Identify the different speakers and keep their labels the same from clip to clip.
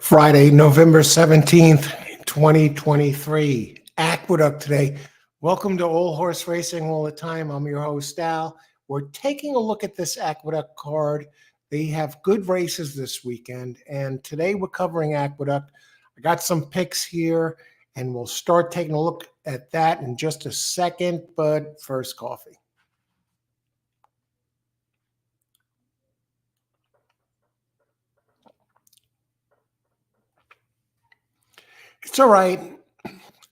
Speaker 1: Friday, November 17th, 2023. Aqueduct today. Welcome to All Horse Racing All the Time. I'm your host, Al. We're taking a look at this Aqueduct card. They have good races this weekend, and today we're covering Aqueduct. I got some picks here, and we'll start taking a look at that in just a second, but first, coffee. It's all right.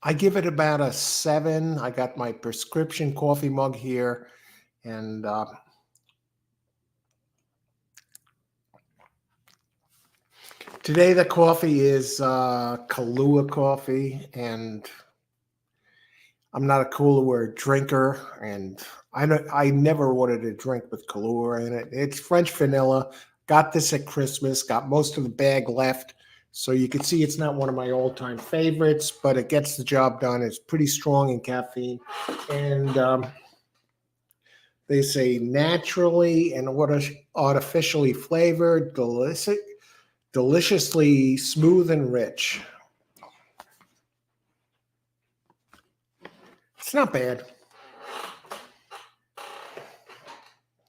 Speaker 1: I give it about a 7. I got my prescription coffee mug here, and today the coffee is Kahlua coffee, and I'm not a Kahlua drinker, and I never ordered a drink with Kahlua in it. It's French vanilla. Got this at Christmas. Got most of the bag left. So you can see it's not one of my all-time favorites, but it gets the job done. It's pretty strong in caffeine. And they say naturally and artificially flavored, deliciously smooth and rich. It's not bad.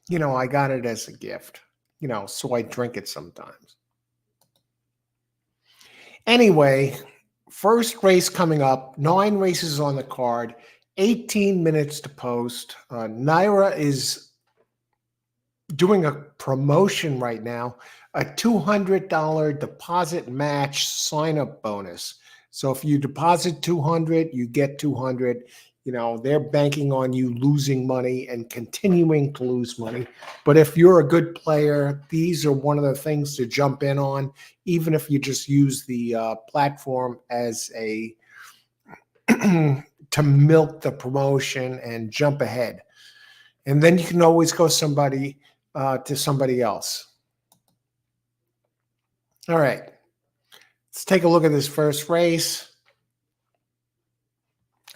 Speaker 1: You know, I got it as a gift, so I drink it sometimes. Anyway, first race coming up, 9 races on the card, 18 minutes to post. Naira is doing a promotion right now, a $200 deposit match sign-up bonus. So if you deposit $200, you get $200. They're banking on you losing money and continuing to lose money. But if you're a good player, these are one of the things to jump in on, even if you just use the platform as a to milk the promotion and jump ahead. And then you can always go to somebody else. All right, let's take a look at this first race.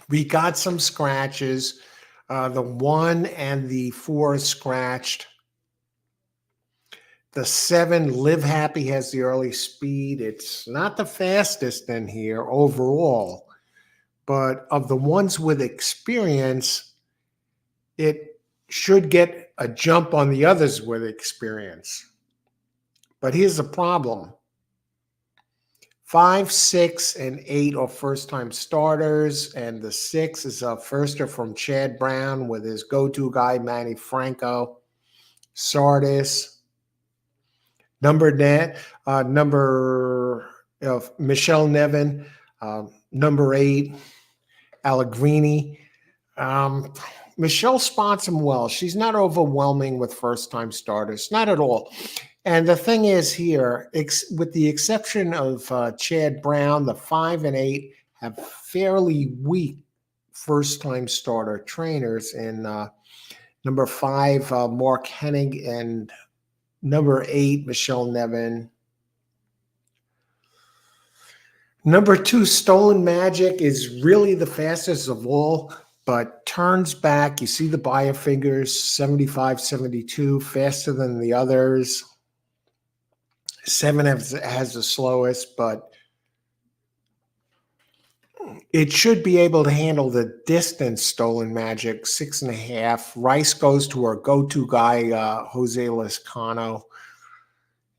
Speaker 1: We got some scratches. The 1 and the 4 scratched. The 7, Live Happy, has the early speed. It's not the fastest in here overall, but of the ones with experience, it should get a jump on the others with experience. But here's the problem. 5, 6, and 8 are first-time starters, and the 6 is a firster from Chad Brown with his go-to guy, Manny Franco. Sardis. Number of Michelle Nevin. Number 8, Allegrini. Michelle spots him well. She's not overwhelming with first-time starters, not at all. And the thing is here, with the exception of Chad Brown, the 5 and 8 have fairly weak first-time starter trainers in number 5, Mark Hennig, and number 8, Michelle Nevin. Number 2, Stolen Magic, is really the fastest of all, but turns back. You see the buyer figures, 75, 72, faster than the others. 7 has the slowest, but it should be able to handle the distance. Stolen Magic, 6.5. Rice goes to our go-to guy, Jose Lezcano,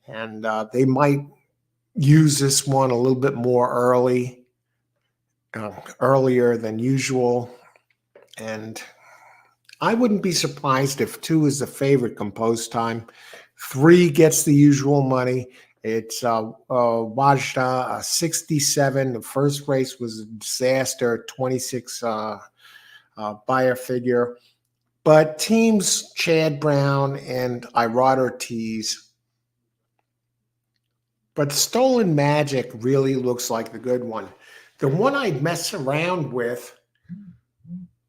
Speaker 1: and they might use this one a little bit more earlier than usual. And I wouldn't be surprised if 2 is the favorite composed time. 3 gets the usual money. It's Wajda, 67. The first race was a disaster, 26 buyer figure. But teams Chad Brown and Irad Ortiz. But Stolen Magic really looks like the good one. The one I'd mess around with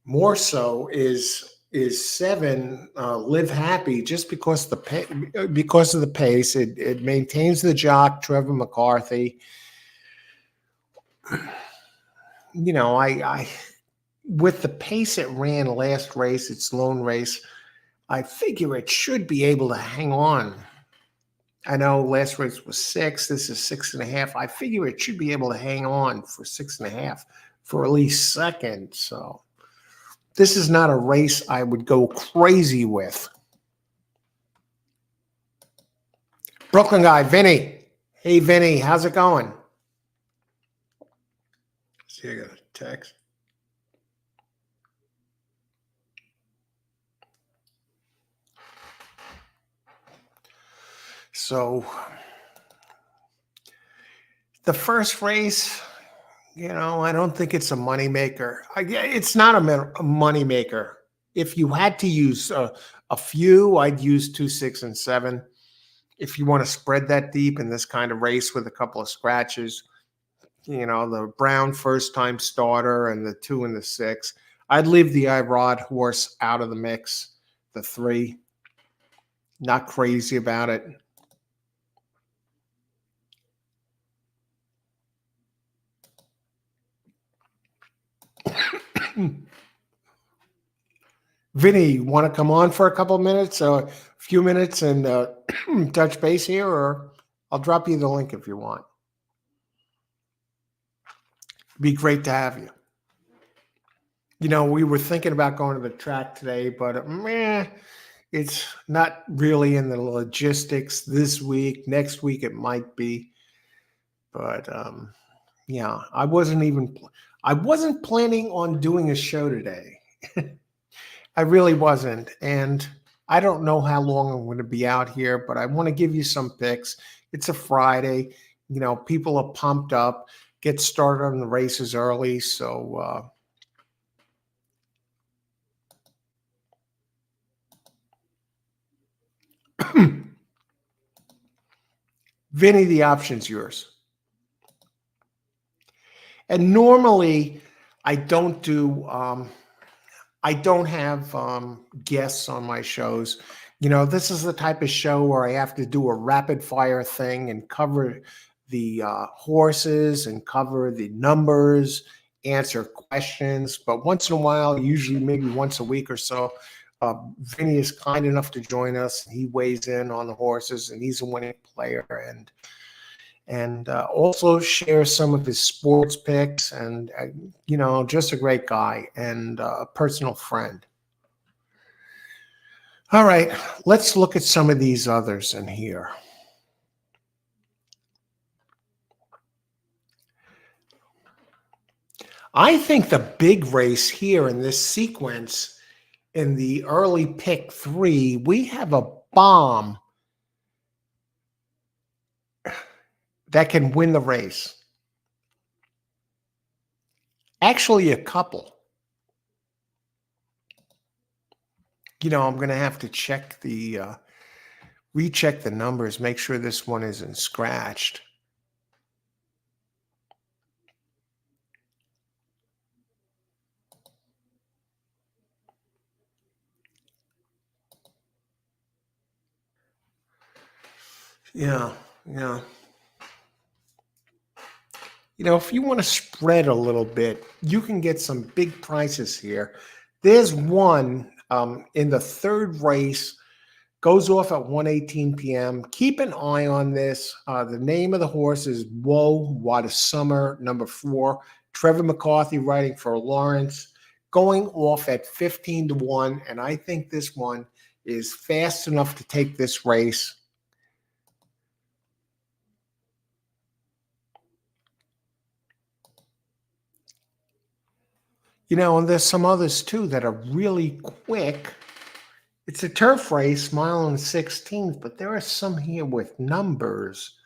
Speaker 1: more so is 7, Live Happy, just because of the pace. It maintains the jock, Trevor McCarthy. I with the pace it ran last race, its lone race, I figure it should be able to hang on I know last race was 6. This is 6.5. I figure it should be able to hang on for 6.5 for at least second. So this is not a race I would go crazy with. Brooklyn guy, Vinny. Hey, Vinny, how's it going? See, I got a text. So the first race, I don't think it's a moneymaker. It's not a moneymaker. If you had to use a few, I'd use 2, 6, and 7. If you want to spread that deep in this kind of race with a couple of scratches, the Brown first time starter and the 2 and the 6. I'd leave the Irod horse out of the mix, the 3. Not crazy about it. Vinny, you want to come on for a couple of minutes, a few minutes, and touch base here, or I'll drop you the link if you want. It'd be great to have you. We were thinking about going to the track today, but it's not really in the logistics this week. Next week it might be, but yeah, I wasn't planning on doing a show today. I really wasn't. And I don't know how long I'm going to be out here, but I want to give you some picks. It's a Friday. People are pumped up, get started on the races early. So, Vinny, the option's yours. And normally I don't have guests on my shows. This is the type of show where I have to do a rapid fire thing and cover the horses and cover the numbers, answer questions. But once in a while, usually maybe once a week or so, Vinny is kind enough to join us. He weighs in on the horses, and he's a winning player, and also share some of his sports picks, and just a great guy and a personal friend. All right, let's look at some of these others in here. I think the big race here in this sequence, in the early pick 3, we have a bomb that can win the race. Actually, a couple. I'm going to have to recheck the numbers, make sure this one isn't scratched. Yeah. If you want to spread a little bit, you can get some big prices here. There's one in the third race, goes off at 1:18 p.m. Keep an eye on this. The name of the horse is Whoa, What a Summer, number 4. Trevor McCarthy riding for Lawrence, going off at 15-1. And I think this one is fast enough to take this race. And there's some others too that are really quick. It's a turf race, mile and 16th, but there are some here with numbers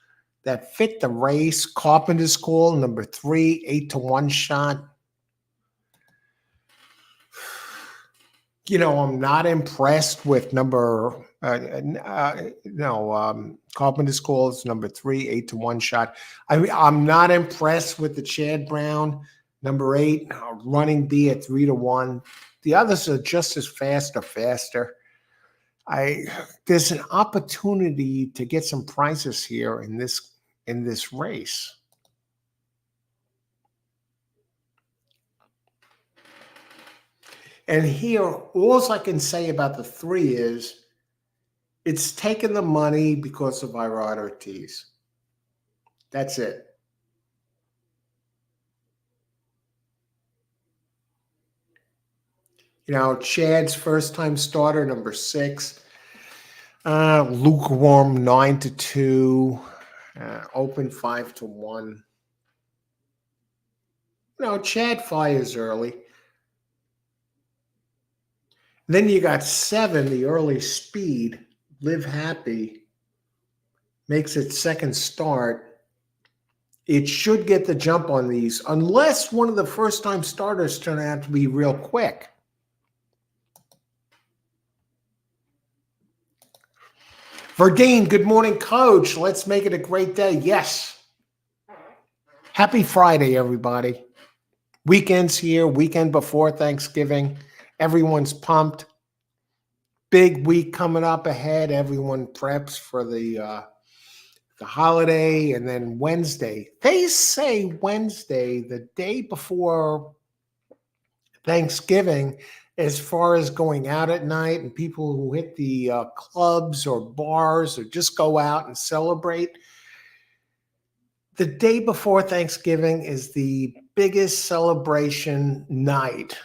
Speaker 1: that fit the race. Carpenter's Call, number 3, 8-1 shot. I'm not impressed with Carpenter's Call is number 3, 8-1 shot. I'm not impressed with the Chad Brown, number 8, running B at 3-1. The others are just as fast or faster. There's an opportunity to get some prices here in this race. And here, all I can say about the 3 is It's taking the money because of Irod Ortiz. That's it. Chad's first time starter, number 6. Lukewarm 9-2. Open 5-1. Chad fires early. Then you got 7, the early speed. Live Happy makes its second start. It should get the jump on these, unless one of the first-time starters turn out to be real quick. Verdine, good morning, Coach. Let's make it a great day. Yes. Happy Friday, everybody. Weekend's here, weekend before Thanksgiving. Everyone's pumped. Big week coming up ahead. Everyone preps for the holiday, and then Wednesday. They say Wednesday, the day before Thanksgiving, as far as going out at night and people who hit the clubs or bars or just go out and celebrate. The day before Thanksgiving is the biggest celebration night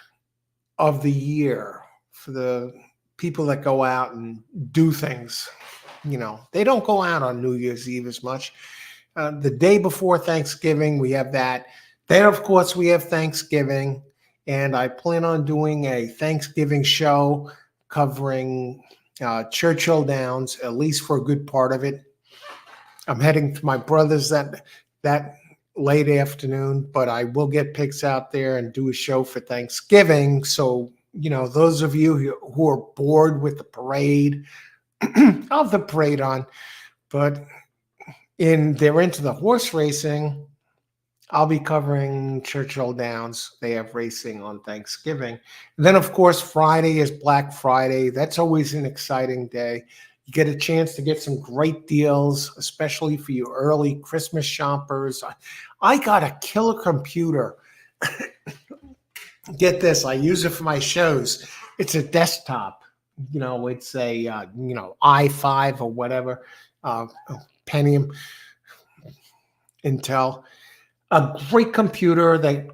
Speaker 1: of the year for the people that go out and do things. They don't go out on New Year's Eve as much. The day before Thanksgiving, we have that. Then, of course, we have Thanksgiving, and I plan on doing a Thanksgiving show covering Churchill Downs, at least for a good part of it. I'm heading to my brother's that late afternoon, but I will get pics out there and do a show for Thanksgiving. So, those of you who are bored with the parade, I'll have the parade on, but they're into the horse racing. I'll be covering Churchill Downs. They have racing on Thanksgiving. And then, of course, Friday is Black Friday. That's always an exciting day. You get a chance to get some great deals, especially for you early Christmas shoppers. I got a killer computer. Get this, I use it for my shows. It's a desktop. It's a i5 or whatever, Pentium, Intel. A great computer that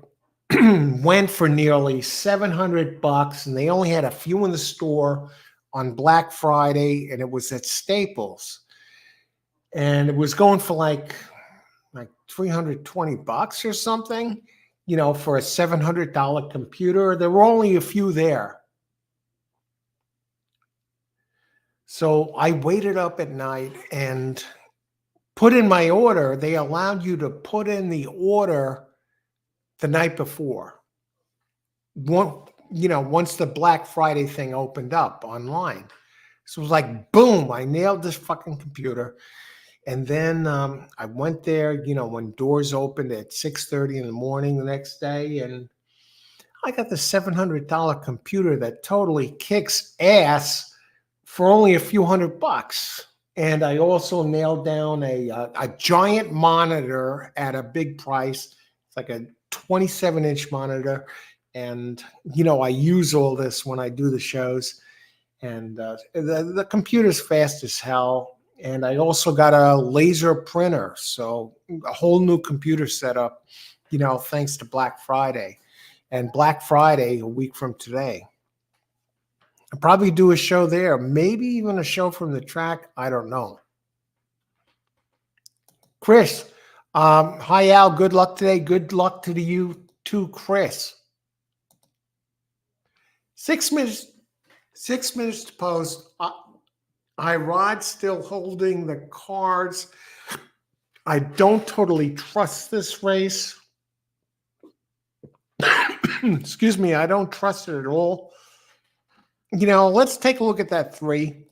Speaker 1: went for nearly $700, and they only had a few in the store on Black Friday, and it was at Staples, and it was going for like $320 or something, for a $700 computer. There were only a few there. So I waited up at night and put in my order. They allowed you to put in the order the night before. Once the Black Friday thing opened up online. So it was like, boom, I nailed this fucking computer. And then I went there, when doors opened at 6:30 in the morning the next day, and I got the $700 computer that totally kicks ass for only a few $100. And I also nailed down a giant monitor at a big price. It's like a 27-inch monitor. And, I use all this when I do the shows. And the computer's fast as hell. And I also got a laser printer. So a whole new computer setup, thanks to Black Friday. And Black Friday, a week from today. I'll probably do a show there. Maybe even a show from the track. I don't know. Chris, hi, Al. Good luck today. Good luck to you too, Chris. 6 minutes. 6 minutes to post. Irod's still holding the cards. I don't totally trust this race. Excuse me. I don't trust it at all. Let's take a look at that 3.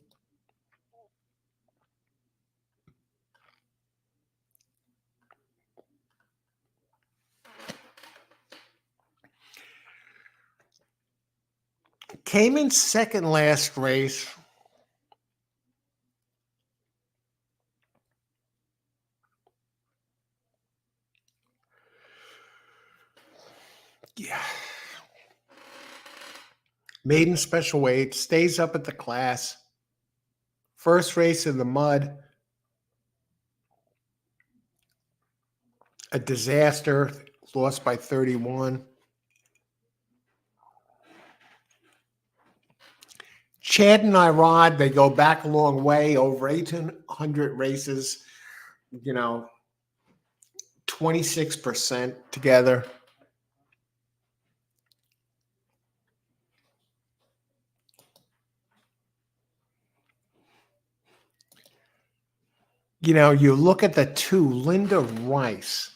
Speaker 1: Came in second last race. Yeah. Maiden special weight, stays up at the class. First race in the mud, a disaster, lost by 31. Chad and Irod, they go back a long way, over 1,800 races, 26% together. You look at the two, Linda Rice.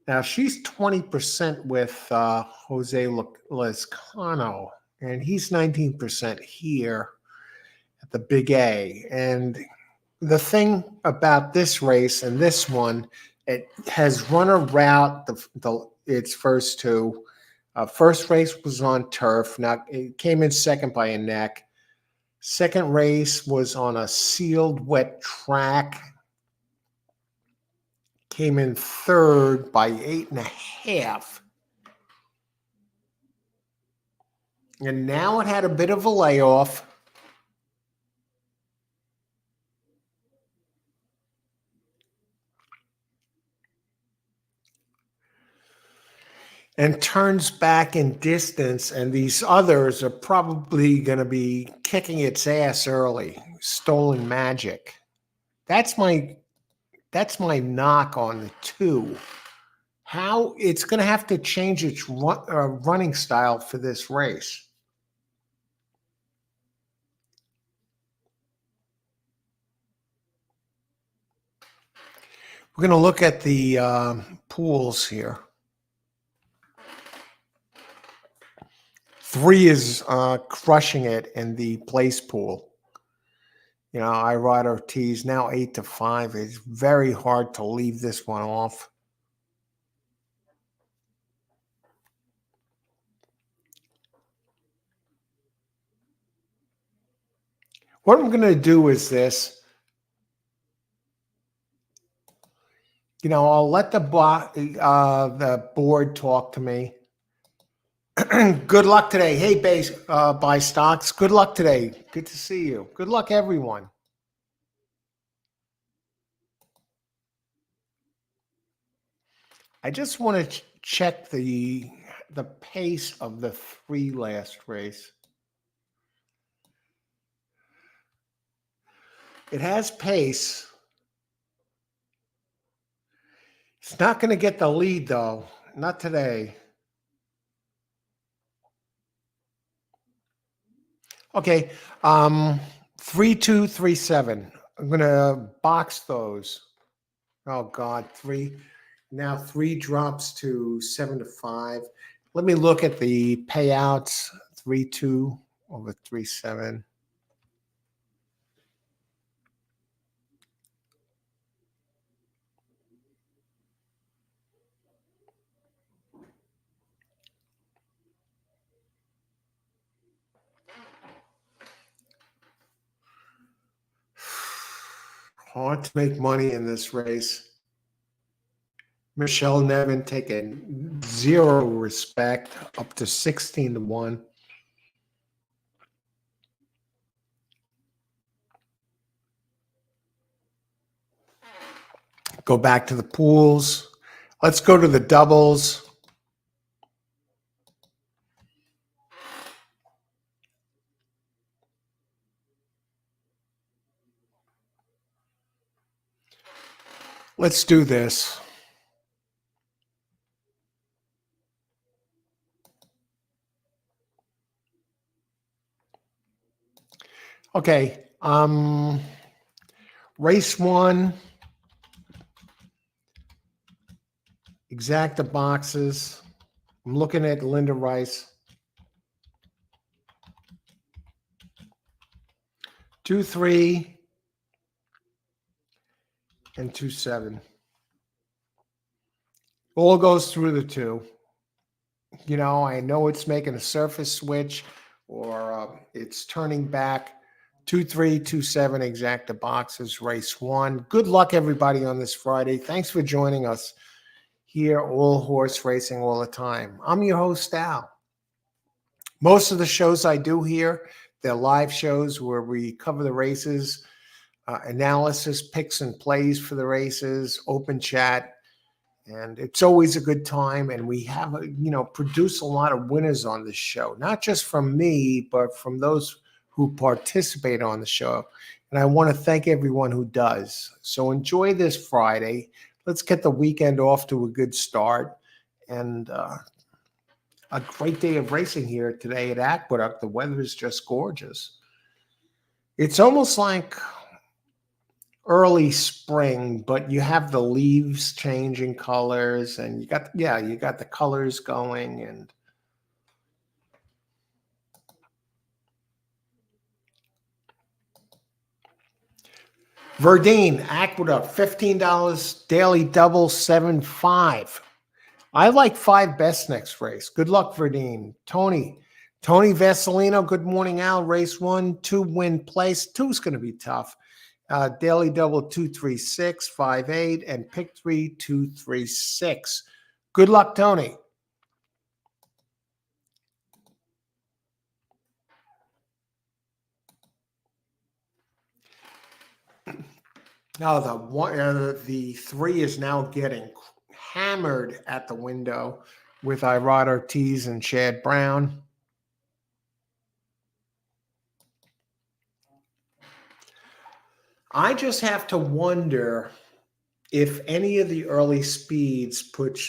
Speaker 1: Now, she's 20% with Jose Lezcano, and he's 19% here at the Big A. And the thing about this race and this one, it has run a route, its first two. First race was on turf. Now, it came in second by a neck. Second race was on a sealed wet track. Came in third by 8.5. And now it had a bit of a layoff. And turns back in distance, and these others are probably going to be kicking its ass early. Stolen Magic. That's my knock on the two. How it's going to have to change its running style for this race. We're going to look at the pools here. 3 is crushing it in the place pool. Irod Ortiz now 8-5. It's very hard to leave this one off. What I'm going to do is this. I'll let the board talk to me. Good luck today. Hey, buy stocks. Good luck today. Good to see you. Good luck, everyone. I just want to check the pace of the 3 last race. It has pace. It's not going to get the lead, though. Not today. Okay. 3-2-3-7. I'm going to box those. Oh, God. 3. Now 3 drops to 7-5. Let me look at the payouts. 3-2 over 3-7. Hard to make money in this race. Michelle Nevin taking 0 respect, up to 16-1. Go back to the pools. Let's go to the doubles. Let's do this. Okay. Race 1. Exacta boxes. I'm looking at Linda Rice. 2-3 and 2-7. All goes through the 2. I know it's making a surface switch, or it's turning back. 2-3, 2-7 exacta boxes, race 1. Good luck, everybody, on this Friday. Thanks for joining us here, All Horse Racing All the Time. I'm your host, Al. Most of the shows I do here, their live shows where we cover the races, analysis, picks and plays for the races, open chat. And it's always a good time. And we have, produce a lot of winners on this show, not just from me, but from those who participate on the show. And I want to thank everyone who does. So enjoy this Friday. Let's get the weekend off to a good start. And a great day of racing here today at Aqueduct. The weather is just gorgeous. It's almost like early spring, but you have the leaves changing colors, and you got the colors going. And Verdine, Aqueduct, $15 daily double 7.5. I like 5 best next race. Good luck, Verdine. Tony Vasilino, good morning, Al. Race 1, 2 win place. 2 is going to be tough. Daily double 236, 58, and pick 3, 236. Good luck, Tony. Now the 3 is now getting hammered at the window with Irad Ortiz and Chad Brown. I just have to wonder if any of the early speeds put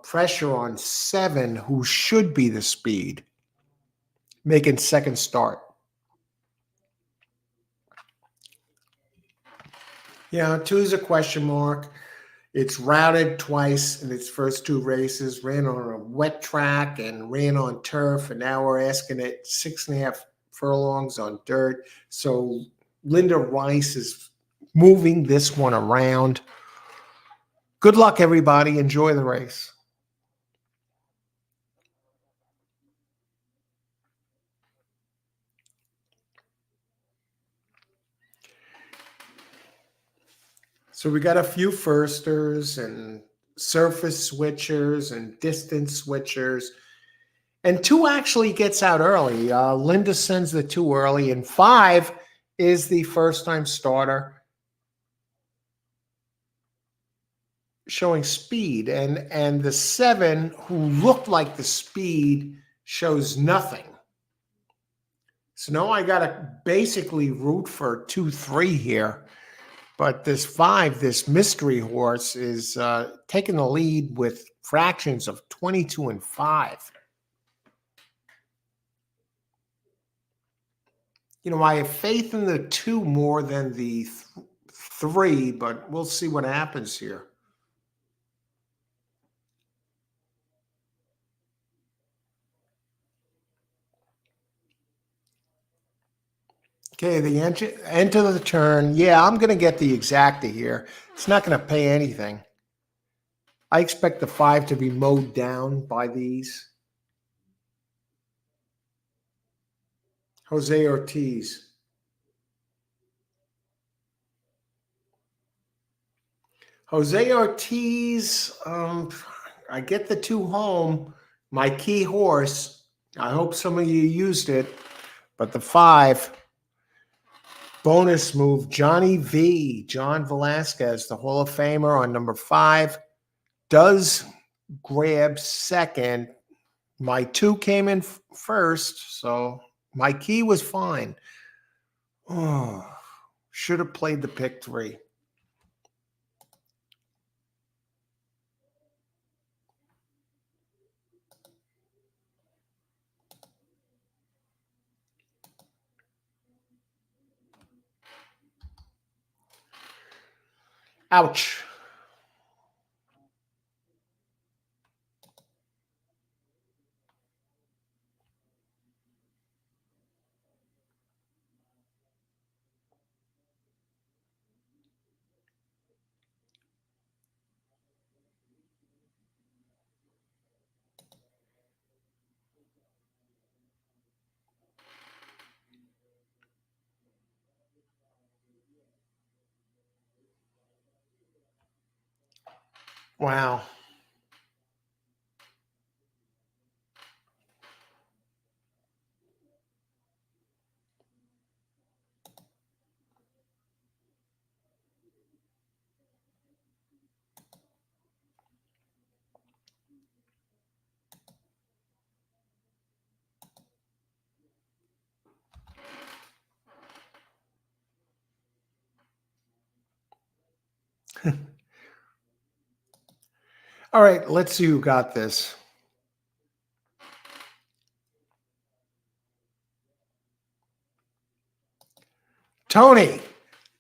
Speaker 1: pressure on 7, who should be the speed, making second start. Yeah, 2 is a question mark. It's routed twice in its first 2 races, ran on a wet track and ran on turf, and now we're asking it 6.5 furlongs on dirt. So Linda Rice is moving this one around. Good luck, everybody. Enjoy the race. So we got a few firsters and surface switchers and distance switchers. And 2 actually gets out early. Linda sends the 2 early, and 5 is the first-time starter showing speed. And the 7, who looked like the speed, shows nothing. So now I got to basically root for 2, 3 here. But this 5, this mystery horse, is taking the lead with fractions of 22 and 5. I have faith in the 2 more than the 3, but we'll see what happens here. Okay, the enter the turn. Yeah, I'm going to get the exacta here. It's not going to pay anything. I expect the 5 to be mowed down by these. Jose Ortiz. Jose Ortiz, I get the 2 home. My key horse. I hope some of you used it. But the 5, bonus move, Johnny V, John Velasquez, the Hall of Famer on number 5, does grab second. My 2 came in first, so my key was fine. Oh, should have played the pick 3. Ouch. Wow. All right, let's see who got this. Tony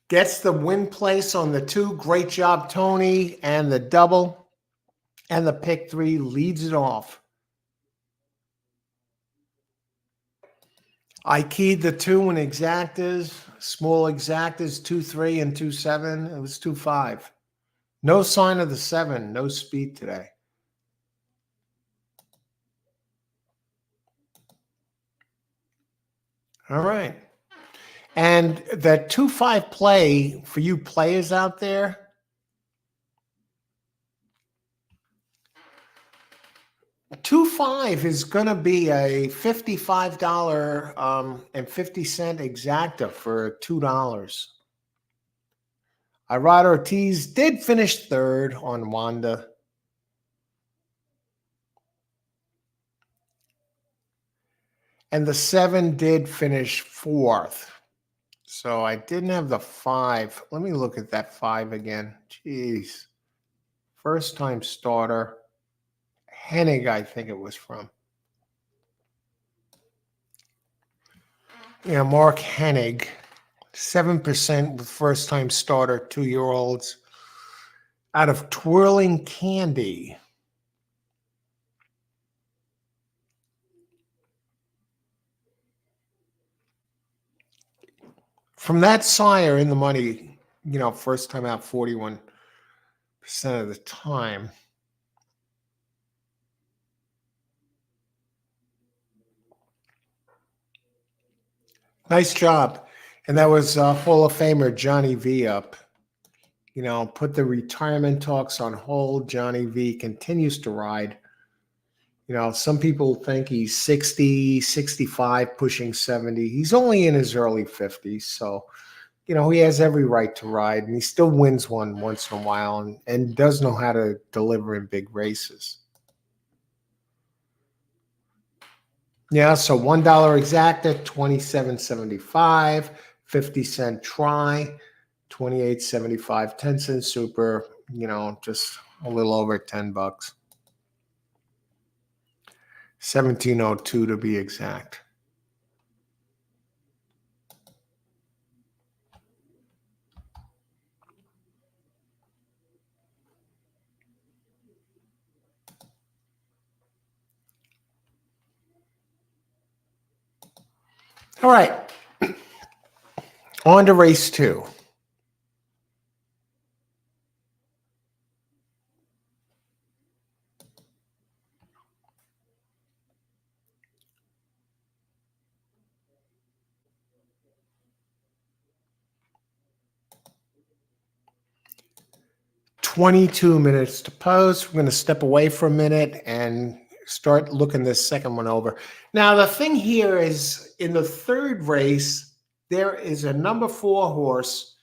Speaker 1: gets the win place on the 2. Great job, Tony. And the double and the pick 3 leads it off. I keyed the 2 in exactas, small exactas, 2-3 and 2-7. It was 2-5. No sign of the 7, no speed today. All right. And that 2-5 play for you players out there, 2-5 is going to be a $55.50 exacta for $2. Irad Ortiz did finish 3rd on Wanda. And the 7 did finish 4th. So I didn't have the 5. Let me look at that 5 again. Jeez. First time starter. Hennig, I think it was from. Yeah, Mark Hennig. 7% with first time starter, 2-year-olds. Out of Twirling Candy. From that sire in the money, first time out 41% of the time. Nice job. And that was Hall of Famer Johnny V up. Put the retirement talks on hold. Johnny V continues to ride. Some people think he's 60, 65, pushing 70. He's only in his early 50s. So, he has every right to ride. And he still wins one once in a while and does know how to deliver in big races. Yeah, so $1 exacta, $27.75, 50-cent try, $28.75, 10-cent super, just a little over $10. 1702 to be exact. All right. On to race 2. $22 minutes to post. We're going to step away for a minute and start looking this second one over. Now, the thing here is in the 3rd race, there is a number 4 horse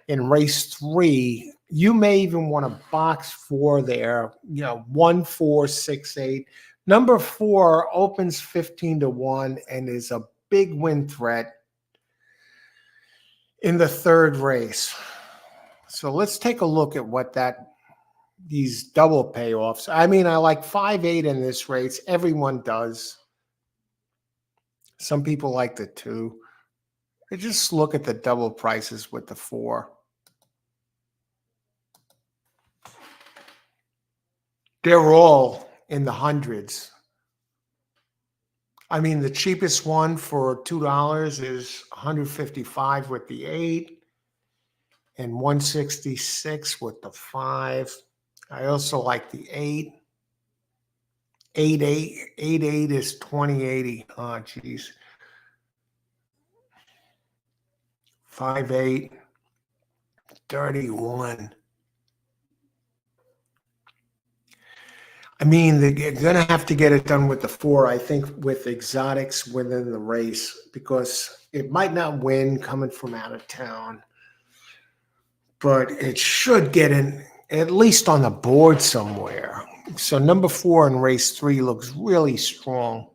Speaker 1: in race 3. You may even want to box 4 there, 1, 4, 6, 8. Number 4 opens 15-1 and is a big win threat in the 3rd race. So let's take a look at what these double payoffs. I mean, I like 5-8 in this race. Everyone does. Some people like the 2. But just look at the double prices with the 4. They're all in the hundreds. I mean, the cheapest one for $2 is $155 with the 8 and $166 with the 5. I also like the 8. 8 is $20.80. Oh, geez. 5-8, 31. I mean, they're going to have to get it done with the 4, I think, with exotics within the race, because it might not win coming from out of town, but it should get in at least on the board somewhere. So number 4 in race 3 looks really strong.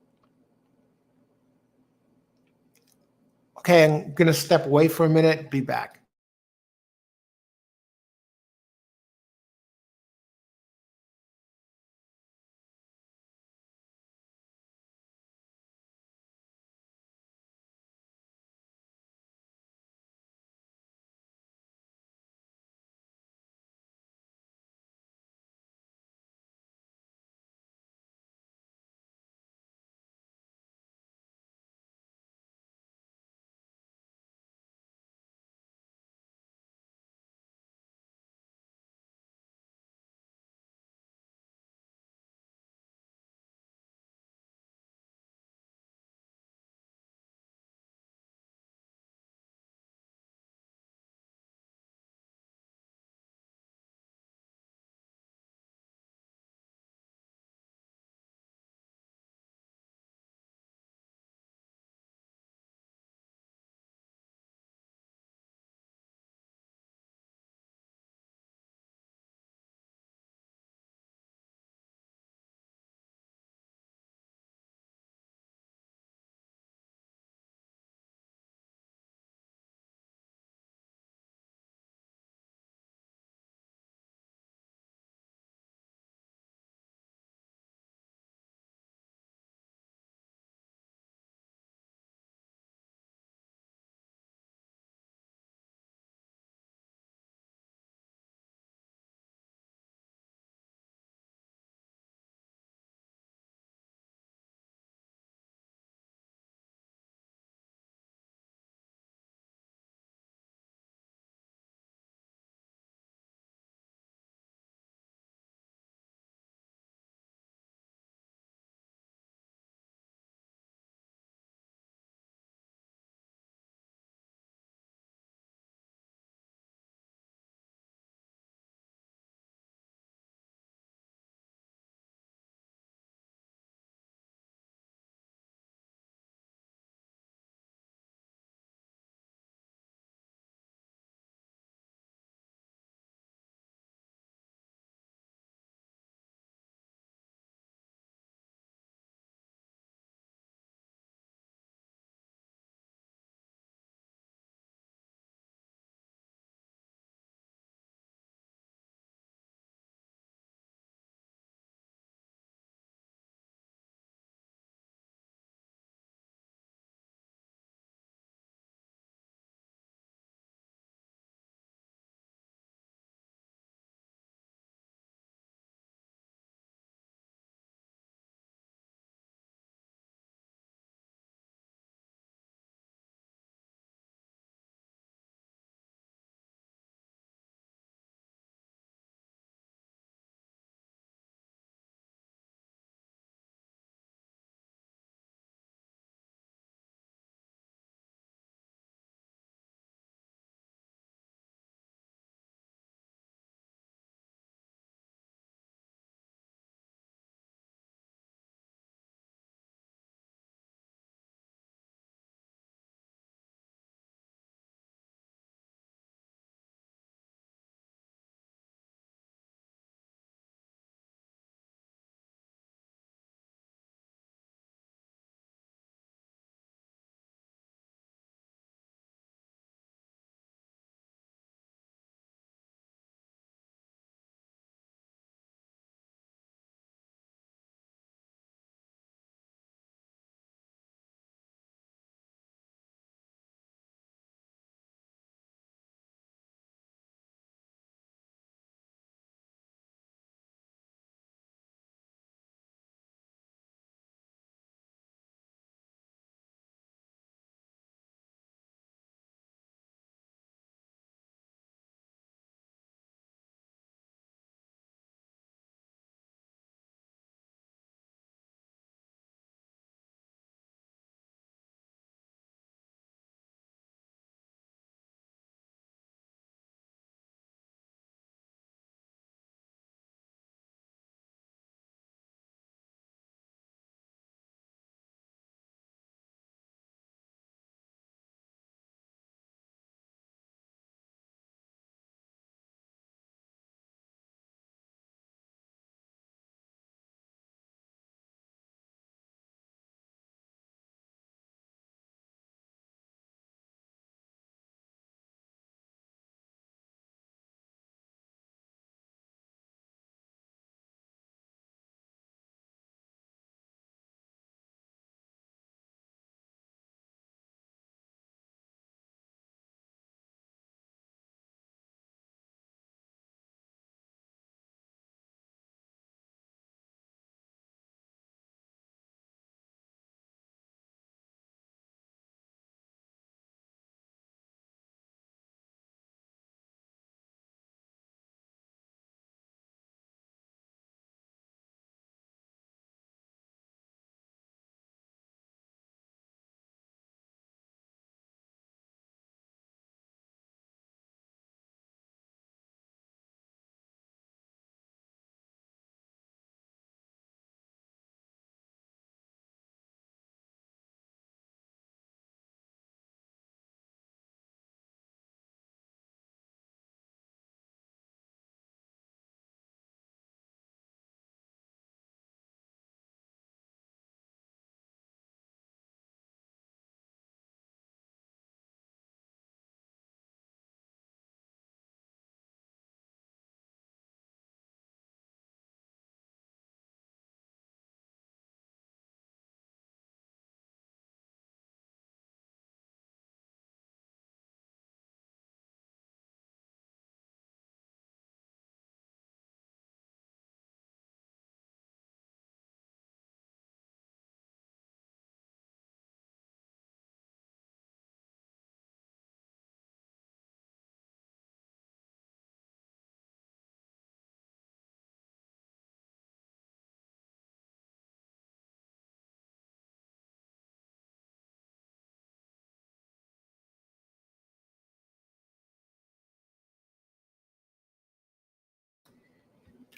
Speaker 1: Okay, I'm going to step away for a minute, be back.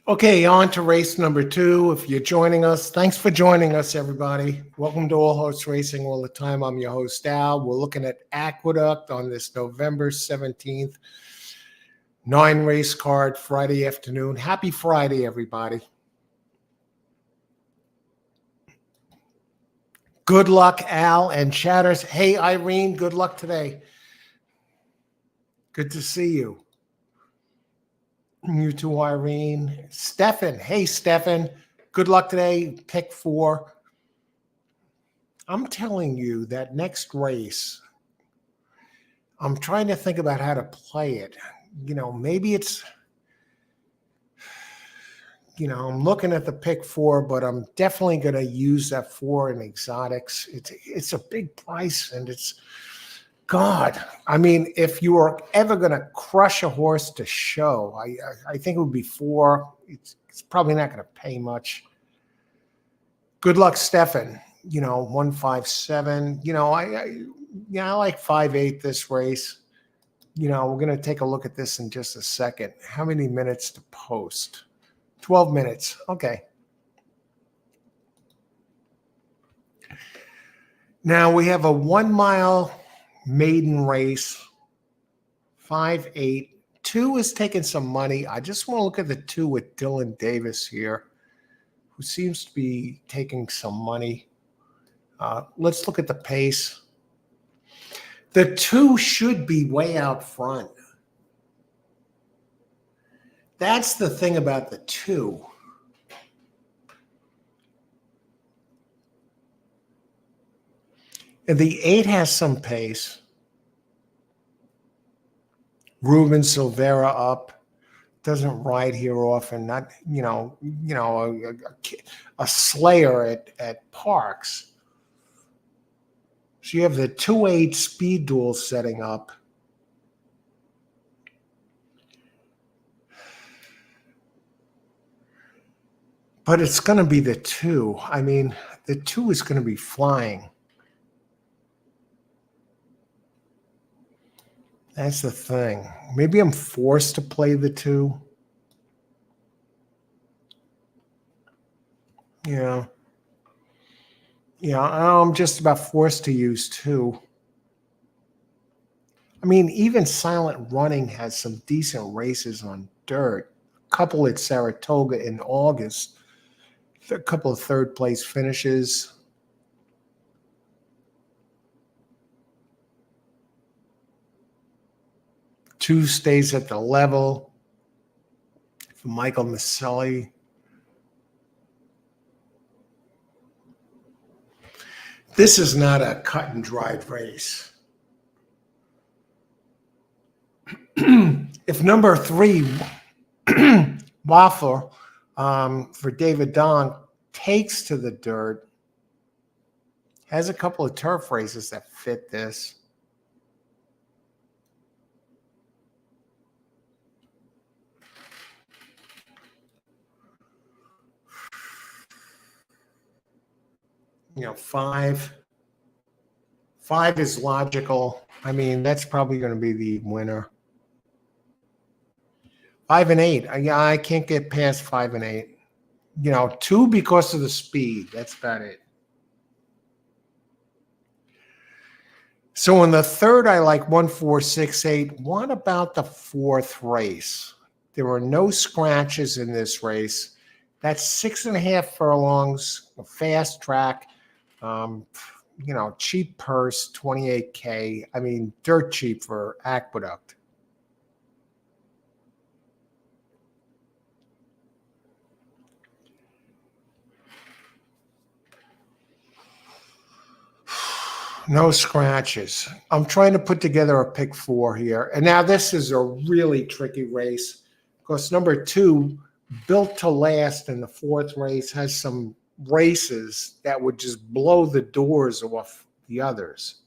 Speaker 1: Okay, on to race number 2. If you're joining us, thanks for joining us, everybody. Welcome to All Horse Racing All the Time. I'm your host, Al. We're looking at Aqueduct on this November 17th 9-race card, Friday afternoon. Happy Friday, everybody. Good luck, Al and Chatters. Hey, Irene, good luck today. Good to see you. You too, Irene. Stefan. Hey, Stefan. Good luck today. Pick 4. I'm telling you that next race, I'm trying to think about how to play it. Maybe it's, I'm looking at the pick 4, but I'm definitely going to use that 4 in exotics. It's a big price, and it's, God, I mean, if you were ever going to crush a horse to show, I think it would be 4. It's probably not going to pay much. Good luck, Stefan. 157. I like 5-8 this race. We're going to take a look at this in just a second. How many minutes to post? 12 minutes. Okay. Now we have a 1-mile maiden race, 5-8. 2 is taking some money. I just want to look at the 2 with Dylan Davis here, who seems to be taking some money. Let's look at the pace. The 2 should be way out front. That's the thing about the 2. And the 8 has some pace. Ruben Silvera up. Doesn't ride here often. Not, a slayer at Parks. So you have the 2-8 speed duel setting up. But it's going to be the 2. I mean, the 2 is going to be flying. That's the thing. Maybe I'm forced to play the 2. Yeah. I'm just about forced to use 2. I mean, even Silent Running has some decent races on dirt. A couple at Saratoga in August. A couple of third-place finishes. Two stays at the level for Michael Maselli. This is not a cut and dried race. If number 3, Waffle, for David Don, takes to the dirt, has a couple of turf races that fit this. Five is logical. I mean, that's probably going to be the winner. 5 and 8. I can't get past 5 and 8. 2 because of the speed. That's about it. So in the third, I like 1, 4, 6, 8. What about the 4th race? There were no scratches in this race. That's 6.5 furlongs, a fast track. Cheap purse, $28K. I mean, dirt cheap for Aqueduct. No scratches. I'm trying to put together a pick 4 here. And now this is a really tricky race because number 2, Built to Last in the 4th race, has some races that would just blow the doors off the others.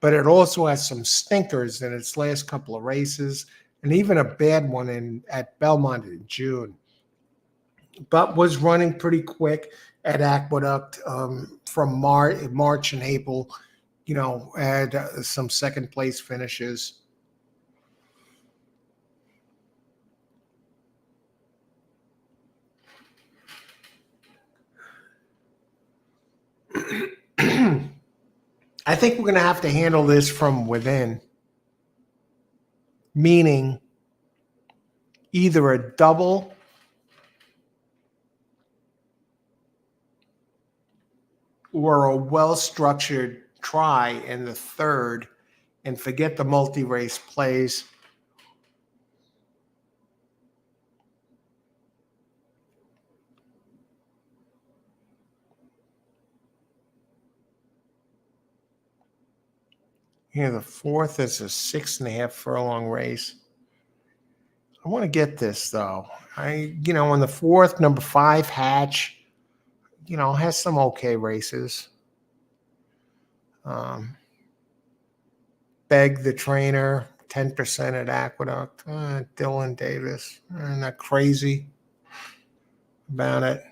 Speaker 1: But it also has some stinkers in its last couple of races and even a bad one at Belmont in June. But was running pretty quick at Aqueduct from March and April. Had some second place finishes. I think we're going to have to handle this from within, meaning either a double or a well-structured try in the third and forget the multi-race plays. Here, the fourth is a 6.5 furlong race. I want to get this though. On the fourth, number 5, Hatch, has some okay races. Beg the Trainer, 10% at Aqueduct. Dylan Davis, not crazy about it.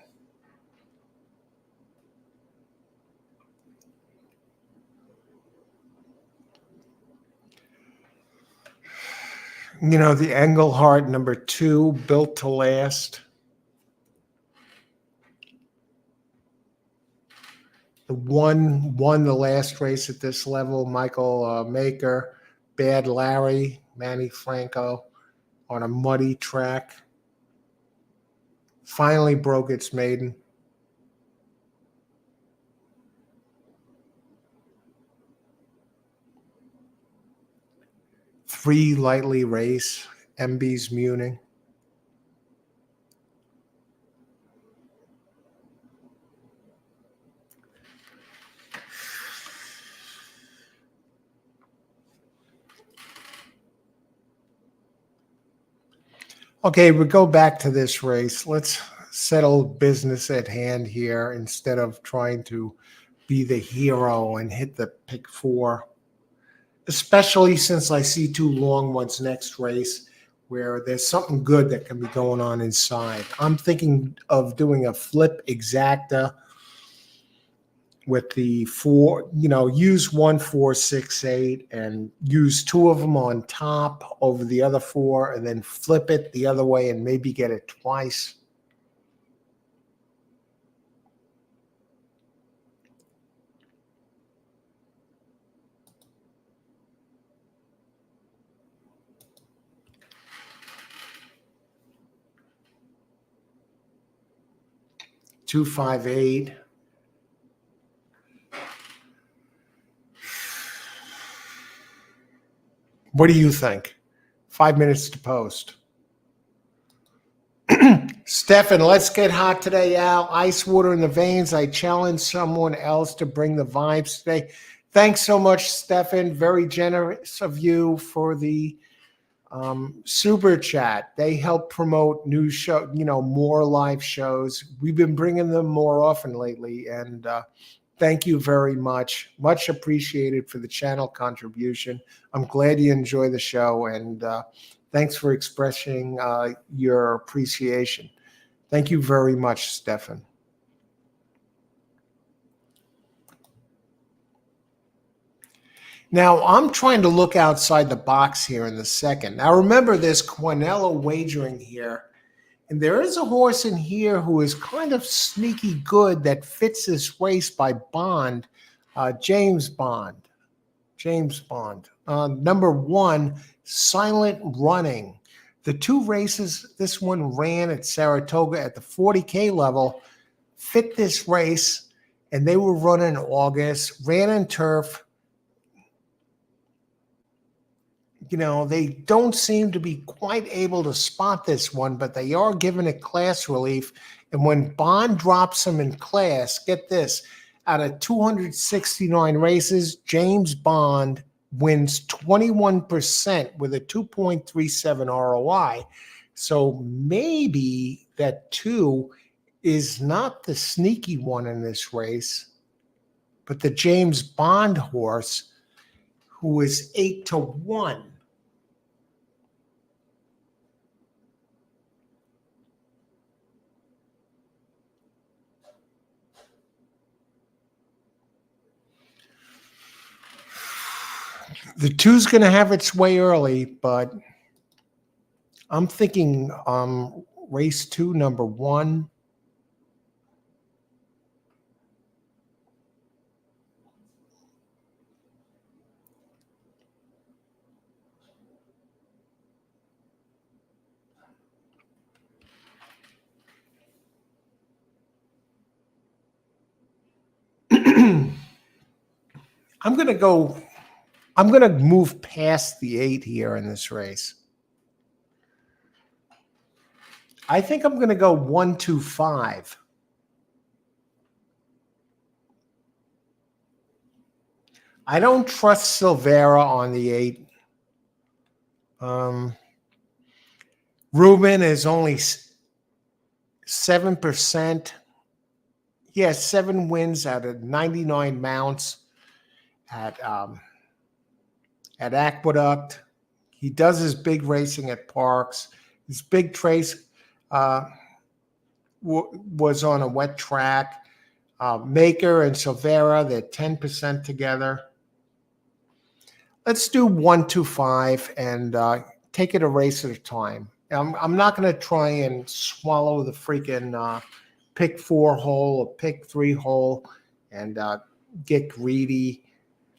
Speaker 1: The Engelhart, number 2, Built to Last. The one won the last race at this level, Michael Maker. Bad Larry, Manny Franco, on a muddy track. Finally broke its maiden. Three lightly race, MB's Muning. Okay, we go back to this race. Let's settle business at hand here instead of trying to be the hero and hit the pick 4. Especially since I see 2 long ones next race where there's something good that can be going on inside. I'm thinking of doing a flip exacta with the 4, use 1, 4, 6, 8 and use 2 of them on top over the other 4 and then flip it the other way and maybe get it twice. Two, 5, 8. What do you think? 5 minutes to post. Stefan, let's get hot today, Al. Ice water in the veins. I challenge someone else to bring the vibes today. Thanks so much, Stefan. Very generous of you for the super chat. They help promote new show, more live shows. We've been bringing them more often lately, and thank you very much. Much appreciated for the channel contribution. I'm glad you enjoy the show, and thanks for expressing your appreciation. Thank you very much, Stefan. Now, I'm trying to look outside the box here in the second. Now, remember, there's Quinella wagering here. And there is a horse in here who is kind of sneaky good that fits this race by Bond, James Bond. Number 1, Silent Running. The 2 races, this one ran at Saratoga at the 40K level, fit this race, and they were run in August, ran in turf. They don't seem to be quite able to spot this one, but they are giving it class relief. And when Bond drops them in class, get this, out of 269 races, James Bond wins 21% with a 2.37 ROI. So maybe that 2 is not the sneaky one in this race, but the James Bond horse, who is 8-1. The 2's going to have its way early, but I'm thinking race 2, number 1. I'm going to go, I'm going to move past the 8 here in this race. I think I'm going to go 1-2-5. I don't trust Silvera on the 8. Ruben is only 7%. He has 7 wins out of 99 mounts at Aqueduct. He does his big racing at Parks. His big trace was on a wet track. Maker and Silvera, they're 10% together. Let's do 1-2-5 and take it a race at a time. I'm not going to try and swallow the freaking pick 4 hole or pick 3 hole and get greedy.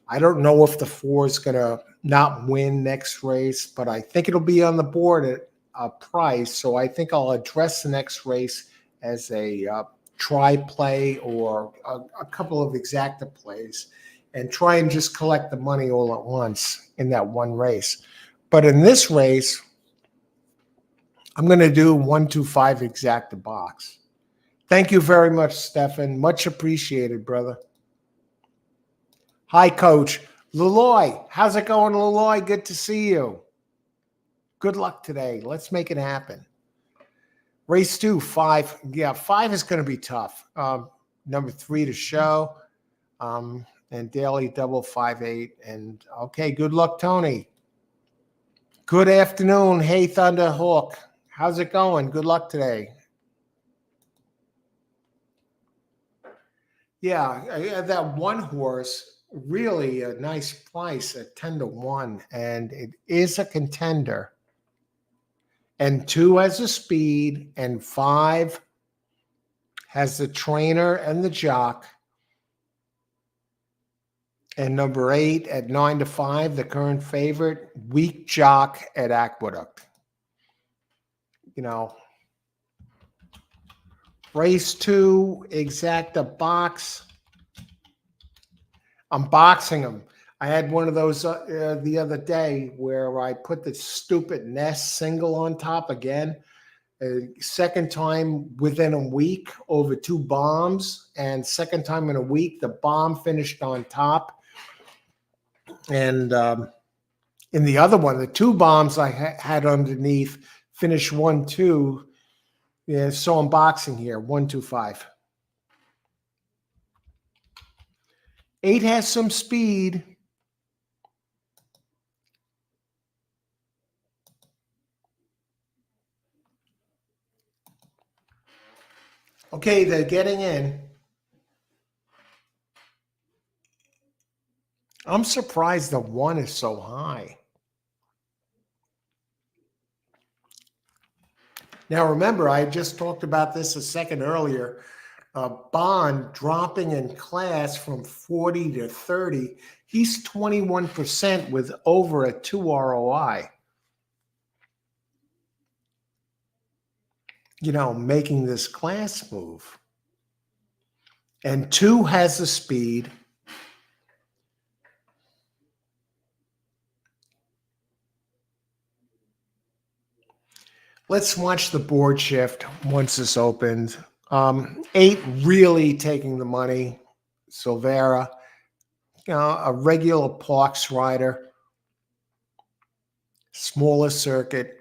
Speaker 1: I don't know if the 4 is going to not win next race, but I think it'll be on the board at a price. So I think I'll address the next race as a try play or a couple of exacta plays and try and just collect the money all at once in that one race. But in this race, I'm going to do 1-2-5 exacta box. Thank you very much, Stefan. Much appreciated, brother. Hi, Coach. Leloy, how's it going, Leloy? Good to see you. Good luck today. Let's make it happen. Race 2, 5. Yeah, 5 is going to be tough. Number 3 to show. And daily double 5-8. And okay, good luck, Tony. Good afternoon. Hey, Thunderhawk. How's it going? Good luck today. Yeah, that one horse, really a nice price at 10-1, and it is a contender. And 2 has the speed, and 5 has the trainer and the jock. And number 8 at 9-5, the current favorite, weak jock at Aqueduct. You know, race 2, exacta box. I'm boxing them. I had one of those the other day where I put the stupid Nest single on top again. Second time within a week over 2 bombs, and second time in a week, the bomb finished on top. And in the other one, the 2 bombs I had underneath finished 1-2. Yeah, so I'm boxing here, 1-2-5. 8 has some speed. Okay, they're getting in. I'm surprised the 1 is so high. Now, remember, I just talked about this a second earlier. Bond dropping in class from 40 to 30. He's 21% with over a 2 ROI. You know, making this class move. And 2 has the speed. Let's watch the board shift once this opened. 8 really taking the money. Silvera, you know, a regular Parks rider. Smaller circuit.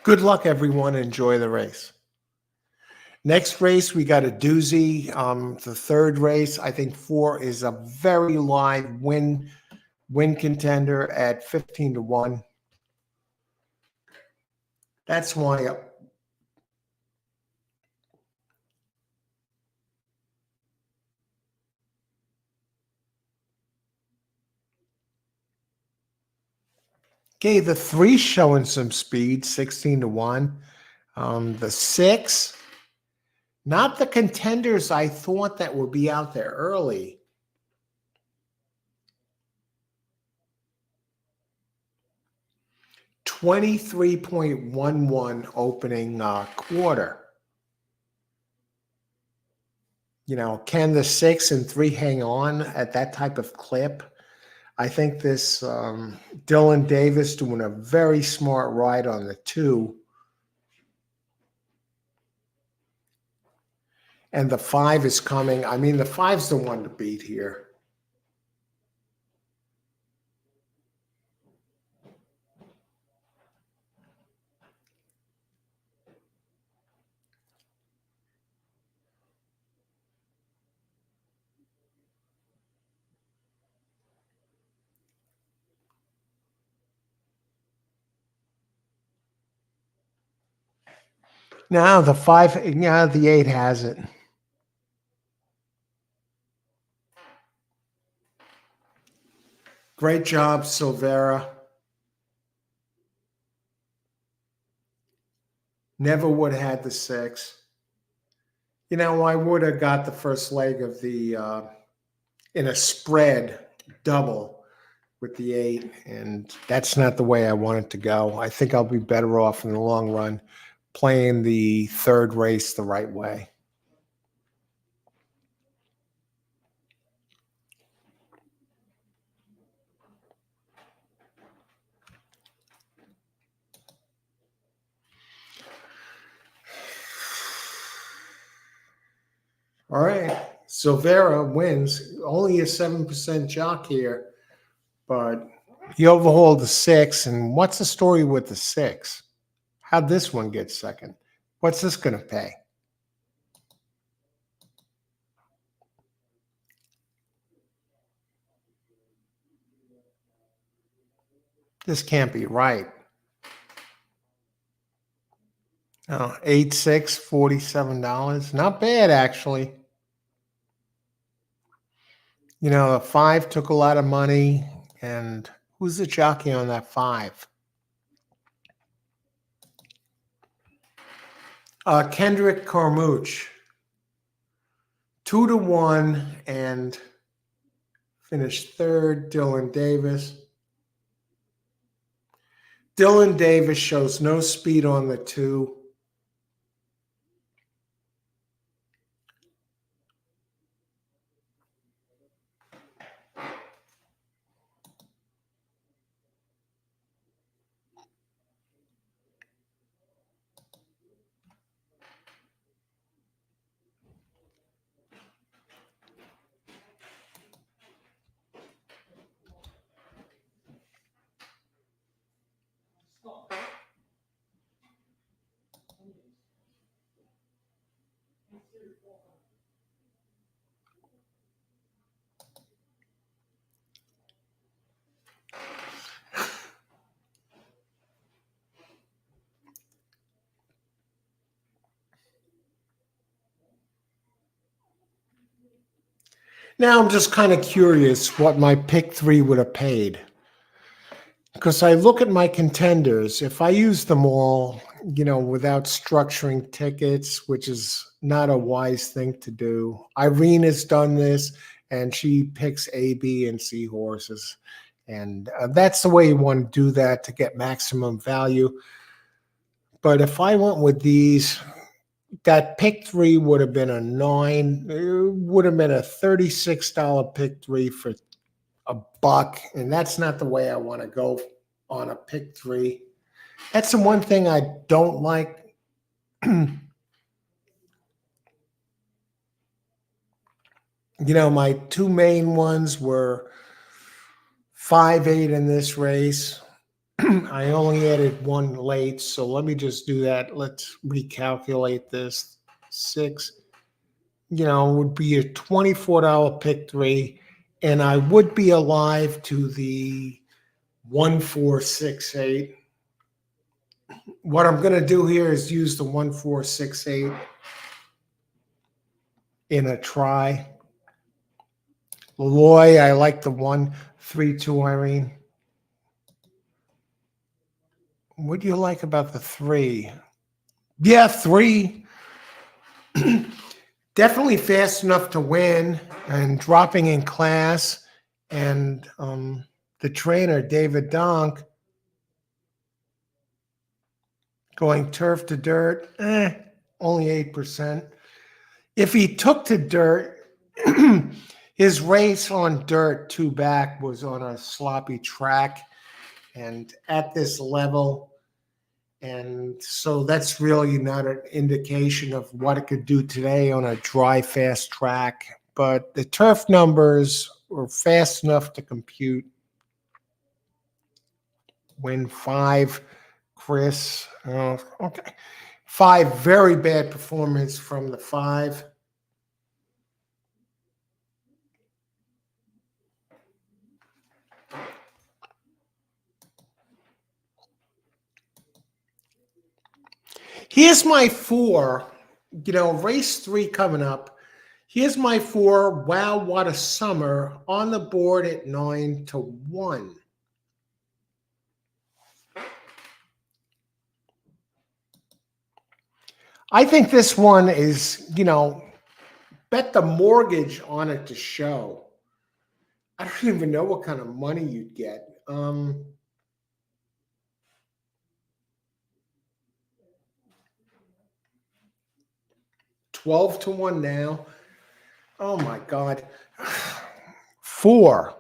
Speaker 1: Good luck, everyone. Enjoy the race. Next race, we got a doozy. The third race, I think 4 is a very live win contender at 15-1. That's why. Okay, the 3 showing some speed, 16-1. The 6, not the contenders I thought that would be out there early. $23.11 opening quarter. can the 6 and 3 hang on at that type of clip? I think this Dylan Davis doing a very smart ride on the 2. And the 5 is coming. I mean, the 5's the one to beat here. Now the 5, yeah, the 8 has it. Great job, Silvera. Never would have had the 6. I would have got the first leg of the in a spread double with the 8, and that's not the way I want it to go. I think I'll be better off in the long run playing the 3rd race the right way. All right, Silvera wins. Only a 7% jock here, but he overhauled the 6. And what's the story with the 6? How'd this one get second? What's this going to pay? This can't be right. Oh, 8-6, $47. Not bad, actually. The 5 took a lot of money. And who's the jockey on that 5? Kendrick Carmouche. 2-1 and finished 3rd, Dylan Davis. Dylan Davis shows no speed on the 2. Now I'm just kind of curious what my pick 3 would have paid. Because I look at my contenders, if I use them all, without structuring tickets, which is not a wise thing to do. Irene has done this, and she picks A, B, and C horses. And that's the way you want to do that to get maximum value. But if I went with these, that pick 3 would have been a 9. It would have been a $36 pick 3 for $1, and that's not the way I want to go on a pick 3. That's the one thing I don't like. My 2 main ones were 5, 8 in this race. I only added 1 late, so let me just do that. Let's recalculate this. 6, would be a $24 pick 3, and I would be alive to the 1468. What I'm going to do here is use the 1468 in a try. Leroy, I like the 132, Irene. What do you like about the 3? Yeah, 3. Definitely fast enough to win and dropping in class. And the trainer, David Donk, going turf to dirt, only 8%. If he took to dirt, his race on dirt two back was on a sloppy track and at this level. And so that's really not an indication of what it could do today on a dry, fast track. But the turf numbers were fast enough to compute. Win five, Chris. Okay. Five, very bad performance from the five. Here's my four. Race three coming up. Here's my four. Wow, what a summer on the board at 9-1. I think this one is, bet the mortgage on it to show. I don't even know what kind of money you'd get. 12-1 now. Oh my God. Four.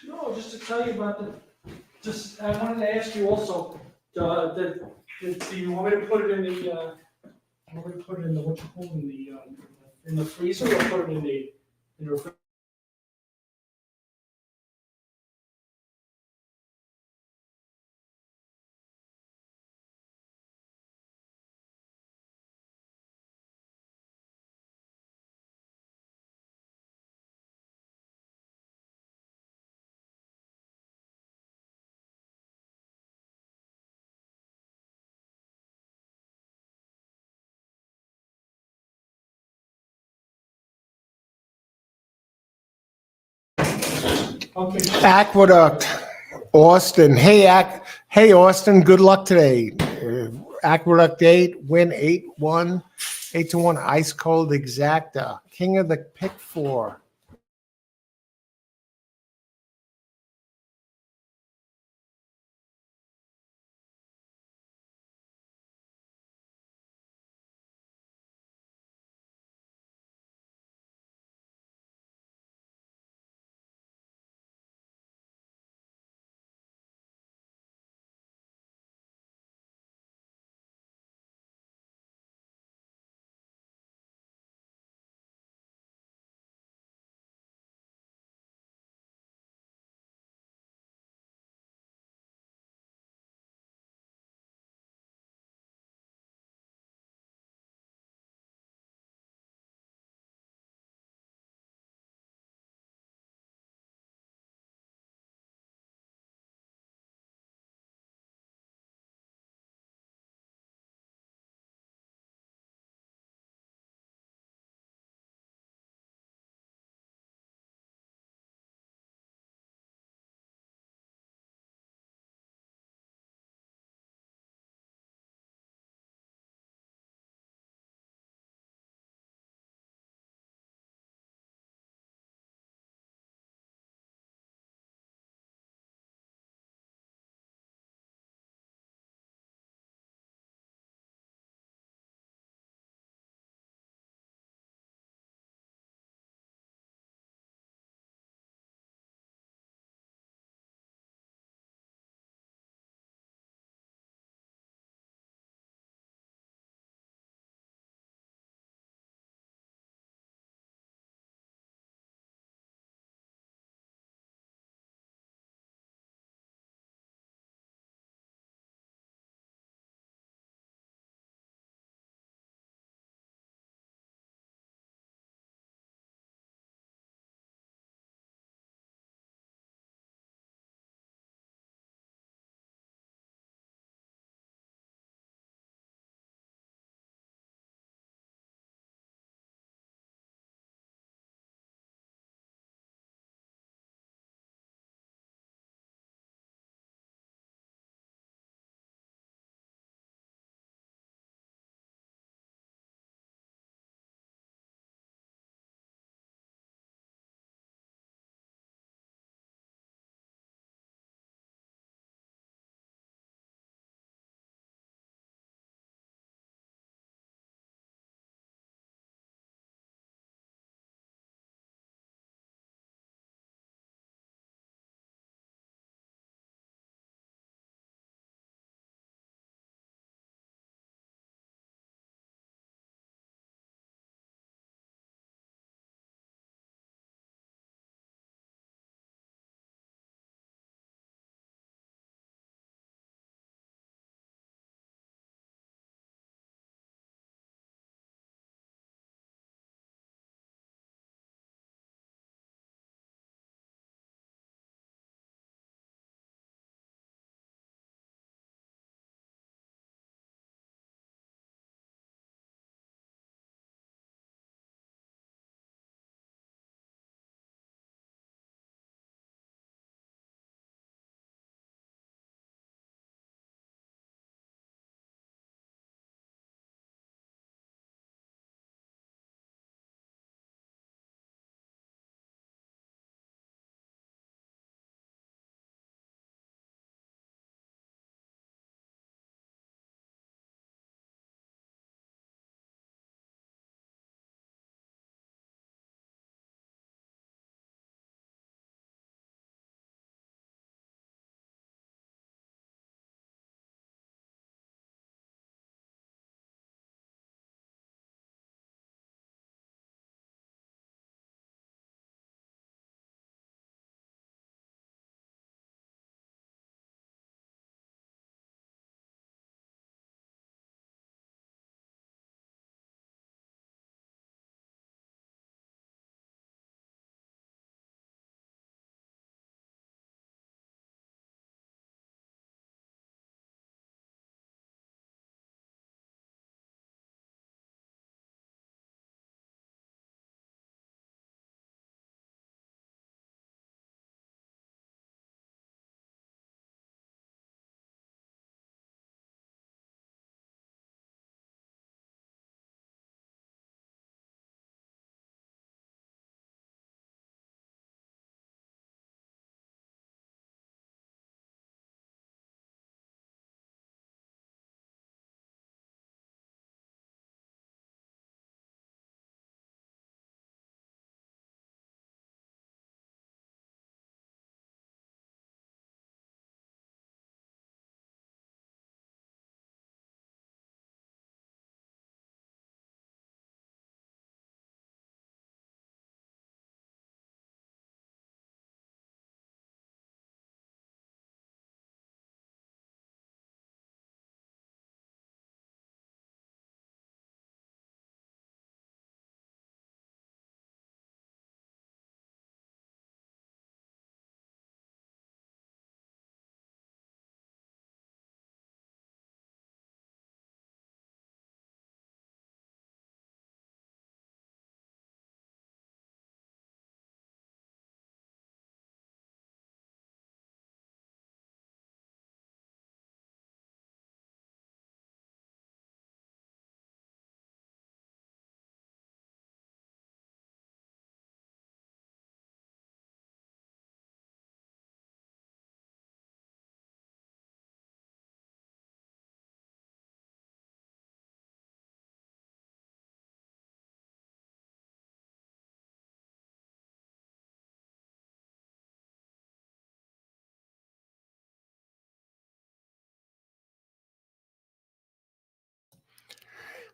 Speaker 2: No, just to tell you about I wanted to ask you also, do you want me to put it in the, want me to put it in the, what you call in the freezer or put it in the refrigerator? Okay.
Speaker 1: Aqueduct. Austin. Hey, Austin, good luck today. Aqueduct 8, win 8-1. 8-1, ice cold exacta. King of the pick four.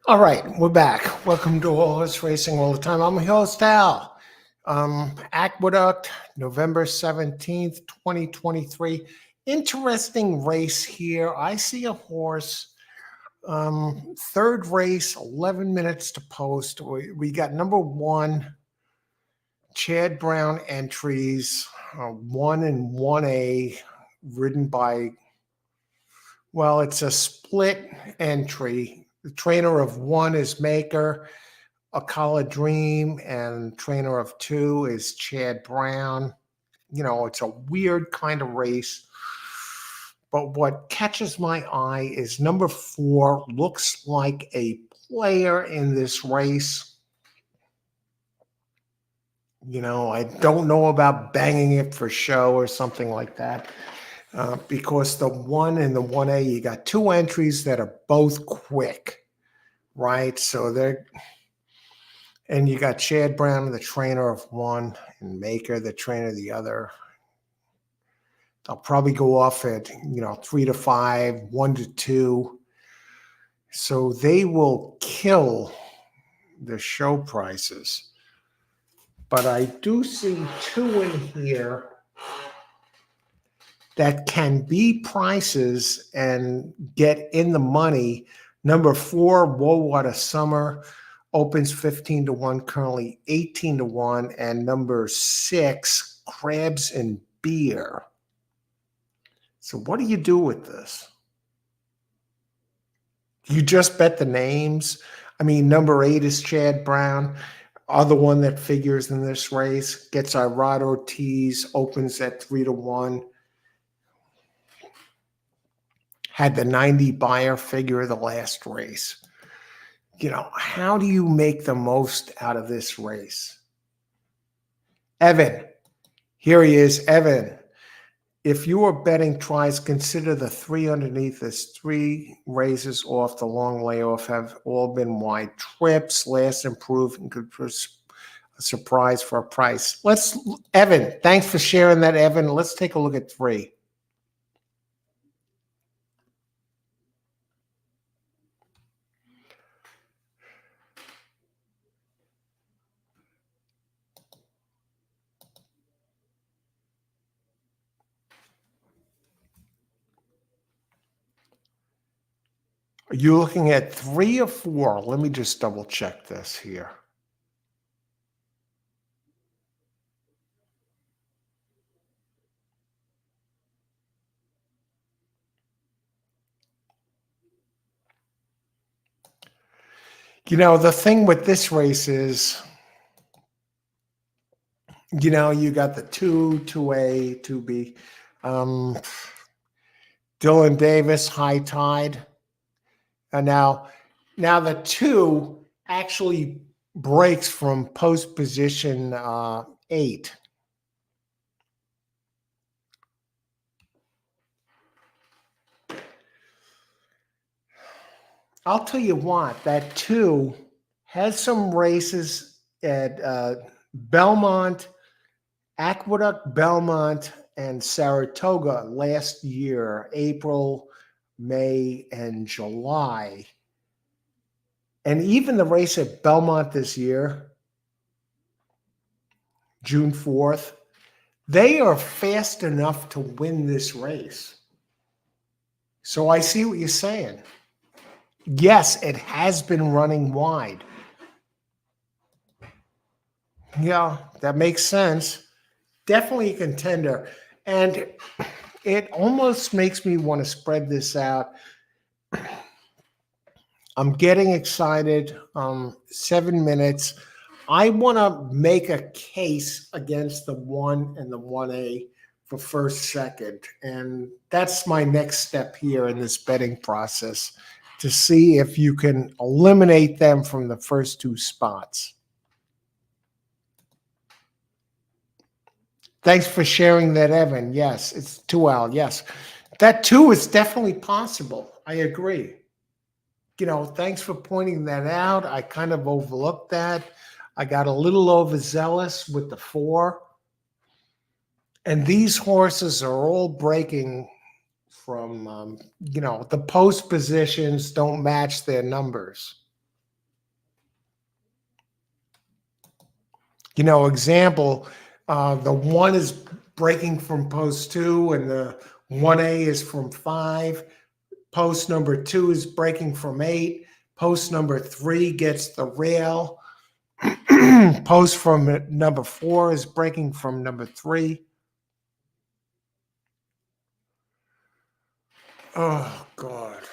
Speaker 1: All right, we're back. Welcome to All Horse Racing All the Time. I'm your host, Al. Aqueduct, November 17th, 2023. Interesting race here. I see a horse. Third race, 11 minutes to post. We got number one, Chad Brown entries, 1 and 1A, ridden by, well, it's a split entry. The trainer of 1 is Maker, A Collar Dream, and trainer of 2 is Chad Brown. You know, it's a weird kind of race. But what catches my eye is number 4 looks like a player in this race. You know, I don't know about banging it for show or something like that. Because the 1 and the 1A, you got 2 entries that are both quick, right? So and you got Chad Brown, the trainer of 1, and Maker, the trainer of the other. They'll probably go off at, 3 to 5, 1 to 2. So they will kill the show prices. But I do see 2 in here that can be prices and get in the money. Number 4, Woolwater Summer, opens 15 to 1, currently 18 to 1. And number 6, Crabs and Beer. So what do you do with this? You just bet the names. I mean, number 8 is Chad Brown, other one that figures in this race. Gets Irad Ortiz, opens at 3 to 1. Had the 90 buyer figure the last race. You know, how do you make the most out of this race? Evan, here he is. Evan, if you are betting tries, consider the 3 underneath this. 3 raises off the long layoff have all been wide trips. Last improved and could a surprise for a price. Evan, thanks for sharing that, Evan. Let's take a look at 3. Are you looking at 3 or 4? Let me just double check this here. You know, the thing with this race is, you know, you got the 2, 2A, 2B. Dylan Davis, High Tide. And now the 2 actually breaks from post position 8. I'll tell you what, that 2 has some races at Belmont, Aqueduct, Belmont, and Saratoga last year, April, May, and July. And even the race at Belmont this year, June 4th, they are fast enough to win this race. So I see what you're saying. Yes, it has been running wide. Yeah, that makes sense. Definitely a contender. And it almost makes me want to spread this out. I'm getting excited. 7 minutes. I want to make a case against the 1 and the 1A for first, second. And that's my next step here in this betting process, to see if you can eliminate them from the first 2 spots. Thanks for sharing that, Evan. Yes, it's 2L. Yes, that 2 is definitely possible. I agree. You know, thanks for pointing that out. I kind of overlooked that. I got a little overzealous with the 4. And these horses are all breaking from, the post positions don't match their numbers. Example, the 1 is breaking from post 2 and the 1A is from 5. Post number 2 is breaking from 8. Post number 3 gets the rail. Post from number 4 is breaking from number 3. Oh, God.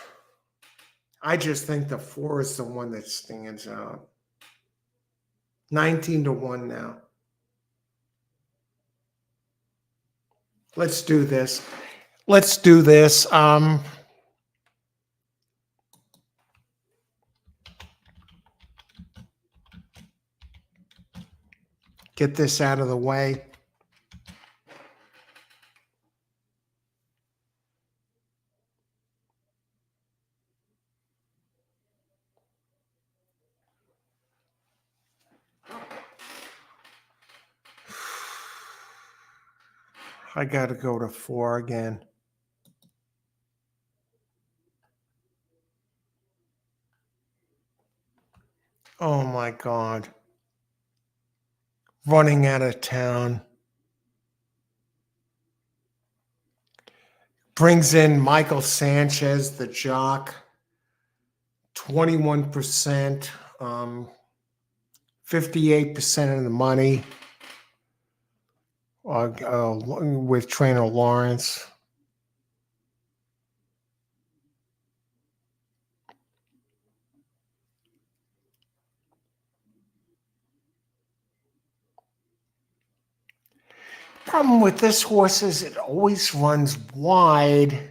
Speaker 1: I just think the 4 is the one that stands out. 19-1 now. Let's do this. Get this out of the way. I got to go to 4 again. Oh my God. Running out of town. Brings in Michael Sanchez, the jock. 21%. 58% of the money with trainer Lawrence. Problem with this horse is it always runs wide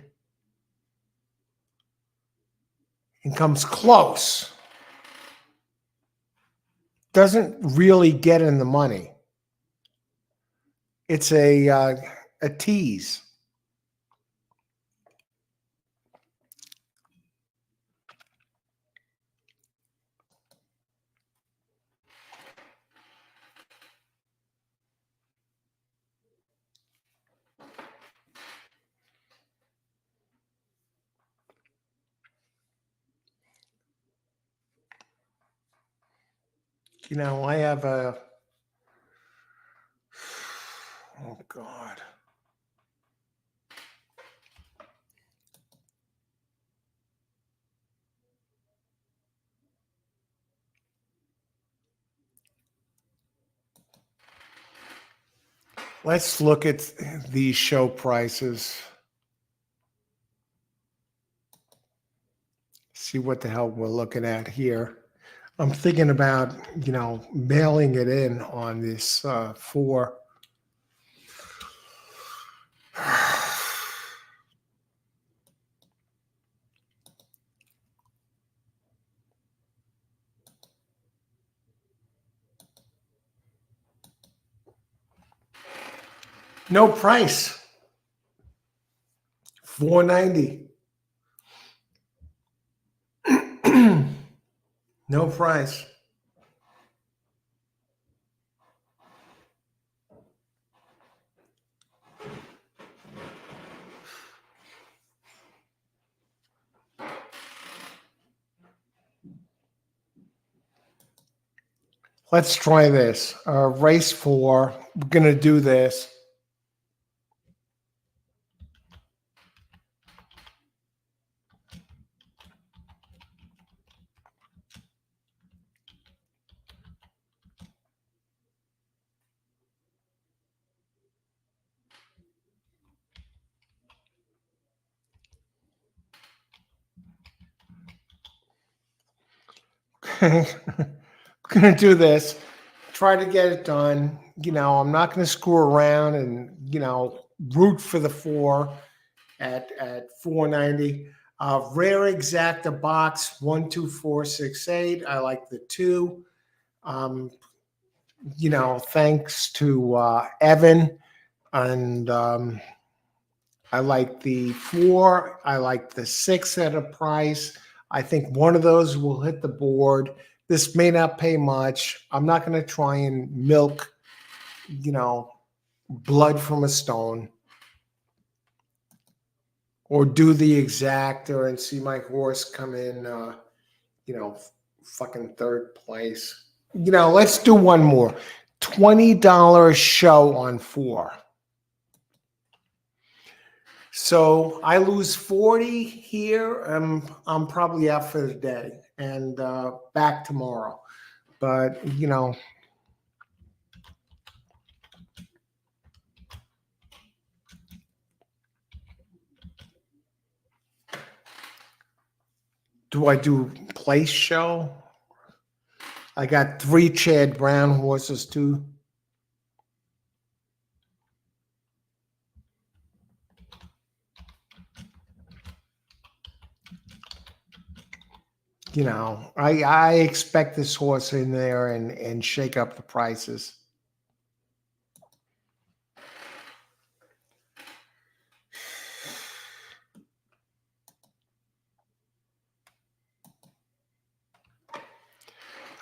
Speaker 1: and comes close. Doesn't really get in the money. It's a tease. I have a... Oh, God. Let's look at these show prices. See what the hell we're looking at here. I'm thinking about, mailing it in on this 4. No price. $4.90. No price. Let's try this. Race 4. We're going to do this. I'm going to do this. Try to get it done. I'm not going to screw around and, root for the 4 at $4.90. Rare exacta box 12468. I like the 2. Thanks to Evan, and I like the 4. I like the 6 at a price. I think one of those will hit the board. This may not pay much. I'm not going to try and milk, blood from a stone, or do the exacta and see my horse come in, fucking 3rd place. Let's do one more. $20 show on 4. So I lose 40 here. I'm probably out for the day and back tomorrow. But, you know, do I do place show? I got 3 Chad Brown horses too. You know, I expect this horse in there and shake up the prices.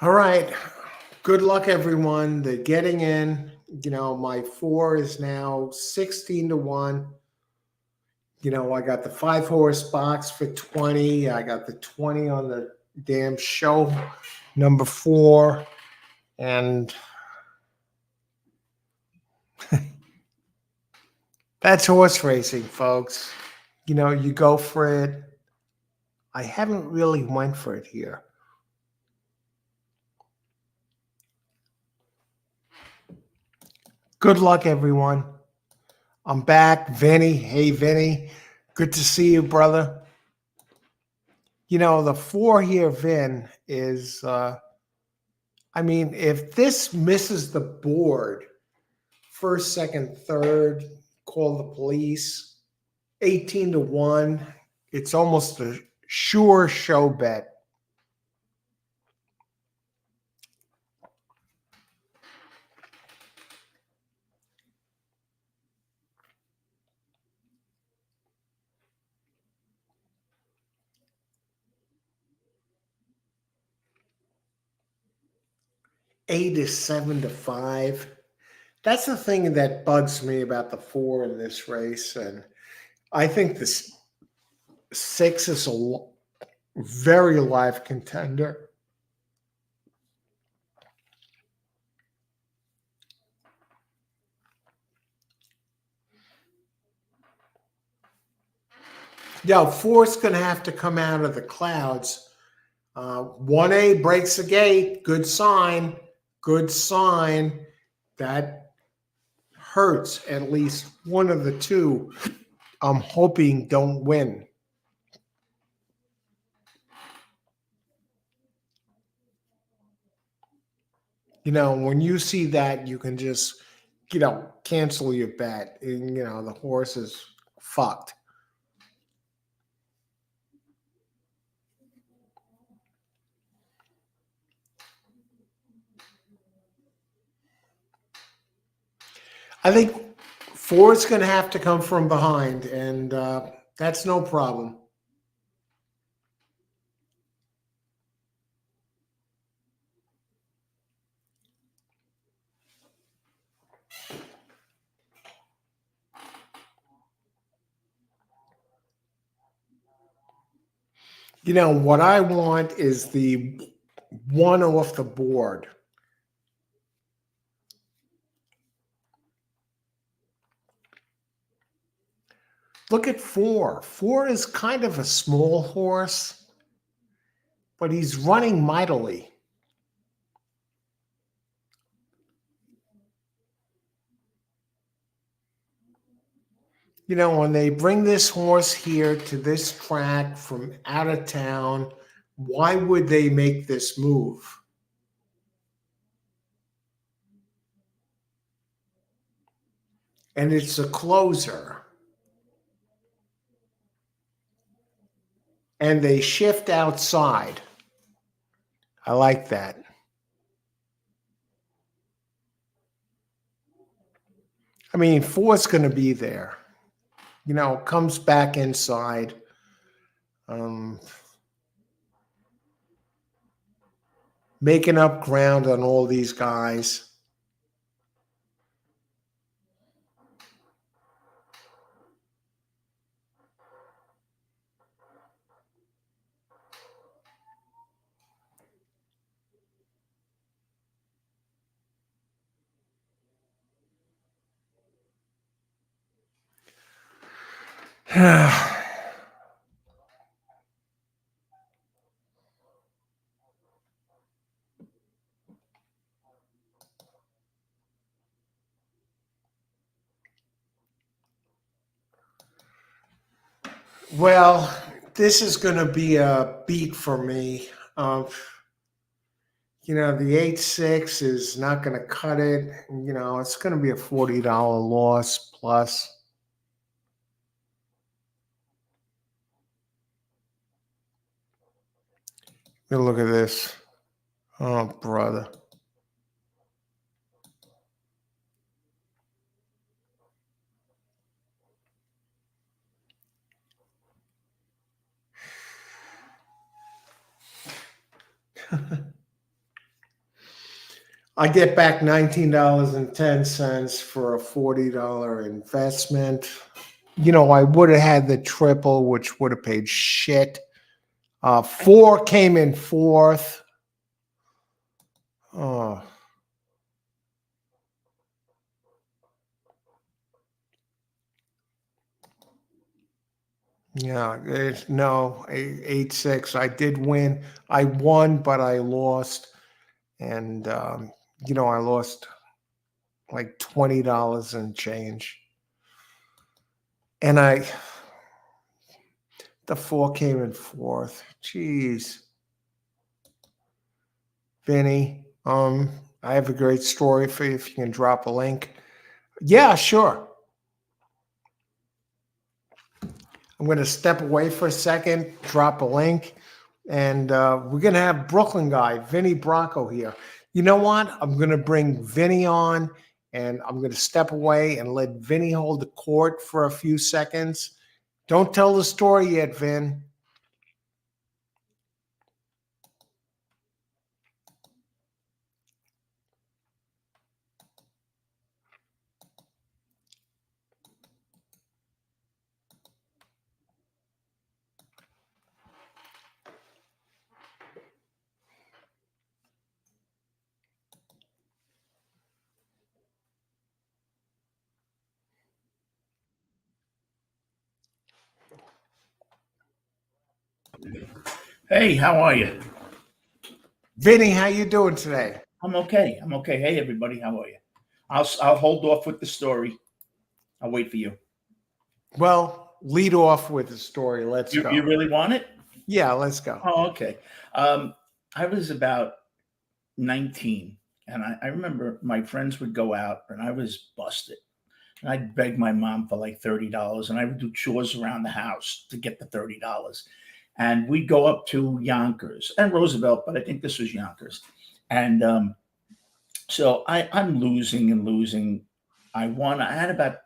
Speaker 1: All right. Good luck, everyone. They're getting in. You know, my 4 is now 16-1. You know, I got the 5-horse box for 20. I got the 20 on the damn show number 4. And that's horse racing, folks. You know, you go for it. I haven't really went for it here. Good luck, everyone. I'm back. Vinny. Hey, Vinny. Good to see you, brother. You know, the 4 here, Vin, is, I mean, if this misses the board, first, second, third, call the police, 18-1, it's almost a sure show bet. Eight is 7-5. That's the thing that bugs me about the 4 in this race. And I think this 6 is a very live contender. Yeah, 4 is going to have to come out of the clouds. 1A breaks the gate. Good sign. Good sign. That hurts at least one of the 2. I'm hoping don't win. You know, when you see that, you can just, you know, cancel your bet. And, you know, the horse is fucked. I think 4 is going to have to come from behind, and that's no problem. You know, what I want is the 1 off the board. Look at 4. 4 is kind of a small horse, but he's running mightily. You know, when they bring this horse here to this track from out of town, why would they make this move? And it's a closer. And they shift outside. I like that. I mean, 4's going to be there. You know, comes back inside. Making up ground on all these guys. Well, this is going to be a beat for me. The 8.6 is not going to cut it. It's going to be a $40 loss plus. Look at this. Oh, brother. I get back $19.10 for a $40 investment. I would have had the triple, which would have paid shit. 4 came in fourth. Oh. Yeah, no, 8.6. I did win. I won, but I lost. And, I lost like $20 and change. And the 4 came in fourth. Jeez. Vinny, I have a great story for you if you can drop a link. Yeah, sure. I'm going to step away for a second, drop a link, and we're going to have Brooklyn guy, Vinny Bracco here. You know what? I'm going to bring Vinny on, and I'm going to step away and let Vinny hold the court for a few seconds. Don't tell the story yet, Vin.
Speaker 3: Hey, how are you?
Speaker 1: Vinny, how you doing today?
Speaker 3: I'm okay. I'm okay. Hey, everybody, how are you? I'll hold off with the story. I'll wait for you.
Speaker 1: Well, lead off with the story. Let's go.
Speaker 3: You really want it?
Speaker 1: Yeah, let's go.
Speaker 3: Oh, okay. I was about 19, and I remember my friends would go out, and I was busted. And I'd beg my mom for like $30, and I would do chores around the house to get the $30. And we'd go up to Yonkers and Roosevelt, but I think this was Yonkers. And so I'm losing and losing. I won. I had about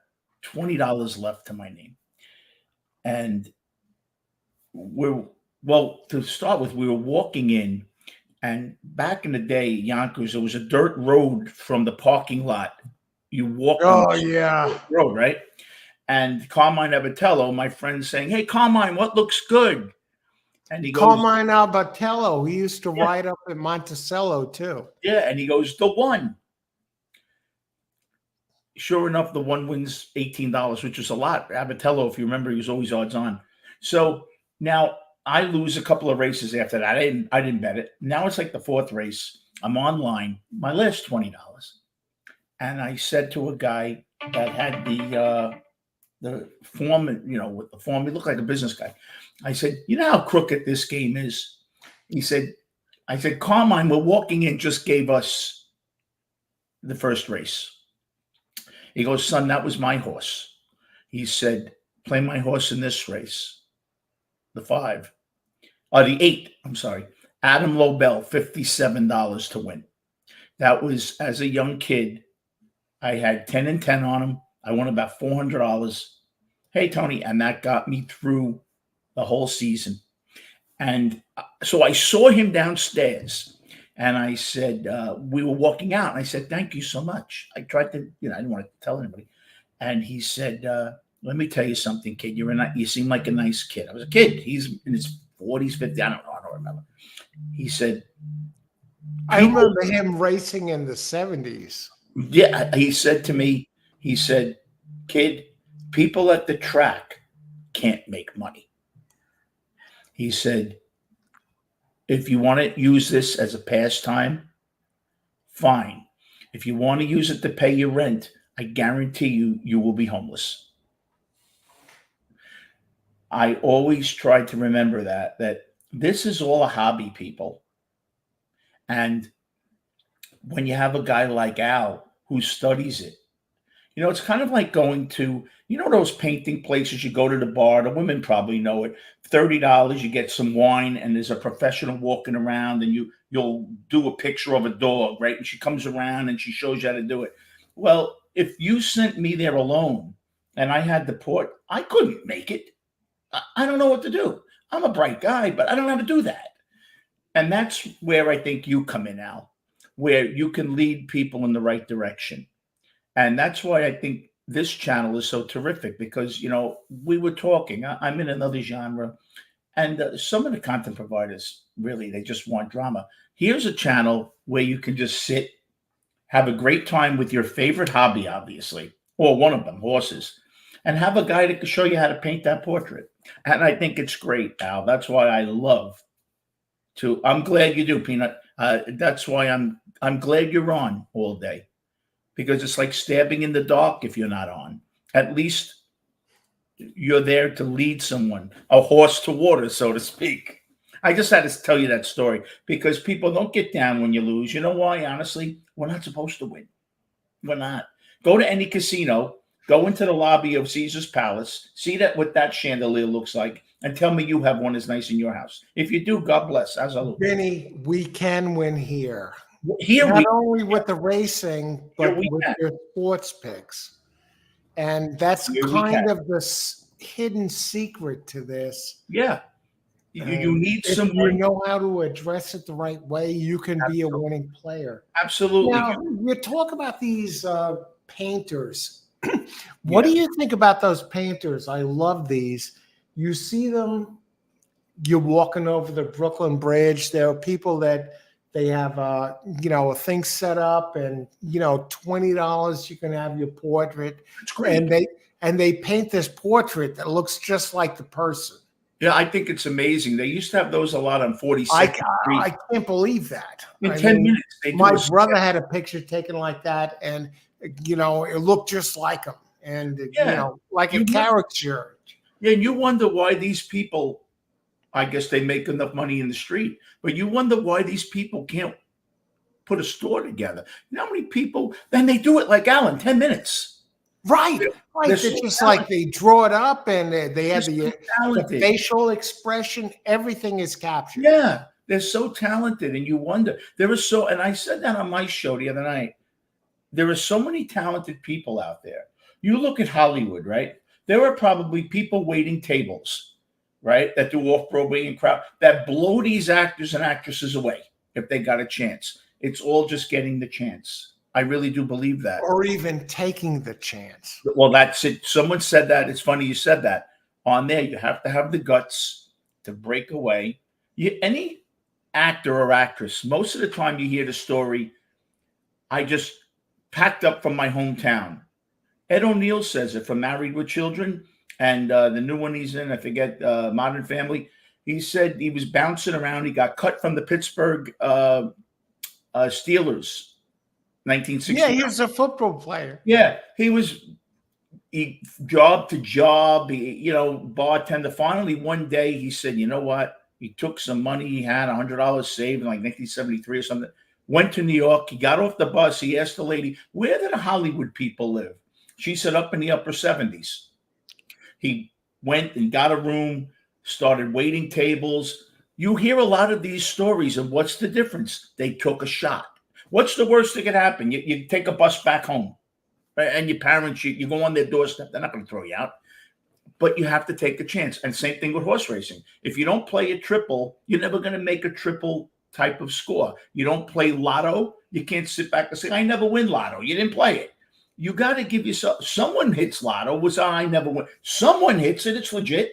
Speaker 3: $20 left to my name. And to start with, we were walking in, and back in the day, Yonkers, there was a dirt road from the parking lot. You walk on
Speaker 1: Oh,
Speaker 3: the
Speaker 1: yeah.
Speaker 3: road, right? And Carmine Abatello, my friend, saying, "Hey, Carmine, what looks good?" And he goes,
Speaker 1: Carmine Abatello. He used to
Speaker 3: Yeah.
Speaker 1: ride up at Monticello, too.
Speaker 3: "Yeah," and he goes, "The one." Sure enough, the one wins $18, which is a lot. Abatello, if you remember, he was always odds on. So now I lose a couple of races after that. I didn't bet it. Now it's like the fourth race. I'm online. My last $20, and I said to a guy that had the form, with the form, he looked like a business guy. I said, "You know how crooked this game is?" He said, "I said, Carmine, we're walking in, just gave us the first race." He goes, "Son, that was my horse." He said, "Play my horse in this race, the 5, or the 8. I'm sorry, Adam Lobel, $57 to win." That was, as a young kid, I had 10 and 10 on him. I won about $400. Hey, Tony, and that got me through the whole season. And so I saw him downstairs, and I said, we were walking out, and I said, "Thank you so much." I tried to, I didn't want to tell anybody. And he said, "Let me tell you something, kid. You seem like a nice kid." I was a kid. He's in his 40s, 50s. I don't know. I don't remember. He said,
Speaker 1: I remember him racing in the 70s.
Speaker 3: Yeah, he said to me, he said, "Kid, people at the track can't make money. He said, if you want to use this as a pastime, fine. If you want to use it to pay your rent, I guarantee you, you will be homeless. I always try to remember that this is all a hobby, people. And when you have a guy like Al who studies it, it's kind of like going to, those painting places you go to the bar, the women probably know it. $30, you get some wine, and there's a professional walking around, and you'll do a picture of a dog, right? And she comes around and she shows you how to do it. Well, if you sent me there alone and I had the port, I couldn't make it. I don't know what to do. I'm a bright guy, but I don't know how to do that. And that's where I think you come in, Al, where you can lead people in the right direction. And that's why I think this channel is so terrific because, we were talking, I'm in another genre, and some of the content providers, really, they just want drama. Here's a channel where you can just sit, have a great time with your favorite hobby, obviously, or one of them, horses, and have a guy that can show you how to paint that portrait. And I think it's great, Al. That's why I love to. I'm glad you do, Peanut. That's why I'm glad you're on all day, because it's like stabbing in the dark if you're not on. At least you're there to lead someone, a horse to water, so to speak. I just had to tell you that story because people don't get down when you lose. You know why? Honestly, we're not supposed to win. We're not. Go to any casino, go into the lobby of Caesar's Palace, see what that chandelier looks like, and tell me you have one as nice in your house. If you do, God bless. As a
Speaker 1: Vinny, we can win here.
Speaker 3: Here
Speaker 1: Not only with the racing, but
Speaker 3: we
Speaker 1: with
Speaker 3: can.
Speaker 1: your sports picks. And that's
Speaker 3: Here we
Speaker 1: kind
Speaker 3: can.
Speaker 1: of the hidden secret to this.
Speaker 3: Yeah. You need
Speaker 1: If
Speaker 3: someone.
Speaker 1: you know how to address it the right way, you can be a winning player.
Speaker 3: Absolutely.
Speaker 1: Now, you talk about these painters. What do you think about those painters? I love these. You see them, you're walking over the Brooklyn Bridge. There are people that they have, things set up, and $20 you can have your portrait.
Speaker 3: It's great.
Speaker 1: And they paint this portrait that looks just like the person.
Speaker 3: Yeah, I think it's amazing. They used to have those a lot on 42nd Street.
Speaker 1: I can't believe that.
Speaker 3: In 10 minutes, they do
Speaker 1: my
Speaker 3: a
Speaker 1: brother had a picture taken like that, and it looked just like him, and like a caricature.
Speaker 3: Yeah, and you wonder why these people. I guess they make enough money in the street, but you wonder why these people can't put a store together. You know how many people? Then they do it like Alan, 10 minutes.
Speaker 1: Right. It's
Speaker 3: so
Speaker 1: just like they draw it up, and they have the
Speaker 3: talented.
Speaker 1: facial expression. Everything is captured.
Speaker 3: Yeah, they're so talented, and you wonder. And I said that on my show the other night. There are so many talented people out there. You look at Hollywood, right? There are probably people waiting tables, right, that do off-Broadway and crowd, that blow these actors and actresses away if they got a chance. It's all just getting the chance. I really do believe that.
Speaker 1: Or even taking the chance.
Speaker 3: Well, that's it. Someone said that. It's funny you said that. On there, you have to have the guts to break away. Any actor or actress, most of the time you hear the story, I just packed up from my hometown. Ed O'Neill says it from Married with Children. And the new one he's in, I forget, Modern Family. He said he was bouncing around. He got cut from the Pittsburgh Steelers, 1960.
Speaker 1: Yeah, he was a football player.
Speaker 3: Yeah, he job to job, bartender. Finally, one day he said, you know what? He took some money he had, $100 saved in like 1973 or something. Went to New York. He got off the bus. He asked the lady, where do the Hollywood people live? She said, up in the upper 70s. He went and got a room, started waiting tables. You hear a lot of these stories, and what's the difference? They took a shot. What's the worst that could happen? You take a bus back home, right? And your parents, you go on their doorstep. They're not going to throw you out. But you have to take a chance. And same thing with horse racing. If you don't play a triple, you're never going to make a triple type of score. You don't play lotto. You can't sit back and say, I never win lotto. You didn't play it. You got to give yourself. Someone hits lotto. I never win. Someone hits it. It's legit.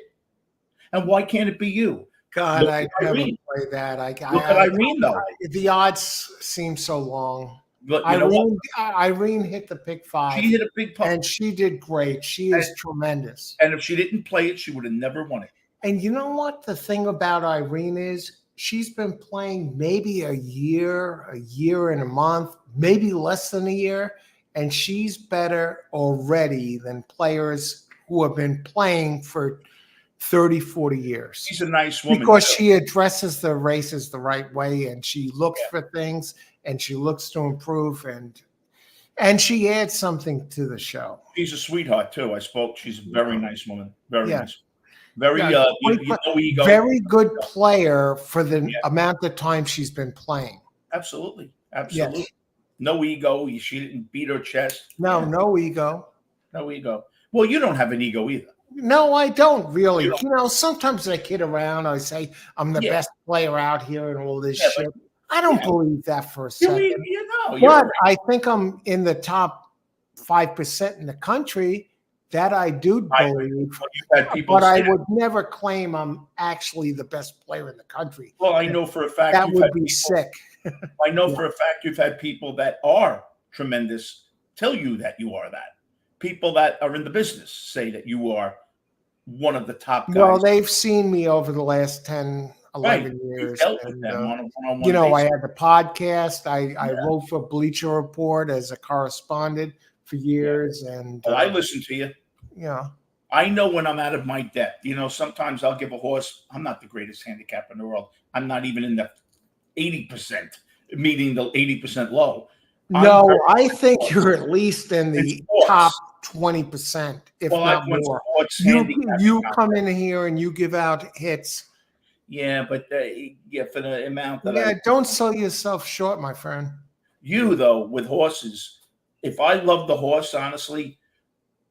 Speaker 3: And why can't it be you?
Speaker 1: God, I never play that.
Speaker 3: Look at Irene, though.
Speaker 1: The odds seem so long.
Speaker 3: But you know what?
Speaker 1: Irene hit the pick five,
Speaker 3: She hit a big putt,
Speaker 1: and she did great. She is tremendous.
Speaker 3: and if she didn't play it, she would have never won it.
Speaker 1: And you know what the thing about Irene is? She's been playing maybe a year and a month, maybe less than a year, and she's better already than players who have been playing for 30, 40 years.
Speaker 3: She's a nice woman
Speaker 1: Because
Speaker 3: too.
Speaker 1: she addresses the races the right way, and she looks for things, and she looks to improve, and she adds something to the show.
Speaker 3: She's a sweetheart too. She's a very nice woman. Very
Speaker 1: Yeah.
Speaker 3: nice. Very
Speaker 1: Yeah,
Speaker 3: no ego.
Speaker 1: very good player for the amount of time she's been playing.
Speaker 3: Absolutely.
Speaker 1: Yes.
Speaker 3: No ego. She didn't beat her chest.
Speaker 1: No, no ego.
Speaker 3: No ego. Well, you don't have an ego either.
Speaker 1: No, I don't really.
Speaker 3: You don't.
Speaker 1: You know, sometimes I kid around. I say I'm the best player out here and all this shit. I don't believe that for a second. But I think I'm in the top 5% in the country. That I do believe. But I would never claim I'm actually the best player in the country.
Speaker 3: Well, I know for a fact
Speaker 1: that would be sick.
Speaker 3: I know for a fact you've had people that are tremendous tell you that you are that. People that are in the business say that you are one of the top guys.
Speaker 1: Well, they've seen me over the last 10, 11 years. And, you know, I had the podcast. I wrote for Bleacher Report as a correspondent for years. And
Speaker 3: I listen to you.
Speaker 1: Yeah.
Speaker 3: I know when I'm out of my depth. You know, sometimes I'll give a horse. I'm not the greatest handicapper in the world. I'm not even in the 80%, meaning the 80% low.
Speaker 1: No, I think you're at least in the top 20%, if not more. You come in here and you give out hits.
Speaker 3: Yeah, but for the amount that
Speaker 1: don't sell yourself short, my friend.
Speaker 3: You, though, with horses, if I love the horse, honestly,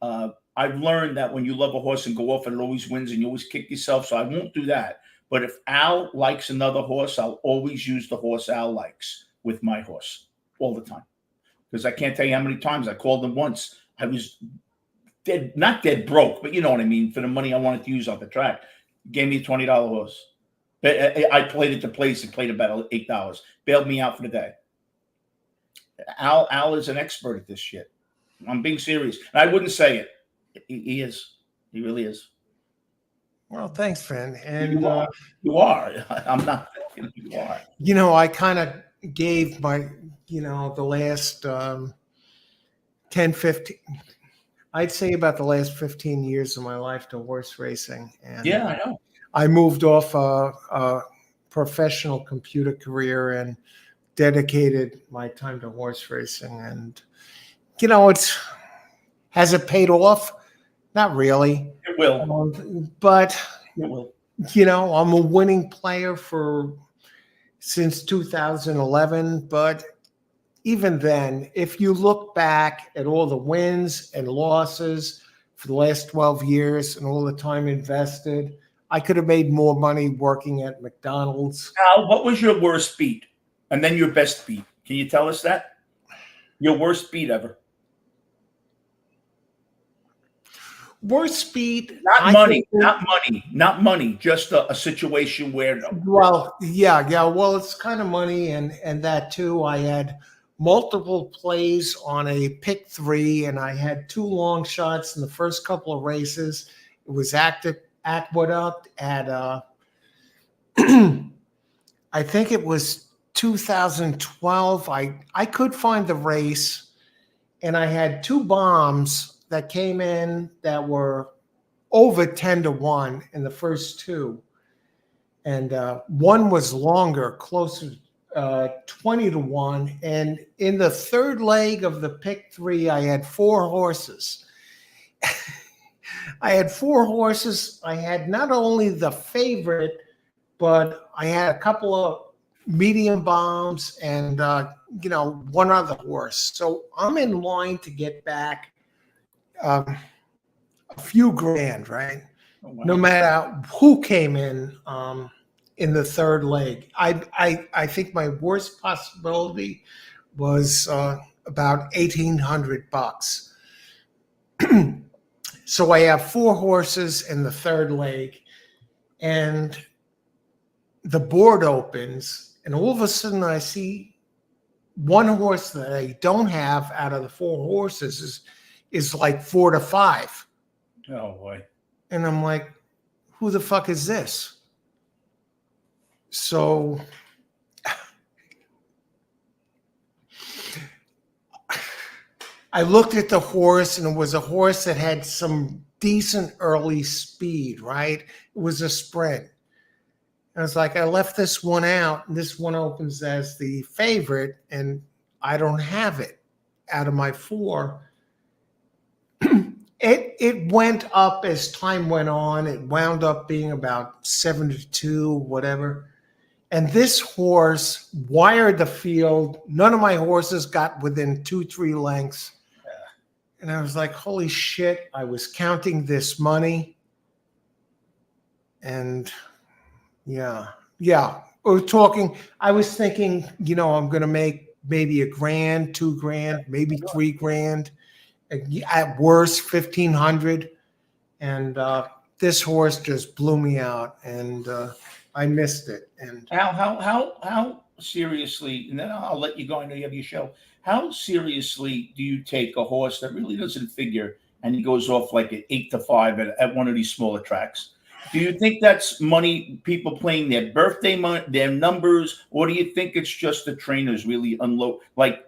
Speaker 3: I've learned that when you love a horse and go off and it always wins and you always kick yourself, so I won't do that. But if Al likes another horse, I'll always use the horse Al likes with my horse all the time. Because I can't tell you how many times I called him once. I was not dead broke, but you know what I mean, for the money I wanted to use off the track. Gave me a $20 horse. I played at the place and played about $8. Bailed me out for the day. Al is an expert at this shit. I'm being serious. And I wouldn't say it. He is. He really is.
Speaker 1: Well, thanks, Finn. And
Speaker 3: you are. I'm not. You are.
Speaker 1: You know, I kind of gave my, the last 10, 15, I'd say about the last 15 years of my life to horse racing. And
Speaker 3: yeah, I know.
Speaker 1: I moved off a professional computer career and dedicated my time to horse racing. And, has it paid off? Not really.
Speaker 3: It will.
Speaker 1: But,
Speaker 3: it will.
Speaker 1: I'm a winning player since 2011. But even then, if you look back at all the wins and losses for the last 12 years and all the time invested, I could have made more money working at McDonald's.
Speaker 3: Al, what was your worst beat? And then your best beat? Can you tell us that? Your worst beat ever?
Speaker 1: Worst beat?
Speaker 3: Not money. Just a situation where.
Speaker 1: Well, yeah. Well, it's kind of money and that too. I had multiple plays on a pick 3, and I had 2 long shots in the first couple of races. It was Aqueduct at I think it was 2012. I could find the race, and I had 2 bombs that came in that were over 10-1 in the first 2, and one was longer, closer 20-1. And in the third leg of the pick 3, I had 4 horses. I had not only the favorite, but I had a couple of medium bombs and, one other horse. So I'm in line to get back a few grand, right? Oh, wow. No matter who came in the third leg. I think my worst possibility was about $1,800. So I have 4 horses in the third leg, and the board opens, and all of a sudden I see one horse that I don't have out of the 4 horses is like 4 to 5.
Speaker 3: Oh boy.
Speaker 1: And I'm like, who the fuck is this? So I looked at the horse, and it was a horse that had some decent early speed, right? It was a sprint. I was like, I left this one out, and this one opens as the favorite, and I don't have it out of my 4. It went up as time went on. It wound up being about 7 to 2, whatever. And this horse wired the field. None of my horses got within 2, 3 lengths. And I was like, holy shit, I was counting this money. And yeah. We're talking, I was thinking, I'm going to make maybe $1,000, $2,000, maybe $3,000. At worst, 1,500. And this horse just blew me out, and I missed it. And
Speaker 3: How seriously, and then I'll let you go. I know you have your show. How seriously do you take a horse that really doesn't figure and he goes off like at 8 to 5 at one of these smaller tracks? Do you think that's money, people playing their birthday money, their numbers, or do you think it's just the trainers really unload? Like,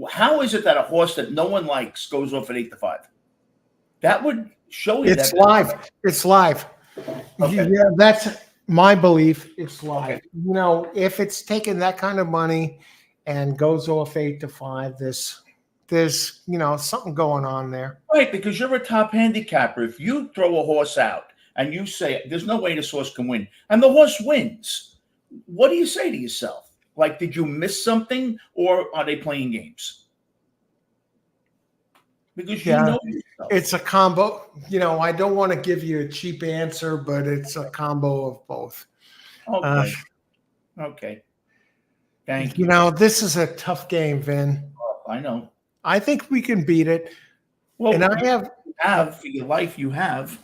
Speaker 3: how is it that a horse that no one likes goes off at 8 to 5? That would show you
Speaker 1: it's
Speaker 3: that.
Speaker 1: live. It's live.
Speaker 3: Okay.
Speaker 1: Yeah, that's my belief. It's live.
Speaker 3: Okay.
Speaker 1: If it's taking that kind of money and goes off 8 to 5, there's something going on there.
Speaker 3: Right, because you're a top handicapper. If you throw a horse out and you say there's no way this horse can win, and the horse wins, what do you say to yourself? Like, did you miss something, or are they playing games? Because you
Speaker 1: Yeah,
Speaker 3: know yourself.
Speaker 1: it's a combo. I don't want to give you a cheap answer, but it's a combo of both.
Speaker 3: Okay. Okay. Thank you.
Speaker 1: This is a tough game, Vin.
Speaker 3: I know.
Speaker 1: I think we can beat it.
Speaker 3: Well,
Speaker 1: And I
Speaker 3: you have for your life. You have.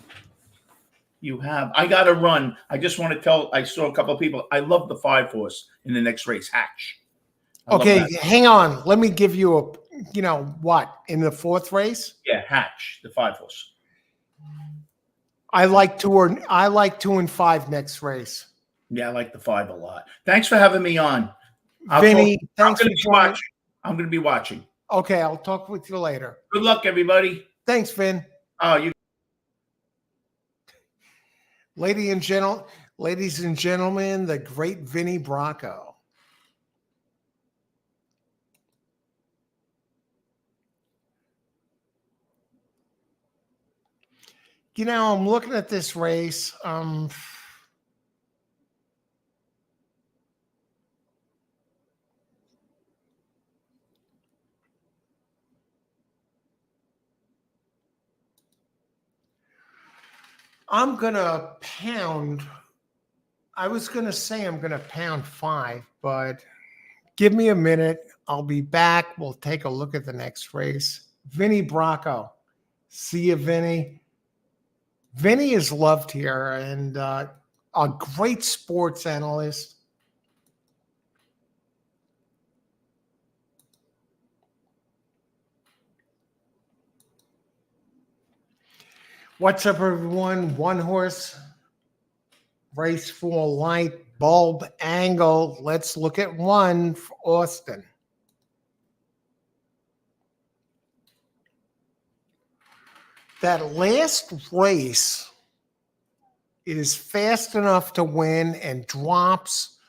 Speaker 3: You have. I got to run. I just want to tell. I saw a couple of people. I love the 5 horse in the next race, Hatch. I love
Speaker 1: okay,
Speaker 3: that.
Speaker 1: hang on. Let me give you what in the 4th race?
Speaker 3: Yeah, Hatch, the 5 horse.
Speaker 1: I like 2 and 5 next race.
Speaker 3: Yeah, I like the 5 a lot. Thanks for having me on.
Speaker 1: Vinny, thanks
Speaker 3: I'm
Speaker 1: for
Speaker 3: going to be
Speaker 1: joining.
Speaker 3: watching. I'm going to be watching.
Speaker 1: Okay, I'll talk with you later.
Speaker 3: Good luck, everybody.
Speaker 1: Thanks, Vin.
Speaker 3: Oh, you.
Speaker 1: Ladies and gentlemen, the great Vinny Bracco. I'm looking at this race. I'm gonna pound. I was gonna say I'm gonna pound 5, but give me a minute. I'll be back. We'll take a look at the next race. Vinny Bracco. See you, Vinny. Vinny is loved here, and a great sports analyst. What's up, everyone? One horse race for light bulb angle. Let's look at one for Austin. That last race is fast enough to win and drops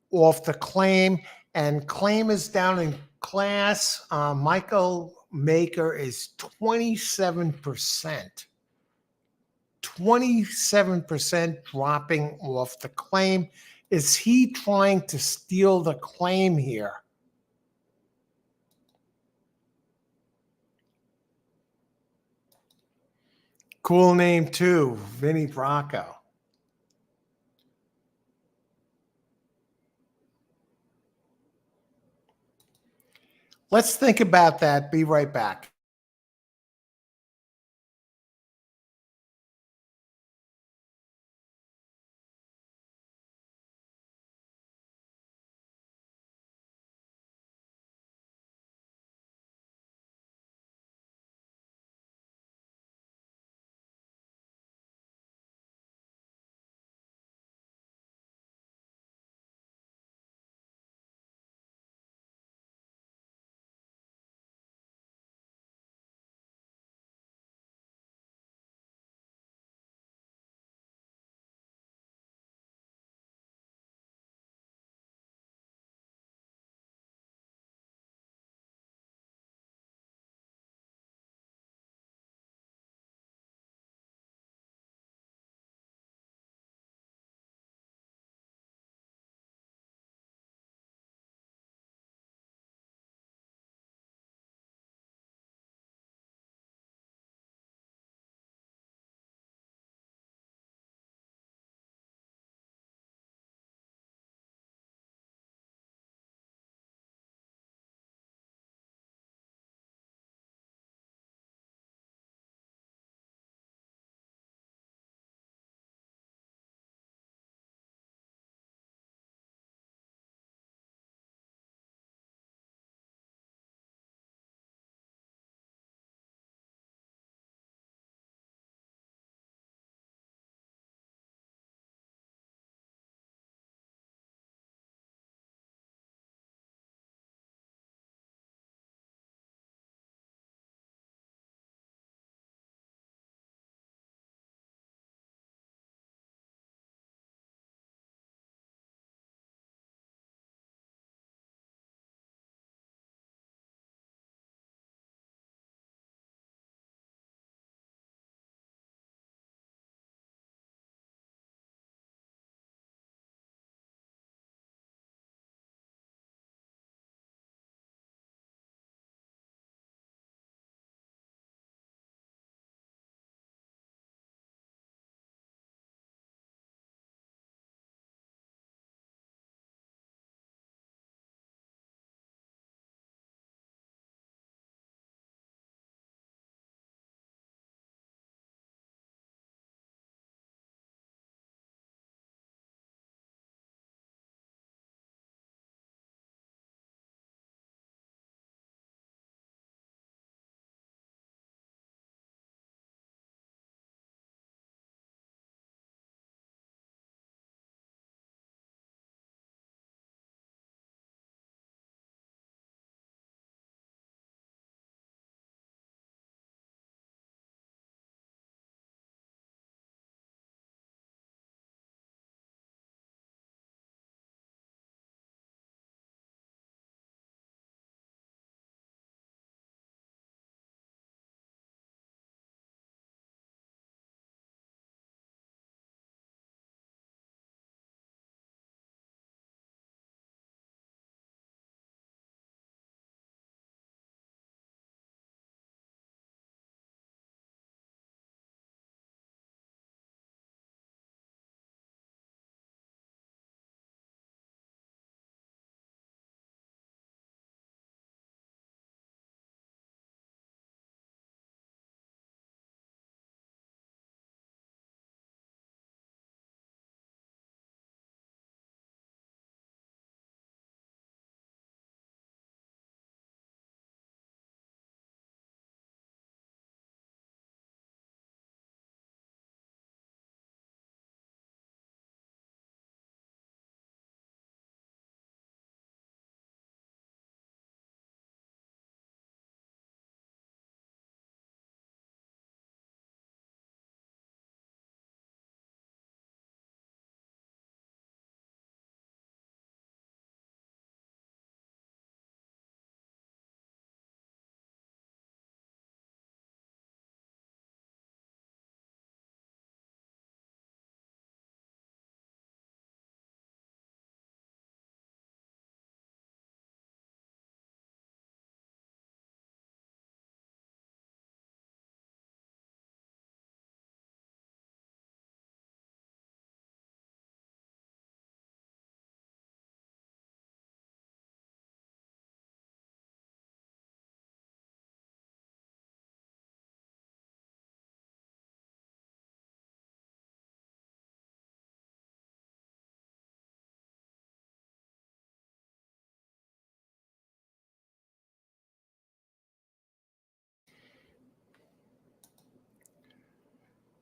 Speaker 1: off the claim, and claim is down in class. Michael Maker is 27%. 27% dropping off the claim. Is he trying to steal the claim here? Cool name too, Vinny Bracco. Let's think about that. Be right back.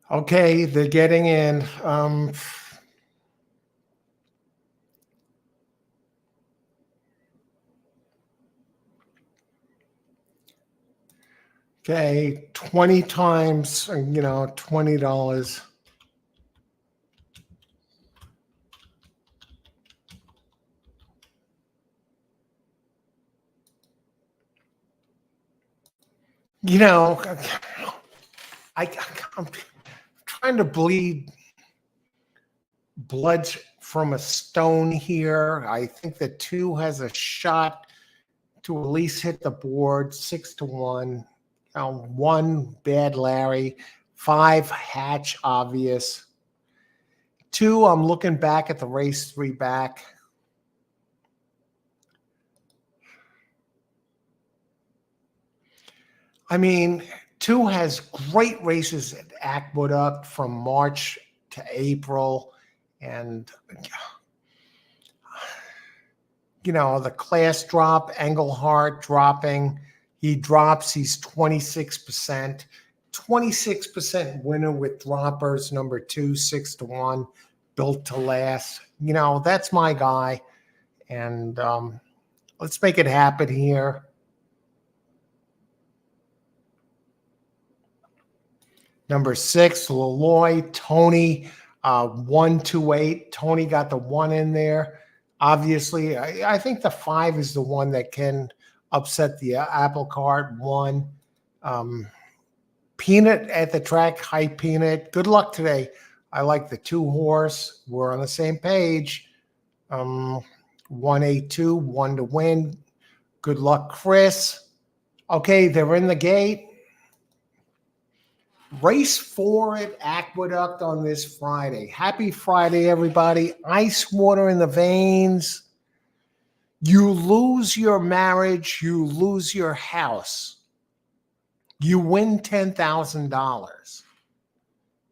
Speaker 1: Okay, they're getting in. Okay, 20 times, $20. You know, I'm trying to bleed blood from a stone here. I think the 2 has a shot to at least hit the board, 6-1. 1 bad Larry, 5 Hatch obvious. 2, I'm looking back at the race 3 back. I mean, 2 has great races at Aqueduct from March to April. And, the class drop, Engelhardt dropping. He drops, he's 26%. 26% winner with droppers, number 2, 6-1, built to last. That's my guy. And let's make it happen here. Number 6, Leloy, Tony, 128. Tony got the 1 in there. Obviously, I think the 5 is the one that can upset the apple cart. 1. Peanut at the track. Hi, Peanut. Good luck today. I like the 2 horse. We're on the same page. 182, 1 to win. Good luck, Chris. Okay, they're in the gate. Race 4 at Aqueduct on this Friday. Happy Friday, everybody. Ice water in the veins. You lose your marriage, you lose your house. You win $10,000.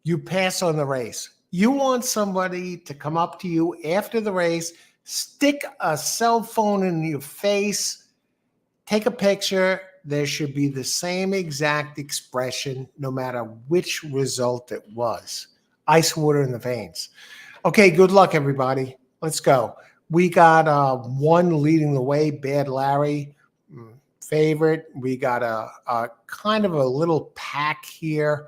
Speaker 1: You pass on the race. You want somebody to come up to you after the race, stick a cell phone in your face, take a picture. There should be the same exact expression no matter which result it was. Ice water in the veins. Okay, good luck, everybody. Let's go. We got 1 leading the way, Bad Larry, favorite. We got a kind of a little pack here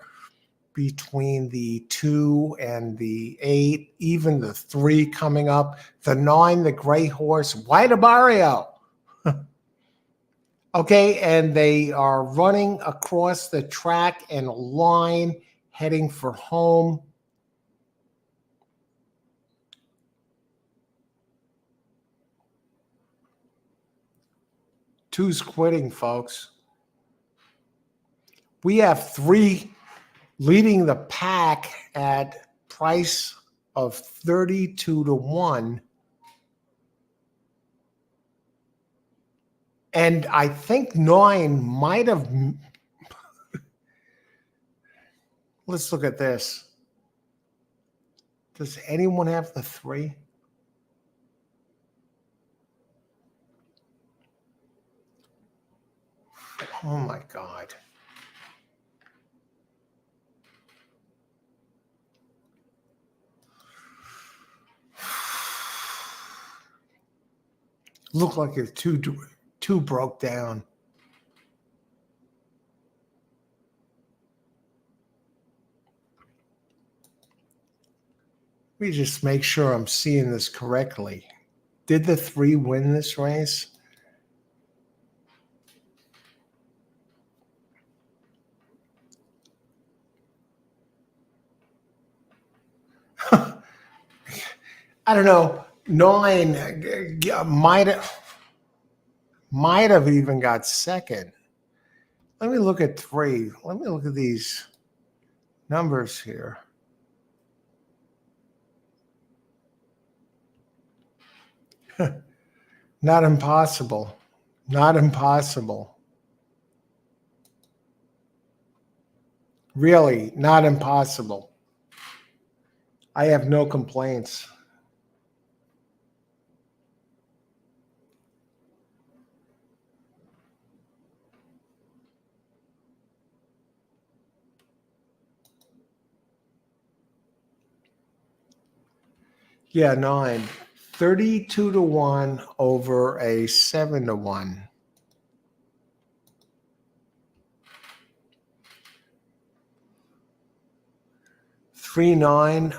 Speaker 1: between the 2 and the 8, even the 3 coming up. The 9, the gray horse, White Barrio. Okay, and they are running across the track in a line heading for home. Two's quitting, folks. We have 3 leading the pack at price of 32 to 1. And I think 9 might have. Let's look at this. Does anyone have the 3? Oh my God. Look like it's two broke down. Let me just make sure I'm seeing this correctly. Did the 3 win this race? I don't know. 9 might have even got second. Let me look at 3. Let me look at these numbers here. Not impossible. Not impossible. Really, not impossible. I have no complaints. Yeah, 9. 32 to 1 over a 7 to 1. Three nine.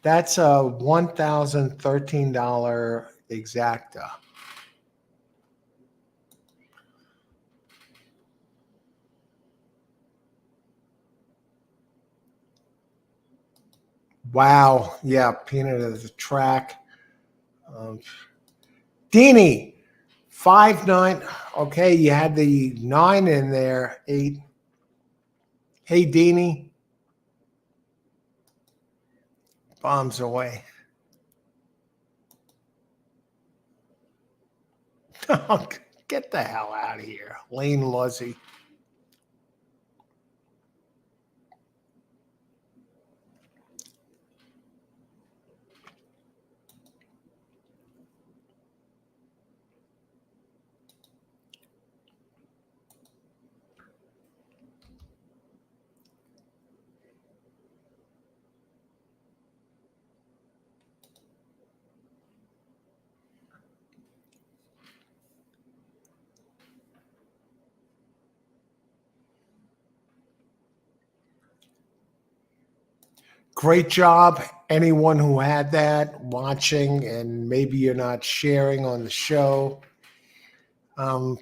Speaker 1: That's a $1,013 exacta. Wow. Yeah, peanut at the track. Um, Deanie, 5-9. Okay, you had the 9 in there. 8. Hey, Deanie. Bombs away. Get the hell out of here. Lane Luzzy. Great job. Anyone who had that watching, and maybe you're not sharing on the show. Um,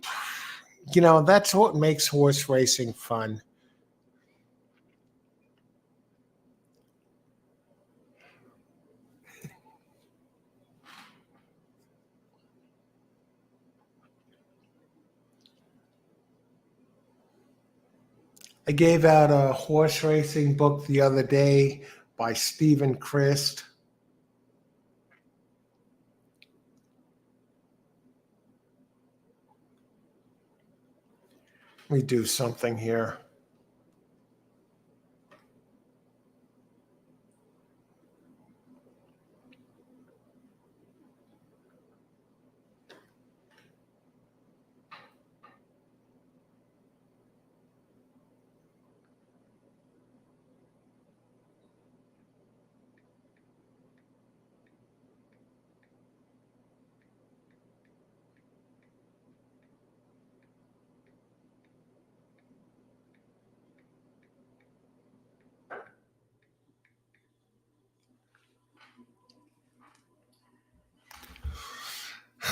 Speaker 1: that's what makes horse racing fun. I gave out a horse racing book the other day by Stephen Christ. Let me do something here.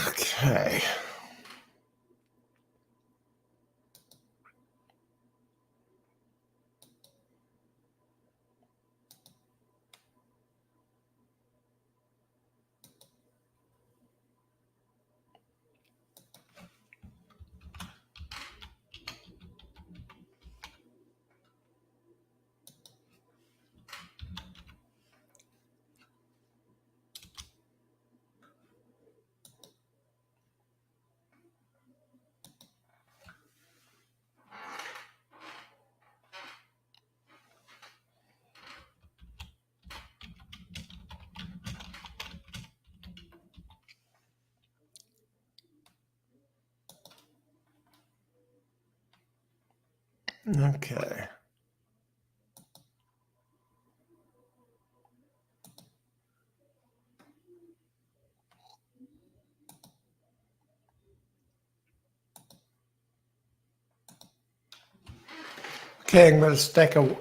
Speaker 1: Okay. Okay. Okay, I'm going to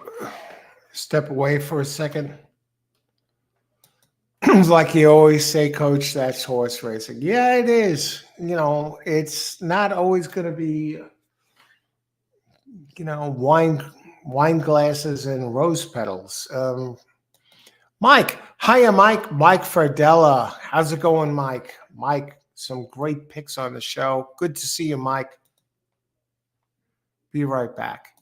Speaker 1: step away for a second. Like you always say, Coach, that's horse racing. Yeah, it is. It's not always going to be, wine glasses and rose petals. Mike, hiya, Mike. Mike Fardella. How's it going, Mike? Mike, some great picks on the show. Good to see you, Mike. Be right back.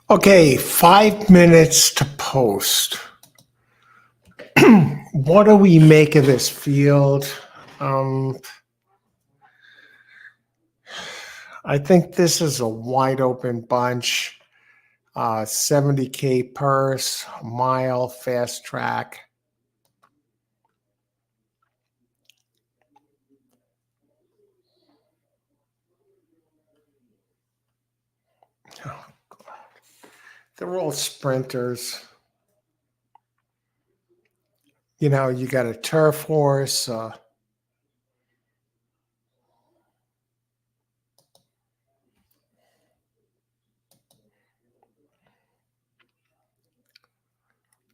Speaker 1: Okay, 5 minutes to post. What do we make of this field? Um, I think this is a wide open bunch. 70K purse, mile, fast track. Oh, God. They're all sprinters. You know, you got a turf horse.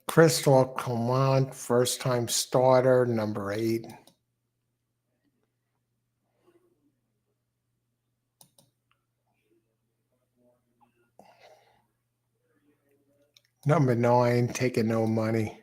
Speaker 1: Crystal Clement, first time starter, number 8. Number 9, taking no money.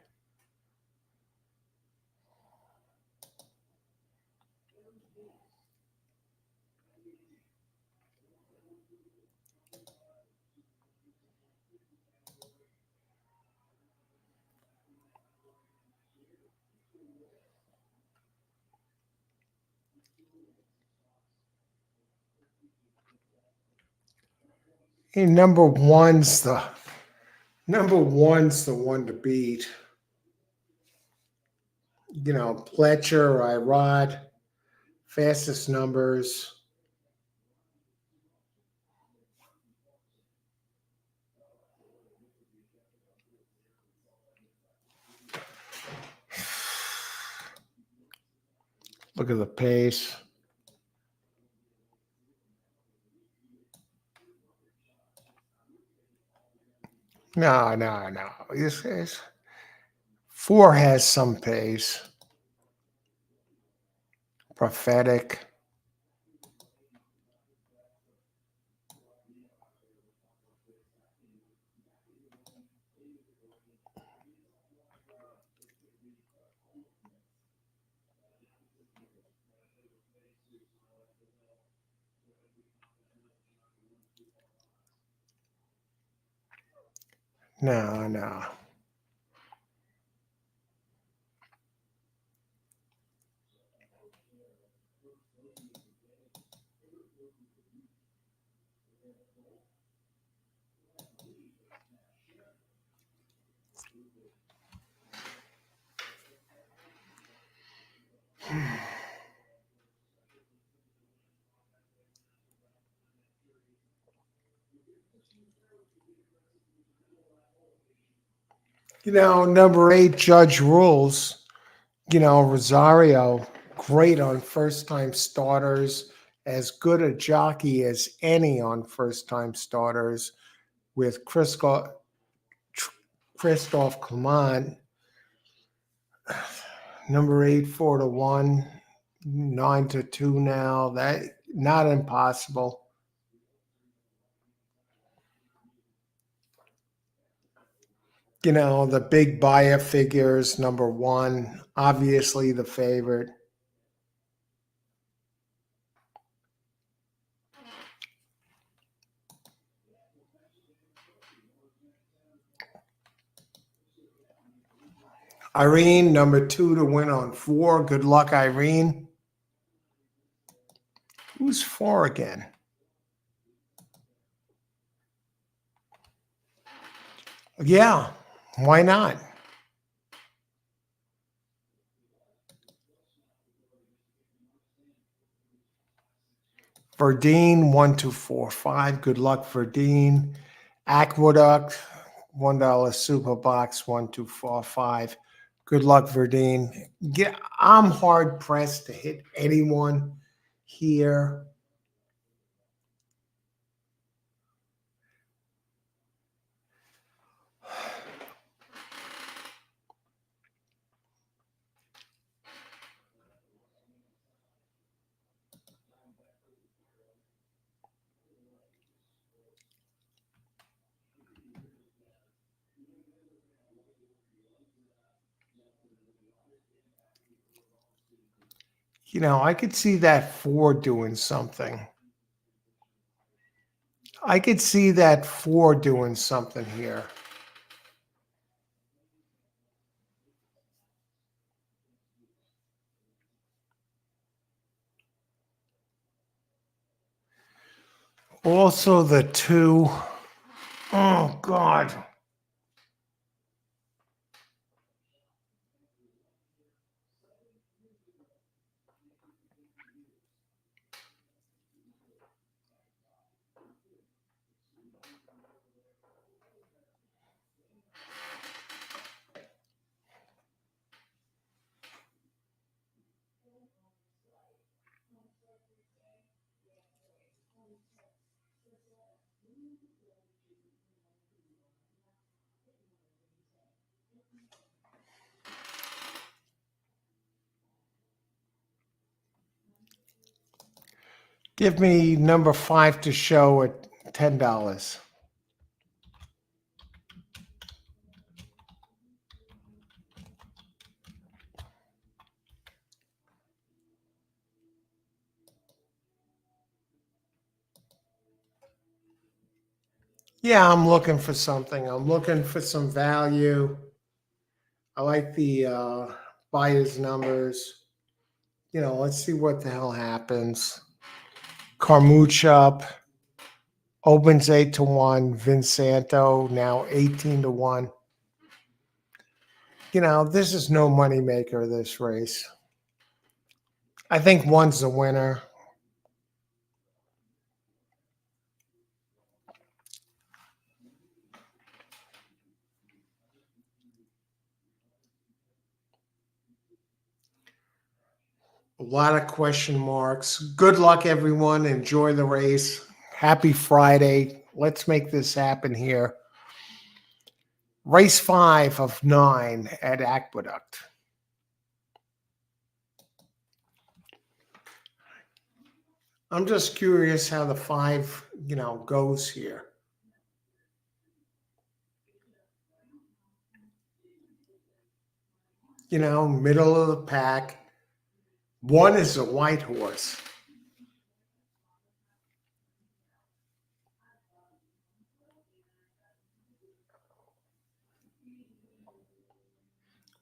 Speaker 1: And number one's the one to beat. You know, Pletcher, Irod, fastest numbers. Look at the pace. No. This is 4 has some pace. Prophetic. No. You know, number 8, Judge Rules. You know, Rosario, great on first time starters, as good a jockey as any on first time starters with Christophe Clement. Number 8, 4-1, 9-2 now. That not impossible. You know, the big buyer figures, number 1, obviously the favorite. Irene, number 2 to win on 4. Good luck, Irene. Who's 4 again? Yeah, why not? Verdine, 1-2-4-5. Good luck, Verdine. Aqueduct, $1 super box, 1-2-4-5. Good luck, Verdine. Yeah, I'm hard pressed to hit anyone here. You know, I could see that 4 doing something. I could see that 4 doing something here. Also the 2. Oh, God. Give me number 5 to show at $10. Yeah, I'm looking for something. I'm looking for some value. I like the buyer's numbers. Let's see what the hell happens. Carmouche up. Opens 8-1. Vinsanto now 18-1. This is no money maker, this race. I think 1's the winner. A lot of question marks. Good luck, everyone. Enjoy the race. Happy Friday. Let's make this happen here. Race 5 of 9 at Aqueduct. I'm just curious how the 5, goes here. Middle of the pack. 1 is a white horse.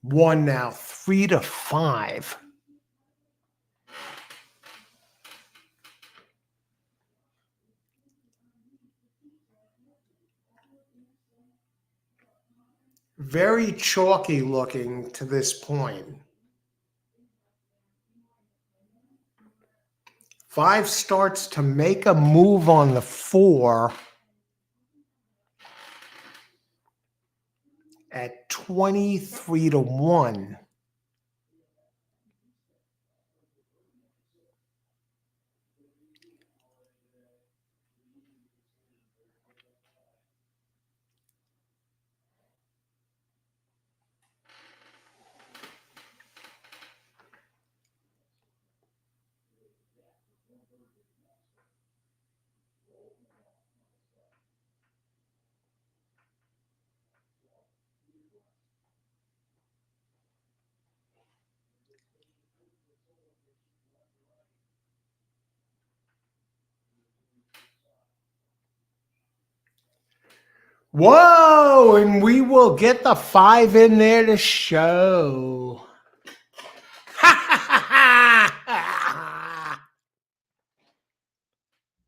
Speaker 1: One now 3-5. Very chalky looking to this point. 5 starts to make a move on the 4 at 23-1. Whoa, and we will get the 5 in there to show.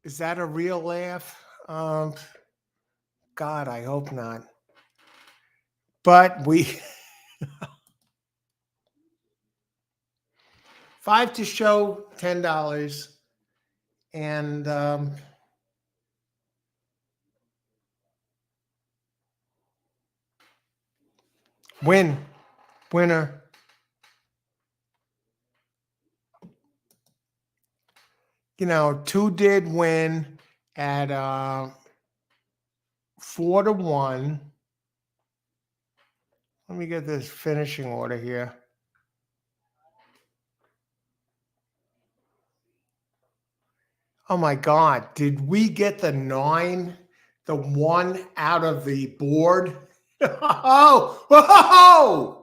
Speaker 1: Is that a real laugh? God, I hope not. But 5 to show, $10. And winner. 2 did win at 4-1. Let me get this finishing order here. Oh my God, did we get the 9, the 1 out of the board? Oh, whoa!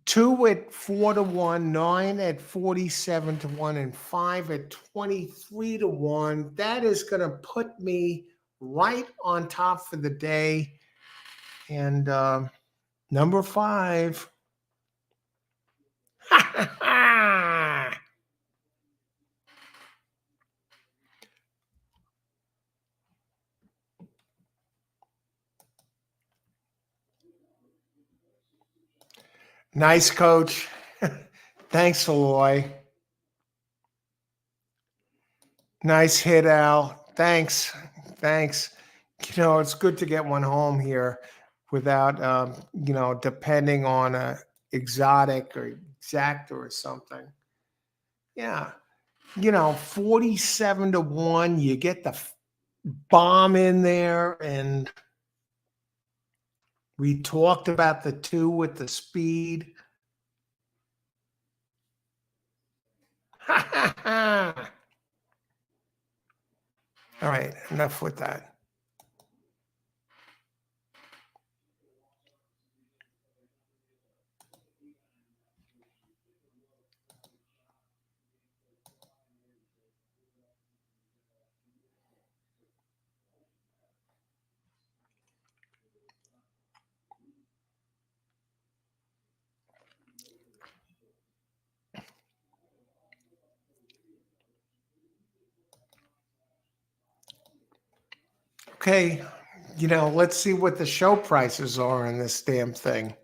Speaker 1: 2 at 4-1, 9 at 47-1, and 5 at 23-1. That is going to put me right on top for the day. And number 5. Nice, coach. Thanks, Aloy. Nice hit, Al. Thanks. Thanks. It's good to get one home here without, depending on a exotic or exacta or something. Yeah. 47-1, you get the bomb in there, and we talked about the 2 with the speed. All right, enough with that. Okay, let's see what the show prices are in this damn thing.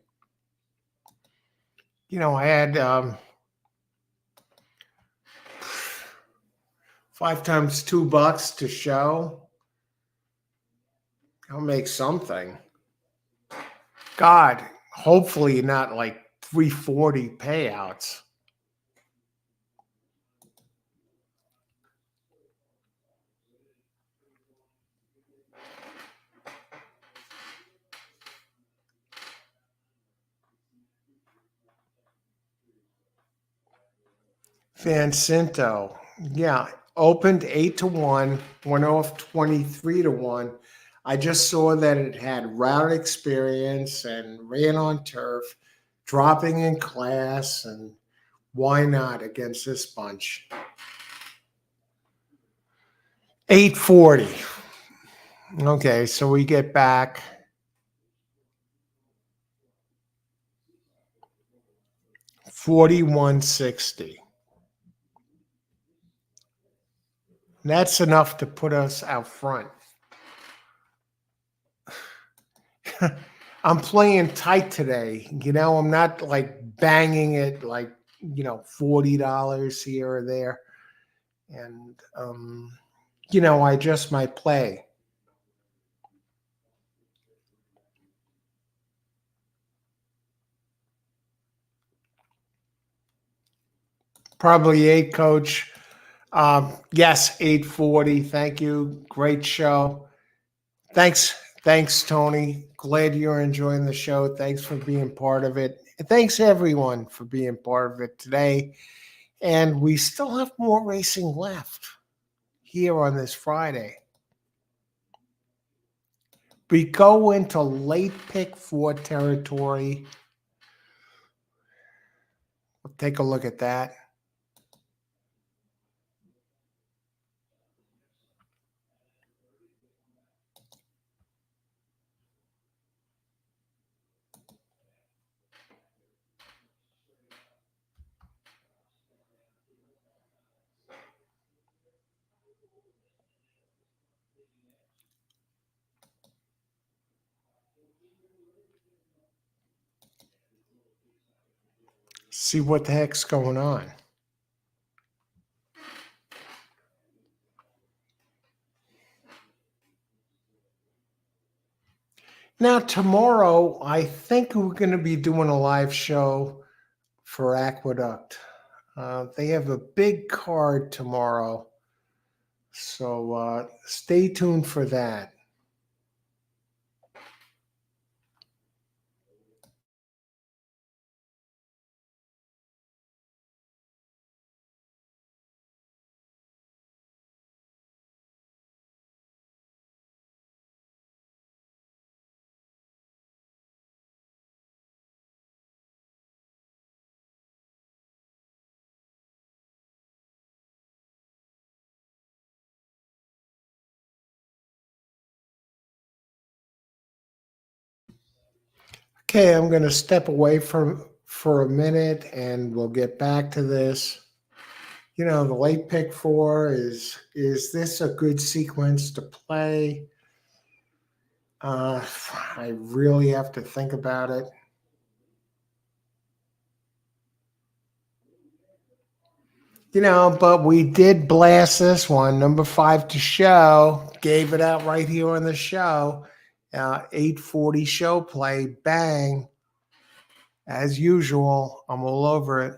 Speaker 1: I had 5 times $2 to show. I'll make something. God, hopefully not like 340 payouts. Vancinto, yeah, opened 8-1, went off 23-1. I just saw that it had route experience and ran on turf, dropping in class, and why not against this bunch? 840. Okay, so we get back 4160. That's enough to put us out front. I'm playing tight today. I'm not like banging it like, $40 here or there. And, I adjust my play. Probably 8, coach. Yes, 840. Thank you. Great show. Thanks, Tony. Glad you're enjoying the show. Thanks for being part of it. And thanks everyone for being part of it today. And we still have more racing left here on this Friday. We go into late pick 4 territory. We'll take a look at that. See what the heck's going on. Now, tomorrow, I think we're going to be doing a live show for Aqueduct. They have a big card tomorrow. So stay tuned for that. Okay, I'm going to step away for a minute and we'll get back to this. You know, the late pick four is this a good sequence to play? I really have to think about it. You know, but we did blast this one, number 5 to show. Gave it out right here on the show. 840 show play, bang. As usual, I'm all over it.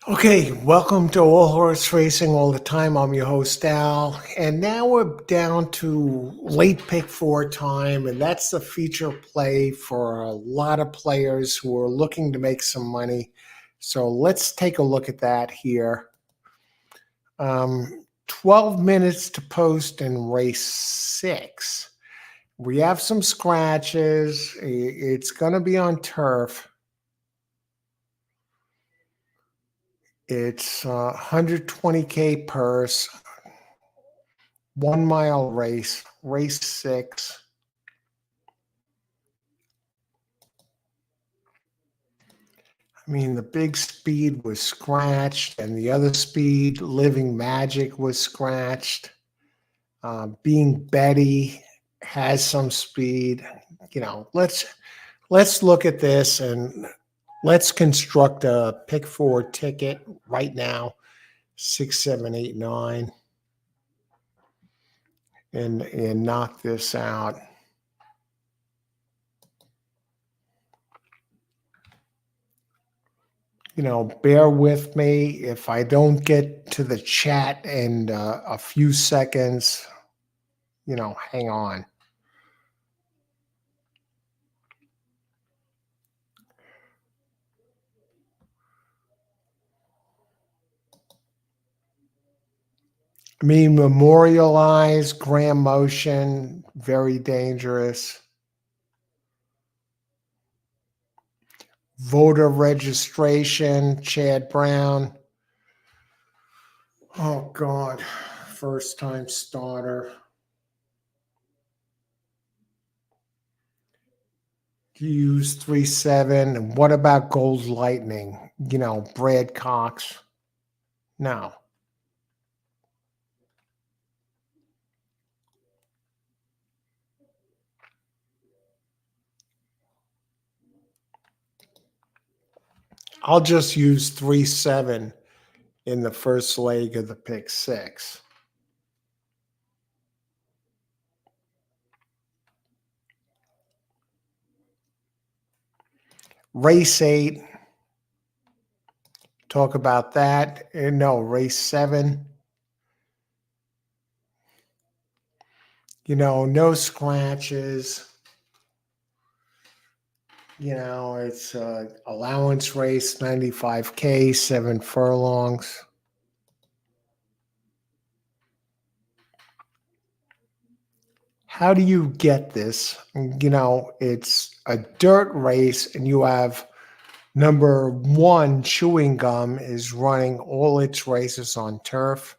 Speaker 1: Okay, welcome to All Horse Racing All the Time. I'm your host, Al. And now we're down to late pick four time, and that's the feature play for a lot of players who are looking to make some money. So let's take a look at that here. 12 minutes to post in race 6. We have some scratches. It's going to be on turf. It's 120K purse, 1 mile race, race 6. I mean, the big speed was scratched, and the other speed, Living Magic, was scratched. Being Betty has some speed. Let's look at this and let's construct a pick four ticket right now. 6, 7, 8, 9, and knock this out. Bear with me if I don't get to the chat in a few seconds. Hang on. I mean, memorialize, Graham Motion, very dangerous. Voter registration, Chad Brown. Oh, God. First time starter. Use 3-7. And what about Gold Lightning? Brad Cox. No. I'll just use 3-7 in the first leg of the pick 6. Race 8. Talk about that. No, race 7. No scratches. It's allowance race, 95K, 7 furlongs. How do you get this? It's a dirt race, and you have number 1, Chewing Gum, is running all its races on turf.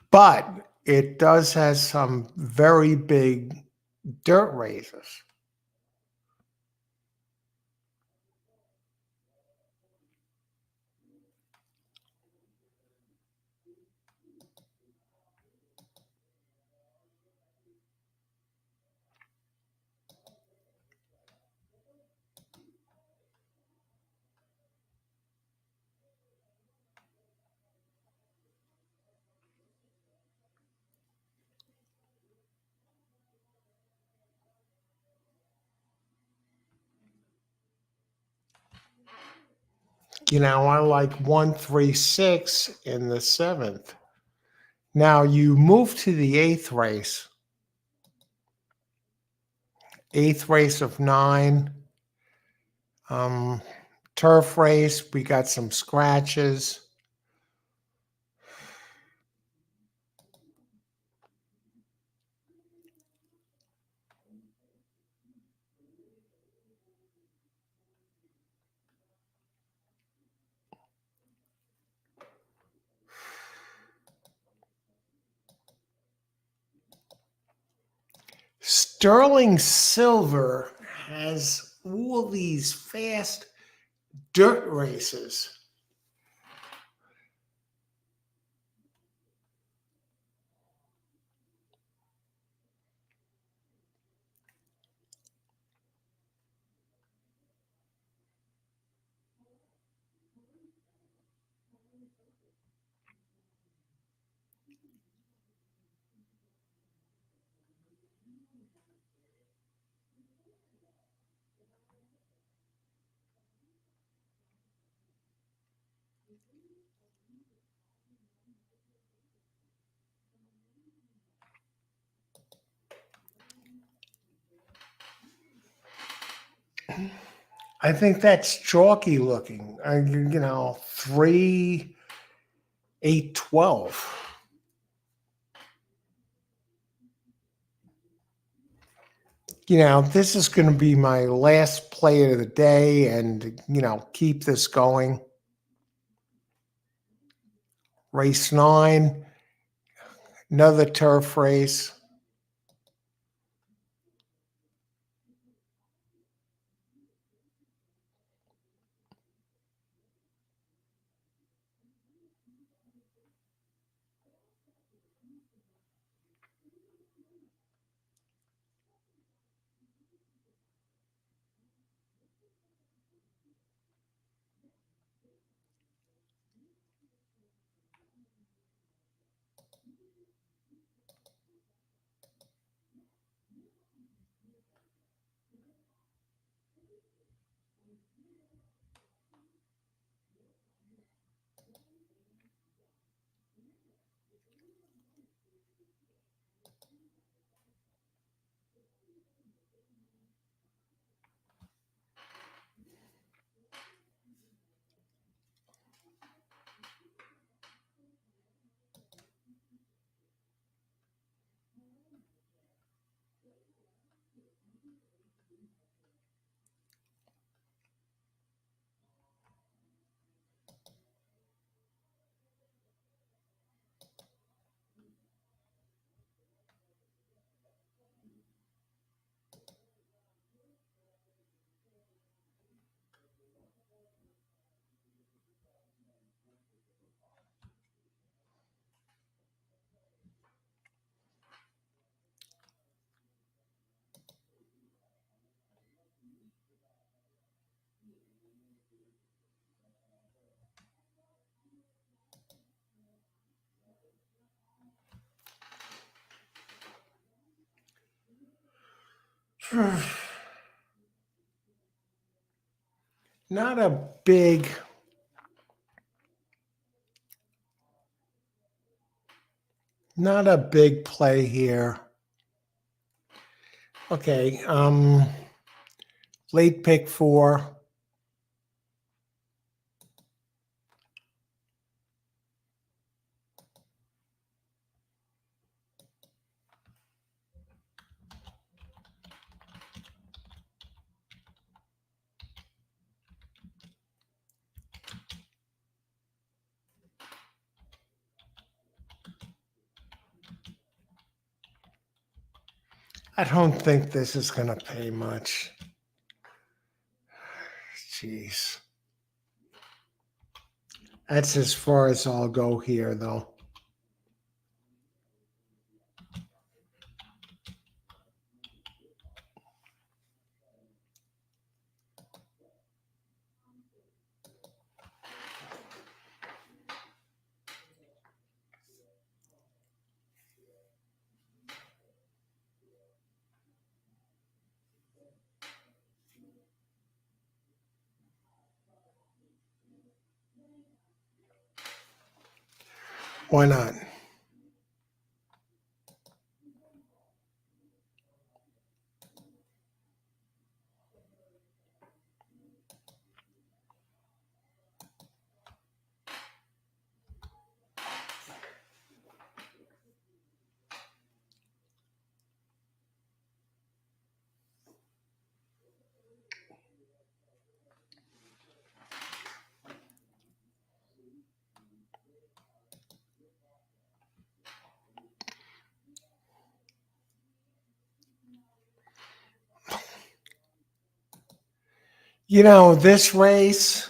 Speaker 1: But it does have some very big dirt races. I like 1-3-6 in the 7th. Now you move to the 8th race. 8th race of 9. Turf race, we got some scratches. Sterling Silver has all these fast dirt races. I think that's chalky looking. 3, 8, 12. This is going to be my last play of the day and, keep this going. Race 9, another turf race. Not a big Not a big play here. Okay, late pick 4. I don't think this is going to pay much. Jeez. That's as far as I'll go here, though. Why not? This race,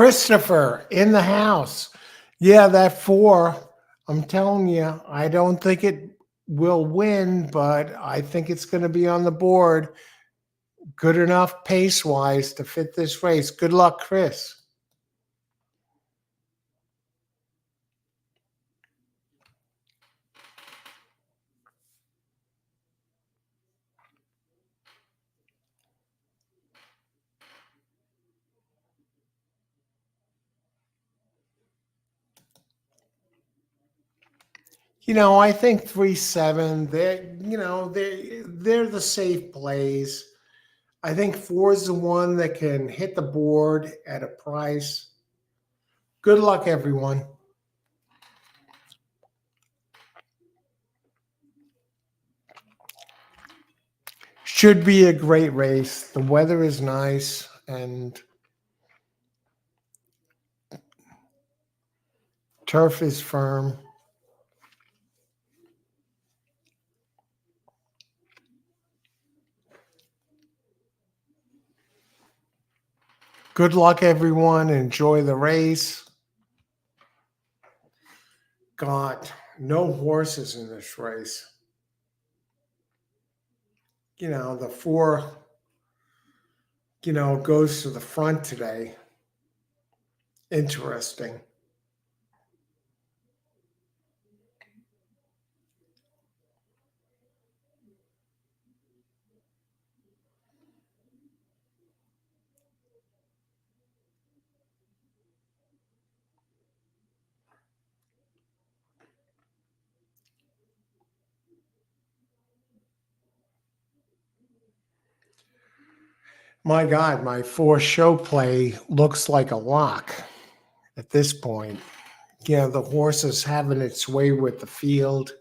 Speaker 1: Christopher in the house. Yeah, that 4. I'm telling you, I don't think it will win, but I think it's going to be on the board. Good enough pace wise to fit this race. Good luck, Chris. I think 3-7. They're the safe plays. I think 4 is the one that can hit the board at a price. Good luck, everyone. Should be a great race. The weather is nice and turf is firm. Good luck, everyone. Enjoy the race. God, no horses in this race. The 4, goes to the front today. Interesting. My God, my 4 show play looks like a lock at this point. The horse is having its way with the field.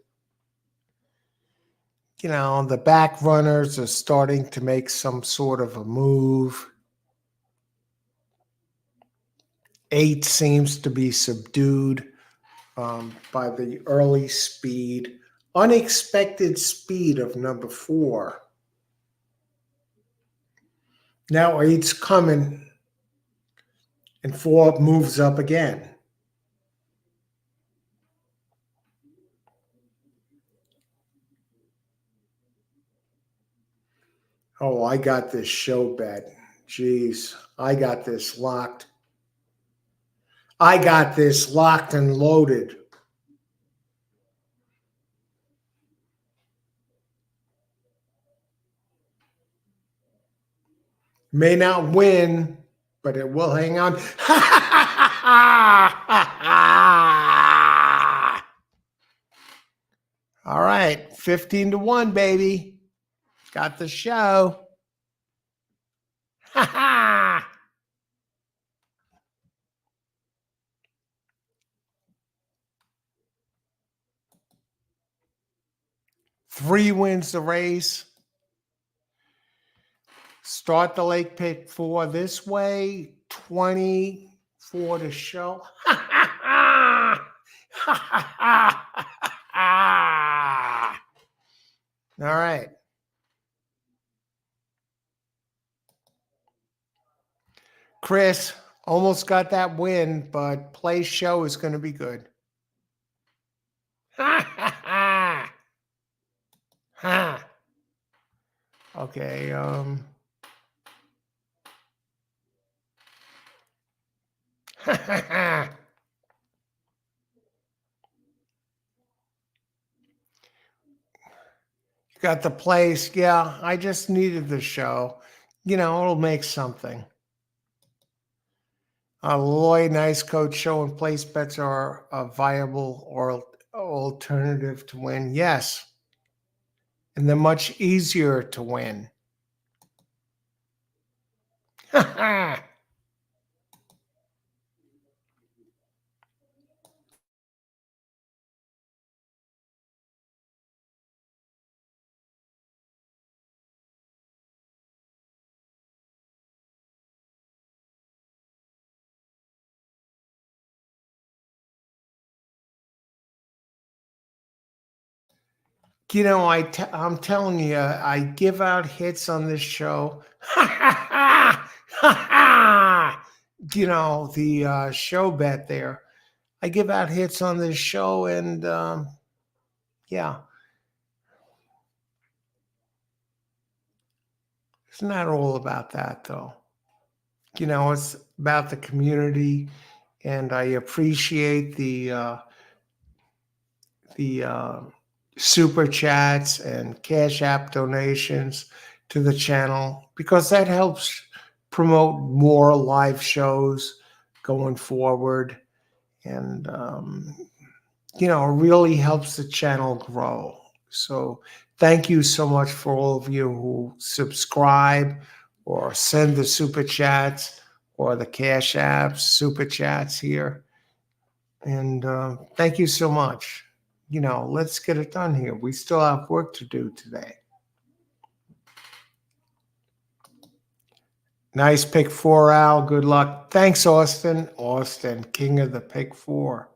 Speaker 1: The back runners are starting to make some sort of a move. 8 seems to be subdued by the early speed, unexpected speed of number 4. Now 8's coming, and 4 moves up again. Oh, I got this show bet. Jeez, I got this locked. I got this locked and loaded. May not win, but it will hang on. All right, 15-1, baby. Got the show. 3 wins the race. Start the lake pit 4 this way. 24 to show. All right. Chris almost got that win, but play show is going to be good. Okay. Got the place. Yeah, I just needed the show. It'll make something. Lloyd, nice coach. Show and place bets are a viable or alternative to win. Yes. And they're much easier to win. I'm telling you, I give out hits on this show. the show bet there. I give out hits on this show, and yeah, it's not all about that though. It's about the community, and I appreciate the super chats and cash app donations to the channel because that helps promote more live shows going forward, and really helps the channel grow. So thank you so much for all of you who subscribe or send the super chats or the cash apps super chats here. And thank you so much. Let's get it done here. We still have work to do today. Nice pick four, Al. Good luck. Thanks, Austin. Austin, king of the pick four.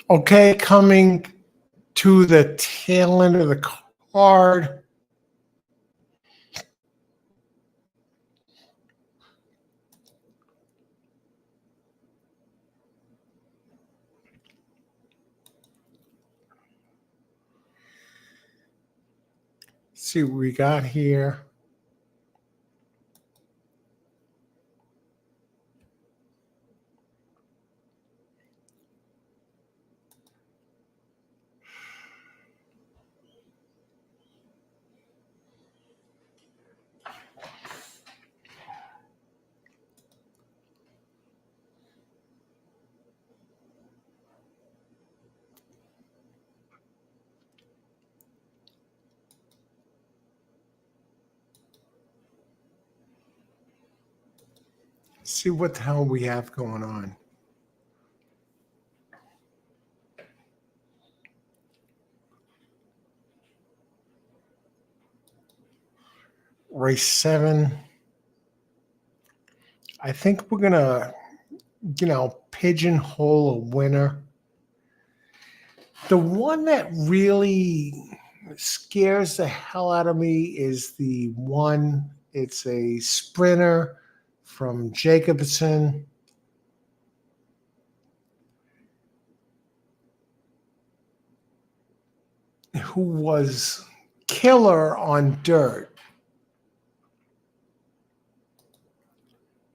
Speaker 1: Okay, coming to the tail end of the card. see what we got here. See what the hell we have going on. Race 7. I think we're gonna, pigeonhole a winner. The one that really scares the hell out of me is the one. It's a sprinter from Jacobson. Who was killer on dirt.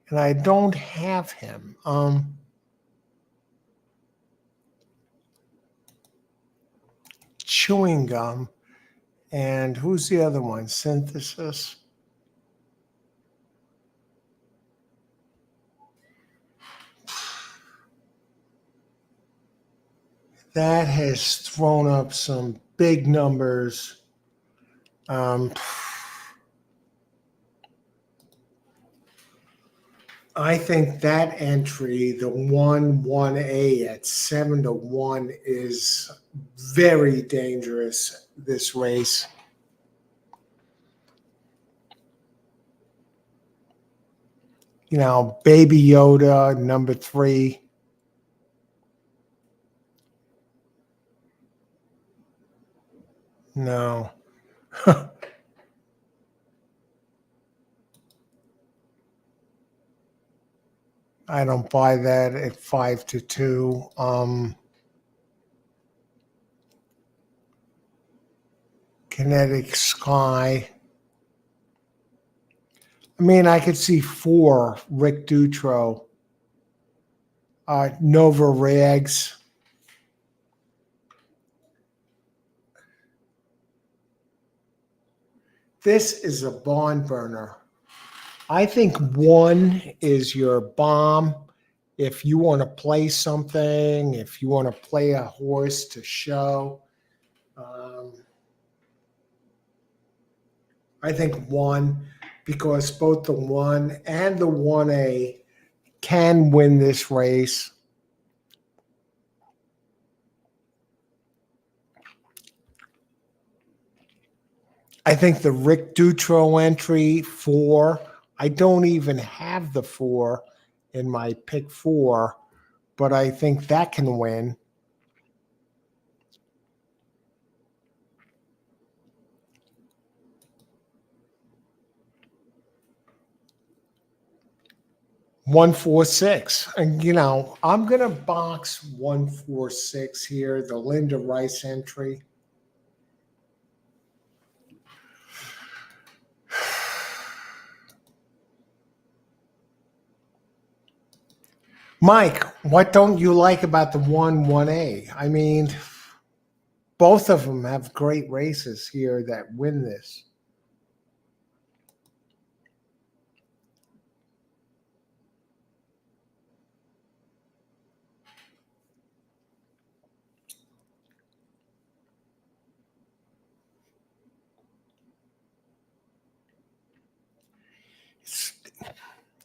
Speaker 1: And I don't have him. Chewing gum. And who's the other one? Synthesis. That has thrown up some big numbers. I think that entry, the 1-1A at 7-1, is very dangerous this race. Baby Yoda, number 3. No. I don't buy that at 5-2. Kinetic Sky. I mean, I could see 4, Rick Dutro. Nova Rags. This is a barn burner. I think 1 is your bomb. If you want to play something, if you want to play a horse to show, I think 1, because both the 1 and the 1A can win this race. I think the Rick Dutro entry 4, I don't even have the 4 in my pick 4, but I think that can win. One, 4, 6. And I'm gonna box 1, 4, 6 here, the Linda Rice entry. Mike, what don't you like about the 1-1A? I mean, both of them have great races here that win this.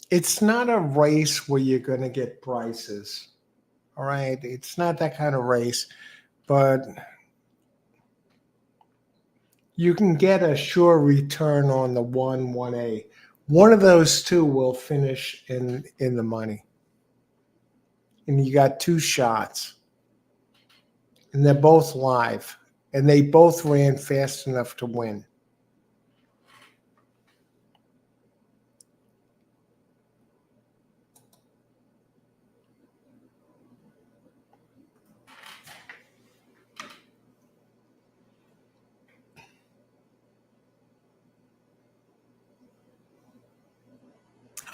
Speaker 1: It's not a race where you're going to get prices. All right. It's not that kind of race, but you can get a sure return on the 1-1A. One of those 2 will finish in the money. And you got 2 shots. And they're both live. And they both ran fast enough to win.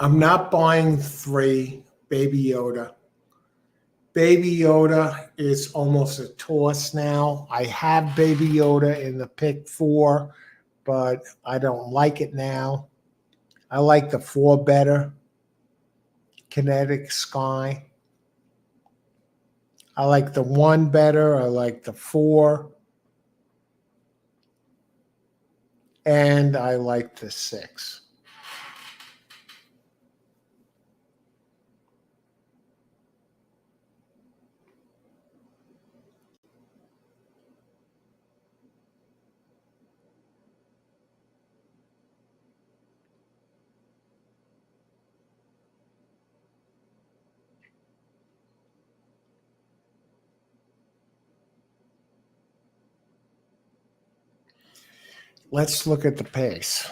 Speaker 1: I'm not buying 3 Baby Yoda. Baby Yoda is almost a toss now. I have Baby Yoda in the pick 4, but I don't like it now. I like the 4 better. Kinetic Sky. I like the 1 better. I like the 4. And I like the 6. Let's look at the pace.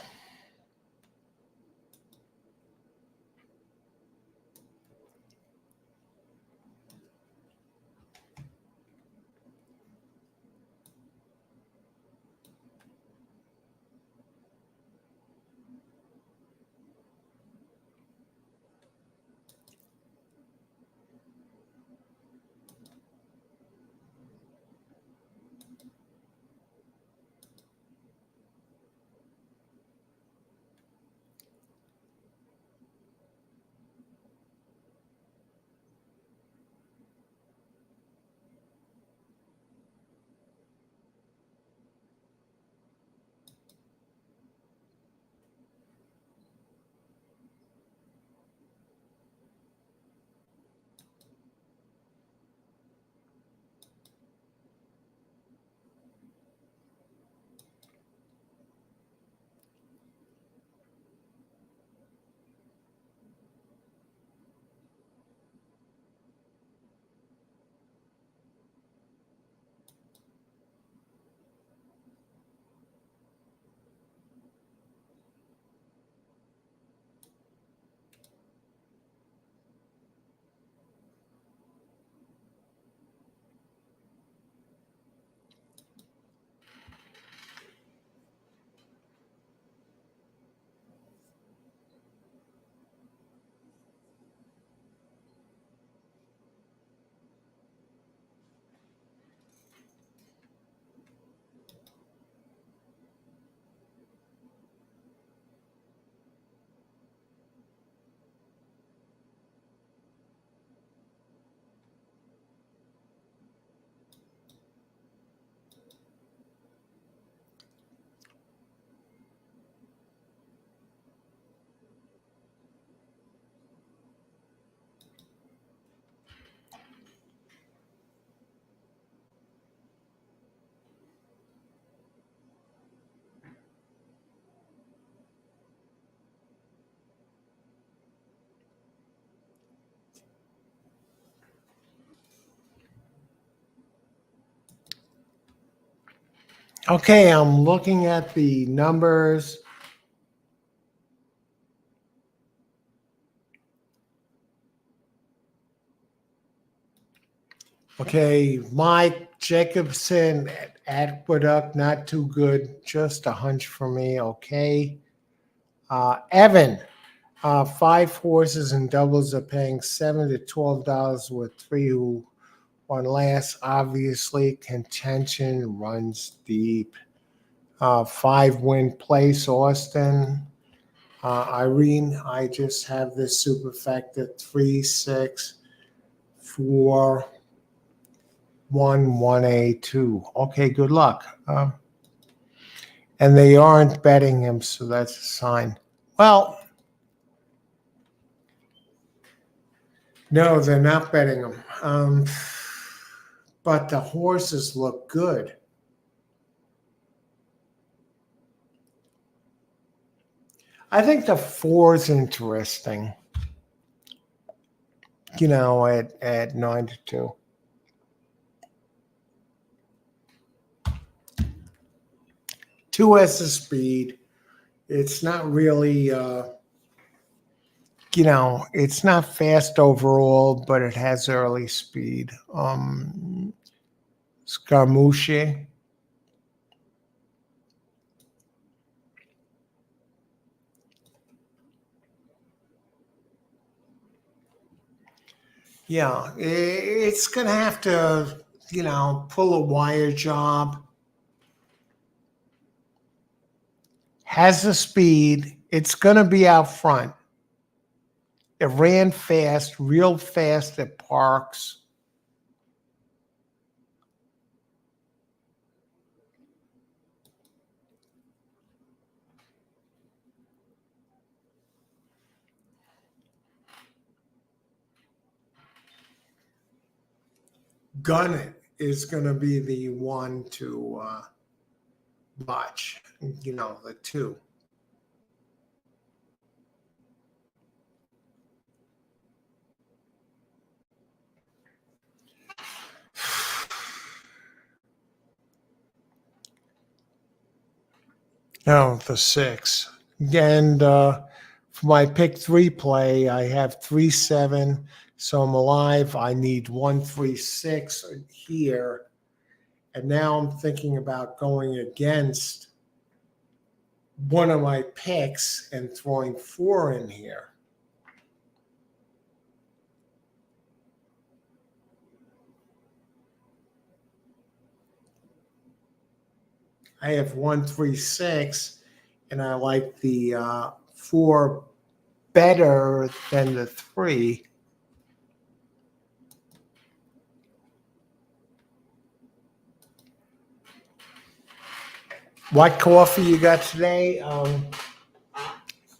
Speaker 1: Okay, I'm looking at the numbers. Okay, Mike Jacobson at Aqueduct, not too good. Just a hunch for me. Okay. Evan, 5 horses and doubles are paying $7 to $12 with 3 who won last. Obviously, contention runs deep. 5 win place, Austin. Irene, I just have this superfecta 3, 6, 4, 1, 1A, 2. Okay, good luck. And they aren't betting him, so that's a sign. Well, no, they're not betting him. But the horses look good. I think the 4 is interesting. At 9 to 2. Two has the speed. It's not really, it's not fast overall, but it has early speed. Scaramouche. Yeah, it's going to have to, pull a wire job. Has the speed. It's going to be out front. It ran fast, real fast at parks. Gun is going to be the one to watch, the two. Oh, the 6. And for my pick 3 play, I have 3-7. So I'm alive. I need 1-3-6 here. And now I'm thinking about going against one of my picks and throwing 4 in here. I have 1-3-6, and I like the 4 better than the 3. What coffee you got today?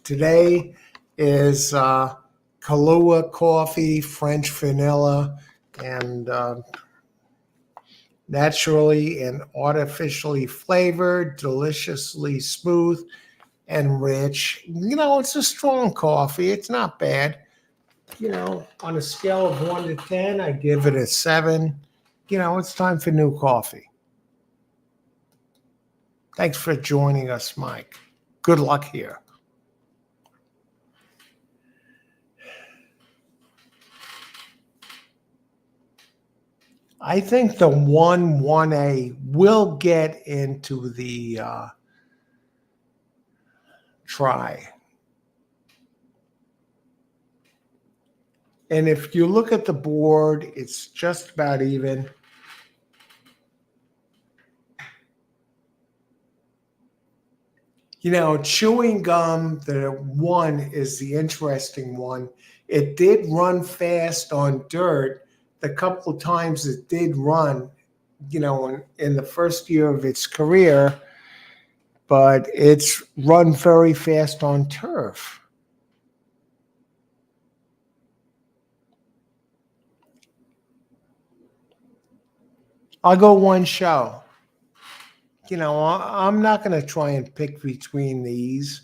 Speaker 1: Today is Kahlua coffee, French vanilla, and naturally and artificially flavored, deliciously smooth and rich. It's a strong coffee. It's not bad. On a scale of 1 to 10, I give it a 7. It's time for new coffee. Thanks for joining us, Mike. Good luck here. I think the 1-1A will get into the try. And if you look at the board, it's just about even. Chewing gum, the 1 is the interesting one. It did run fast on dirt. The couple of times it did run, in the first year of its career, but it's run very fast on turf. I'll go 1 show. I'm not going to try and pick between these.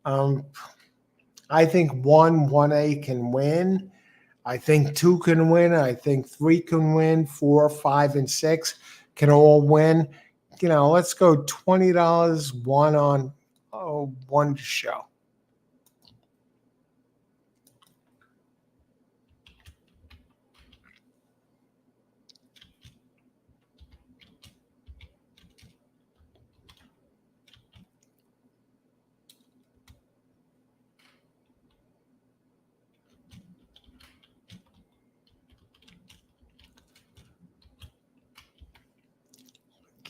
Speaker 1: I think 1-A can win. I think 2 can win. I think 3 can win. 4, 5, and 6 can all win. Let's go $20, 1 on 1 show.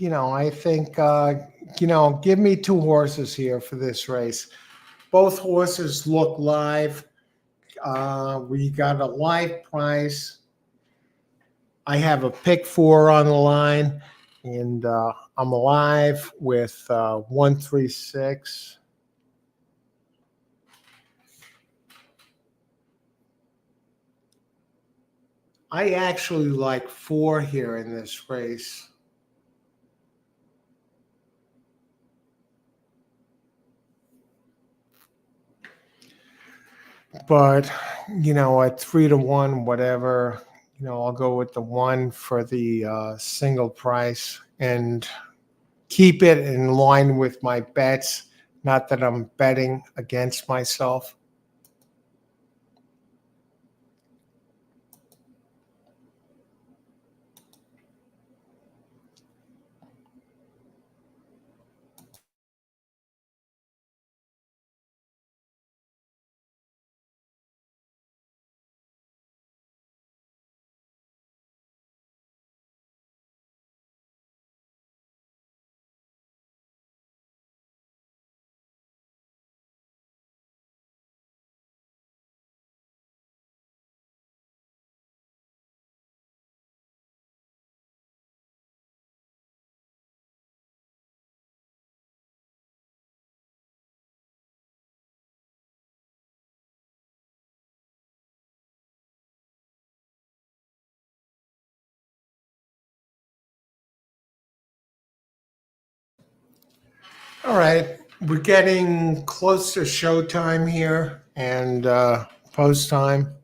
Speaker 1: I think, give me 2 horses here for this race. Both horses look live. We got a live price. I have a pick 4 on the line, and I'm alive with 1-3-6. I actually like 4 here in this race. But, at 3-1, whatever, I'll go with the 1 for the single price and keep it in line with my bets. Not that I'm betting against myself. All right, we're getting close to showtime here and post time.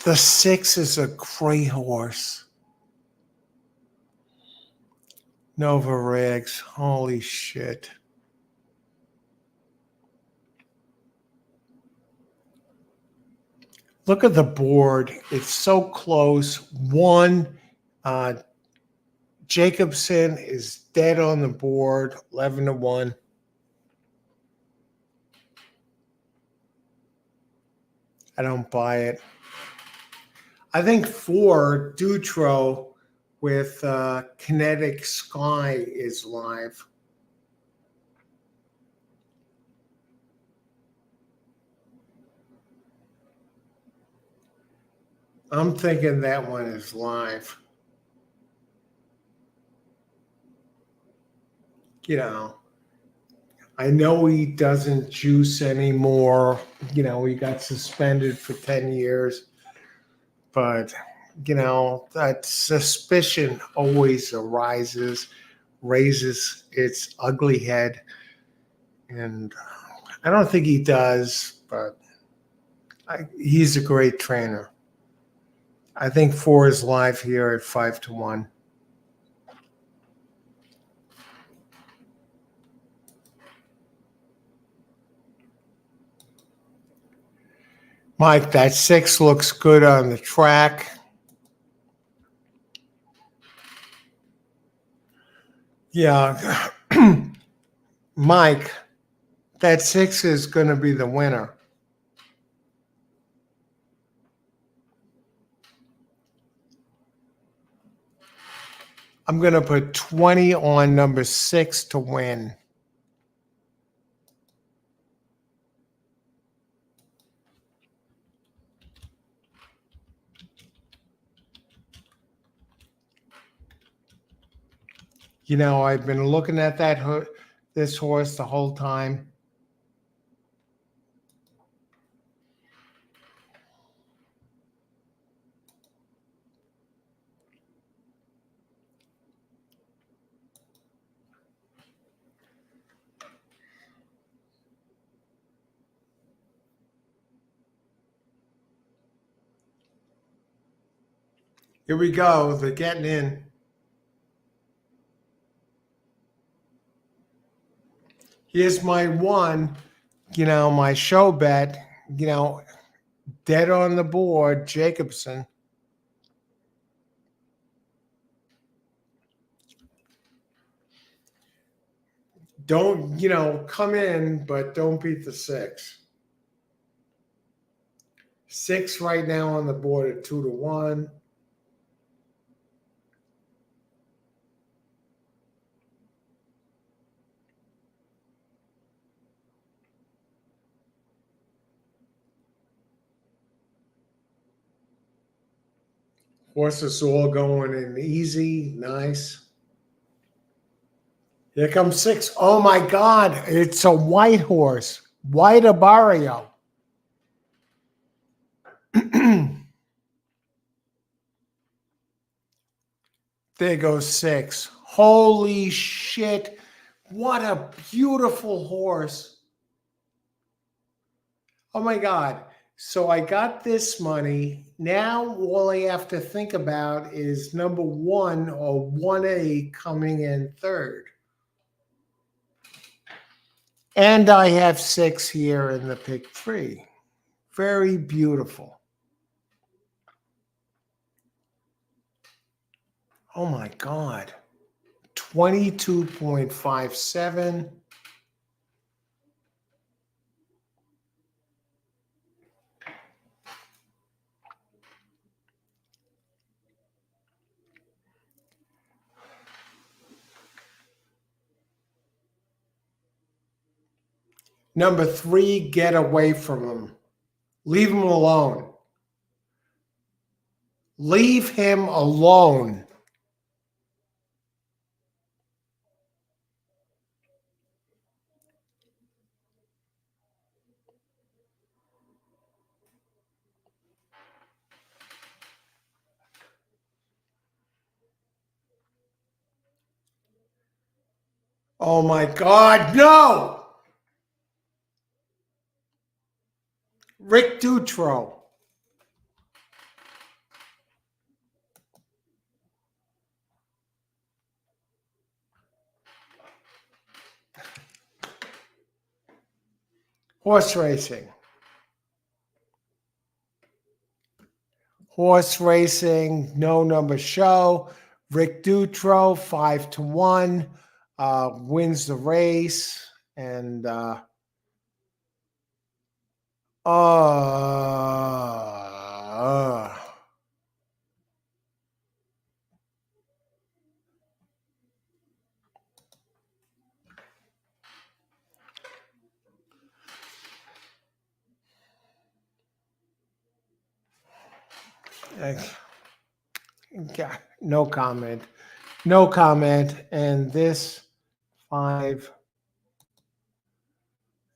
Speaker 1: The 6 is a great horse. Nova Rags, holy shit. Look at the board. It's so close. One, uh, Jacobson is dead on the board, 11-1. I don't buy it. I think 4, Dutro with Kinetic Sky is live. I'm thinking that one is live. You know, I know he doesn't juice anymore. You know, he got suspended for 10 years. But, you know, that suspicion always raises its ugly head. And I don't think he does, but he's a great trainer. I think 4 is live here at 5-1. Mike, that 6 looks good on the track. Yeah. Mike, that 6 is going to be the winner. I'm going to put 20 on number 6 to win. You know, I've been looking at this horse the whole time. Here we go. They're getting in. Here's my one, you know, my show bet, you know, dead on the board, Jacobson. Don't, you know, come in, but don't beat the 6. 6 right now on the board at 2-1. Horses all going in easy, nice. Here comes 6. Oh my God, it's a white horse, White Abario. There goes 6. Holy shit. What a beautiful horse. Oh my God. So I got this money. Now all I have to think about is number 1 or 1A coming in third. And I have 6 here in the pick 3. Very beautiful. Oh my God. 22.57. Number 3, get away from him. Leave him alone. Leave him alone. Oh my God, no! Rick Dutro. Horse racing. Horse racing, no number show. Rick Dutro, 5-1, wins the race. And uh, yeah, no comment. No comment. And this 5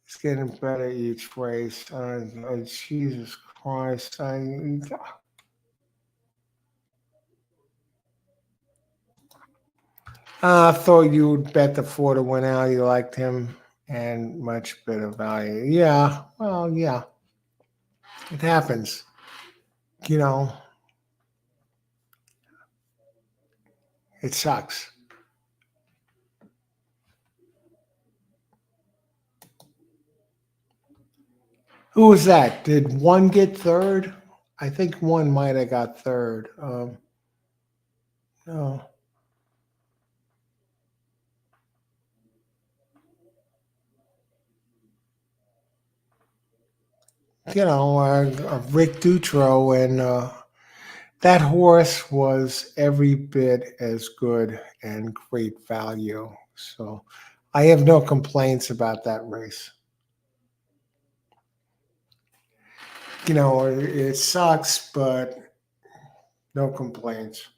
Speaker 1: is getting better each race. Oh, Jesus Christ. I thought you would bet the 4 to win out. You liked him and much better value. Yeah, well, yeah, it happens. You know, it sucks. Who was that? Did one get third? I think one might have got third. No. Rick Dutro, and that horse was every bit as good and great value. So I have no complaints about that race. It sucks, but no complaints.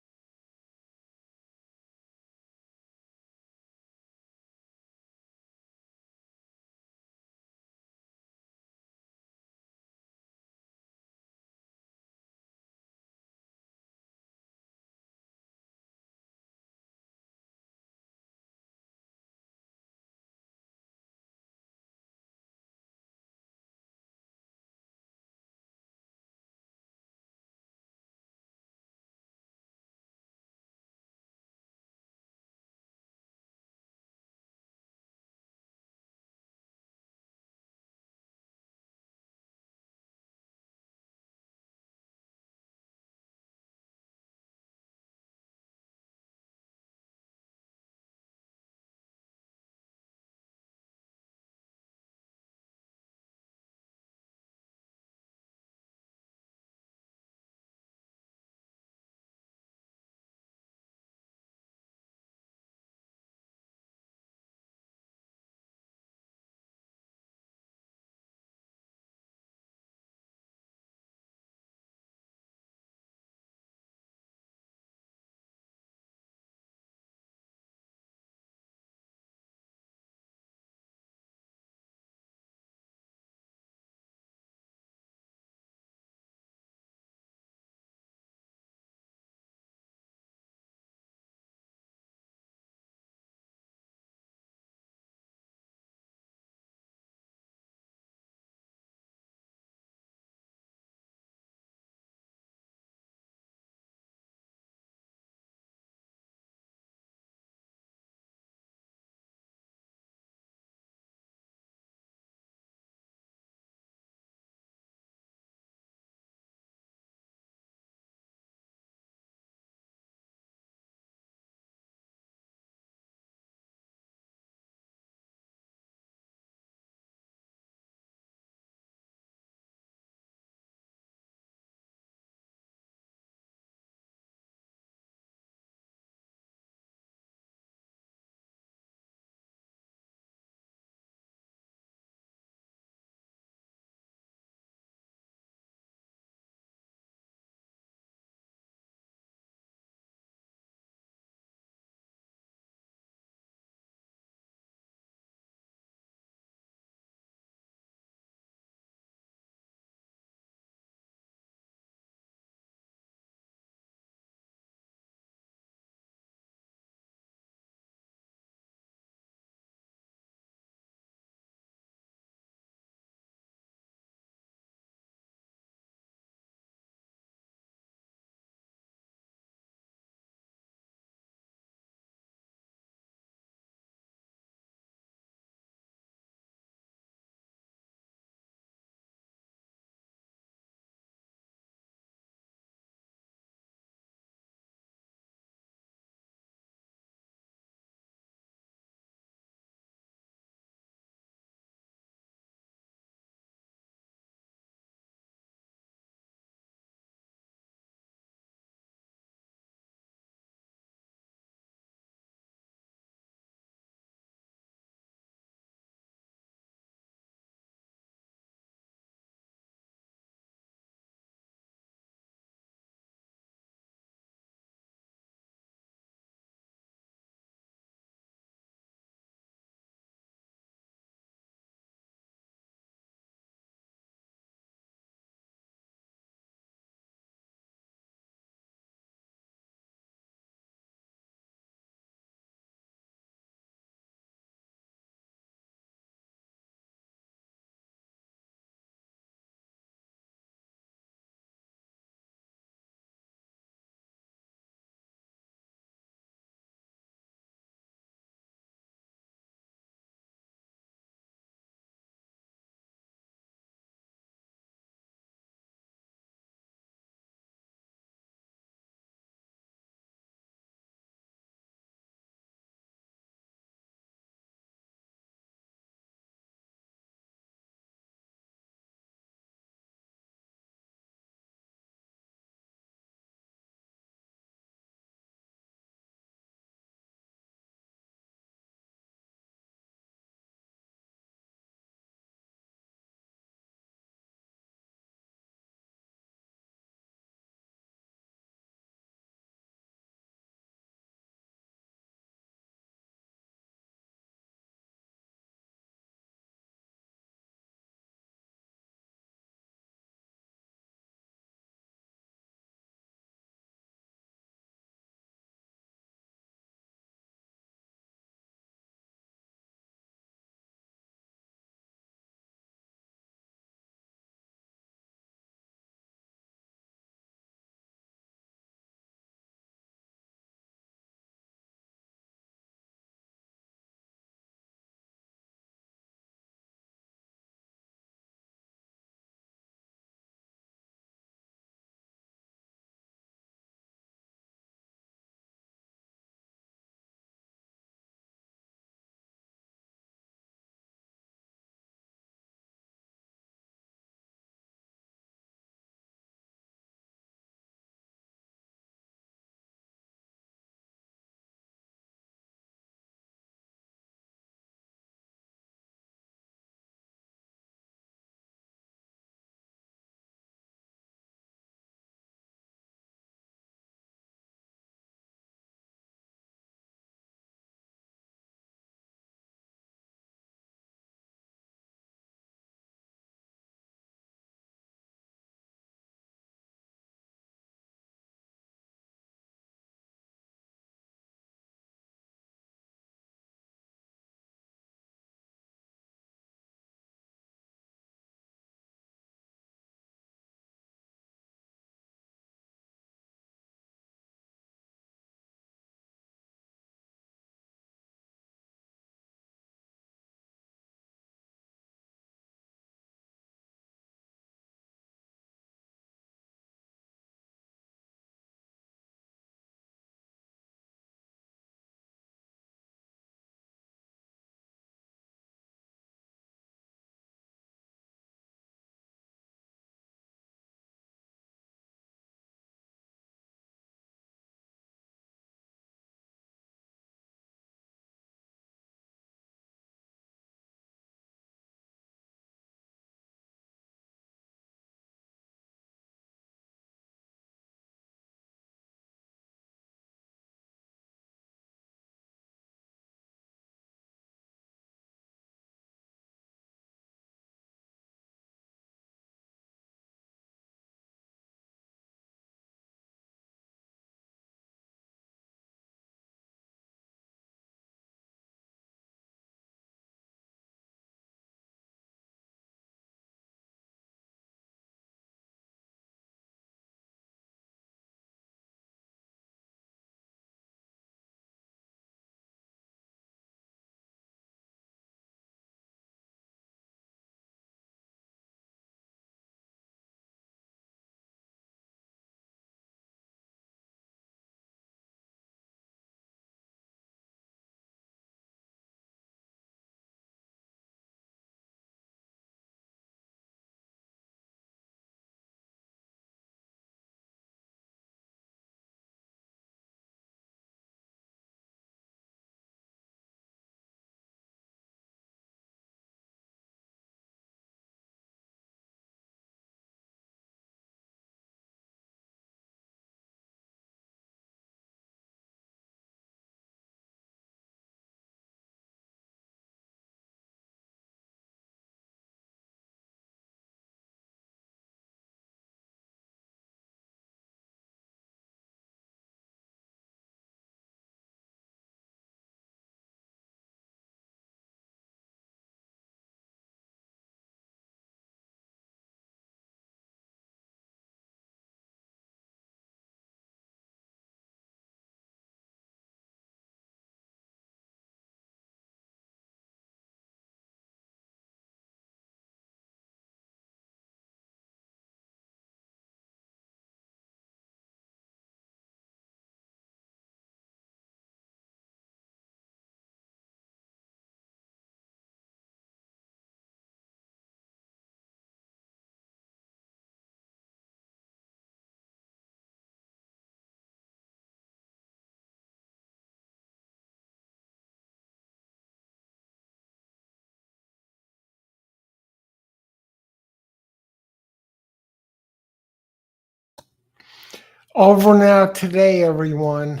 Speaker 1: Over now today, everyone.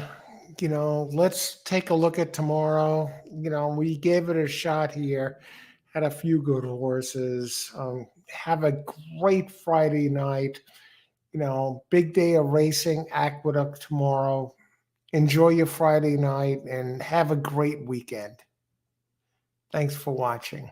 Speaker 1: Let's take a look at tomorrow. We gave it a shot here, had a few good horses. Have a great Friday night. Big day of racing, Aqueduct tomorrow. Enjoy your Friday night and have a great weekend. Thanks for watching.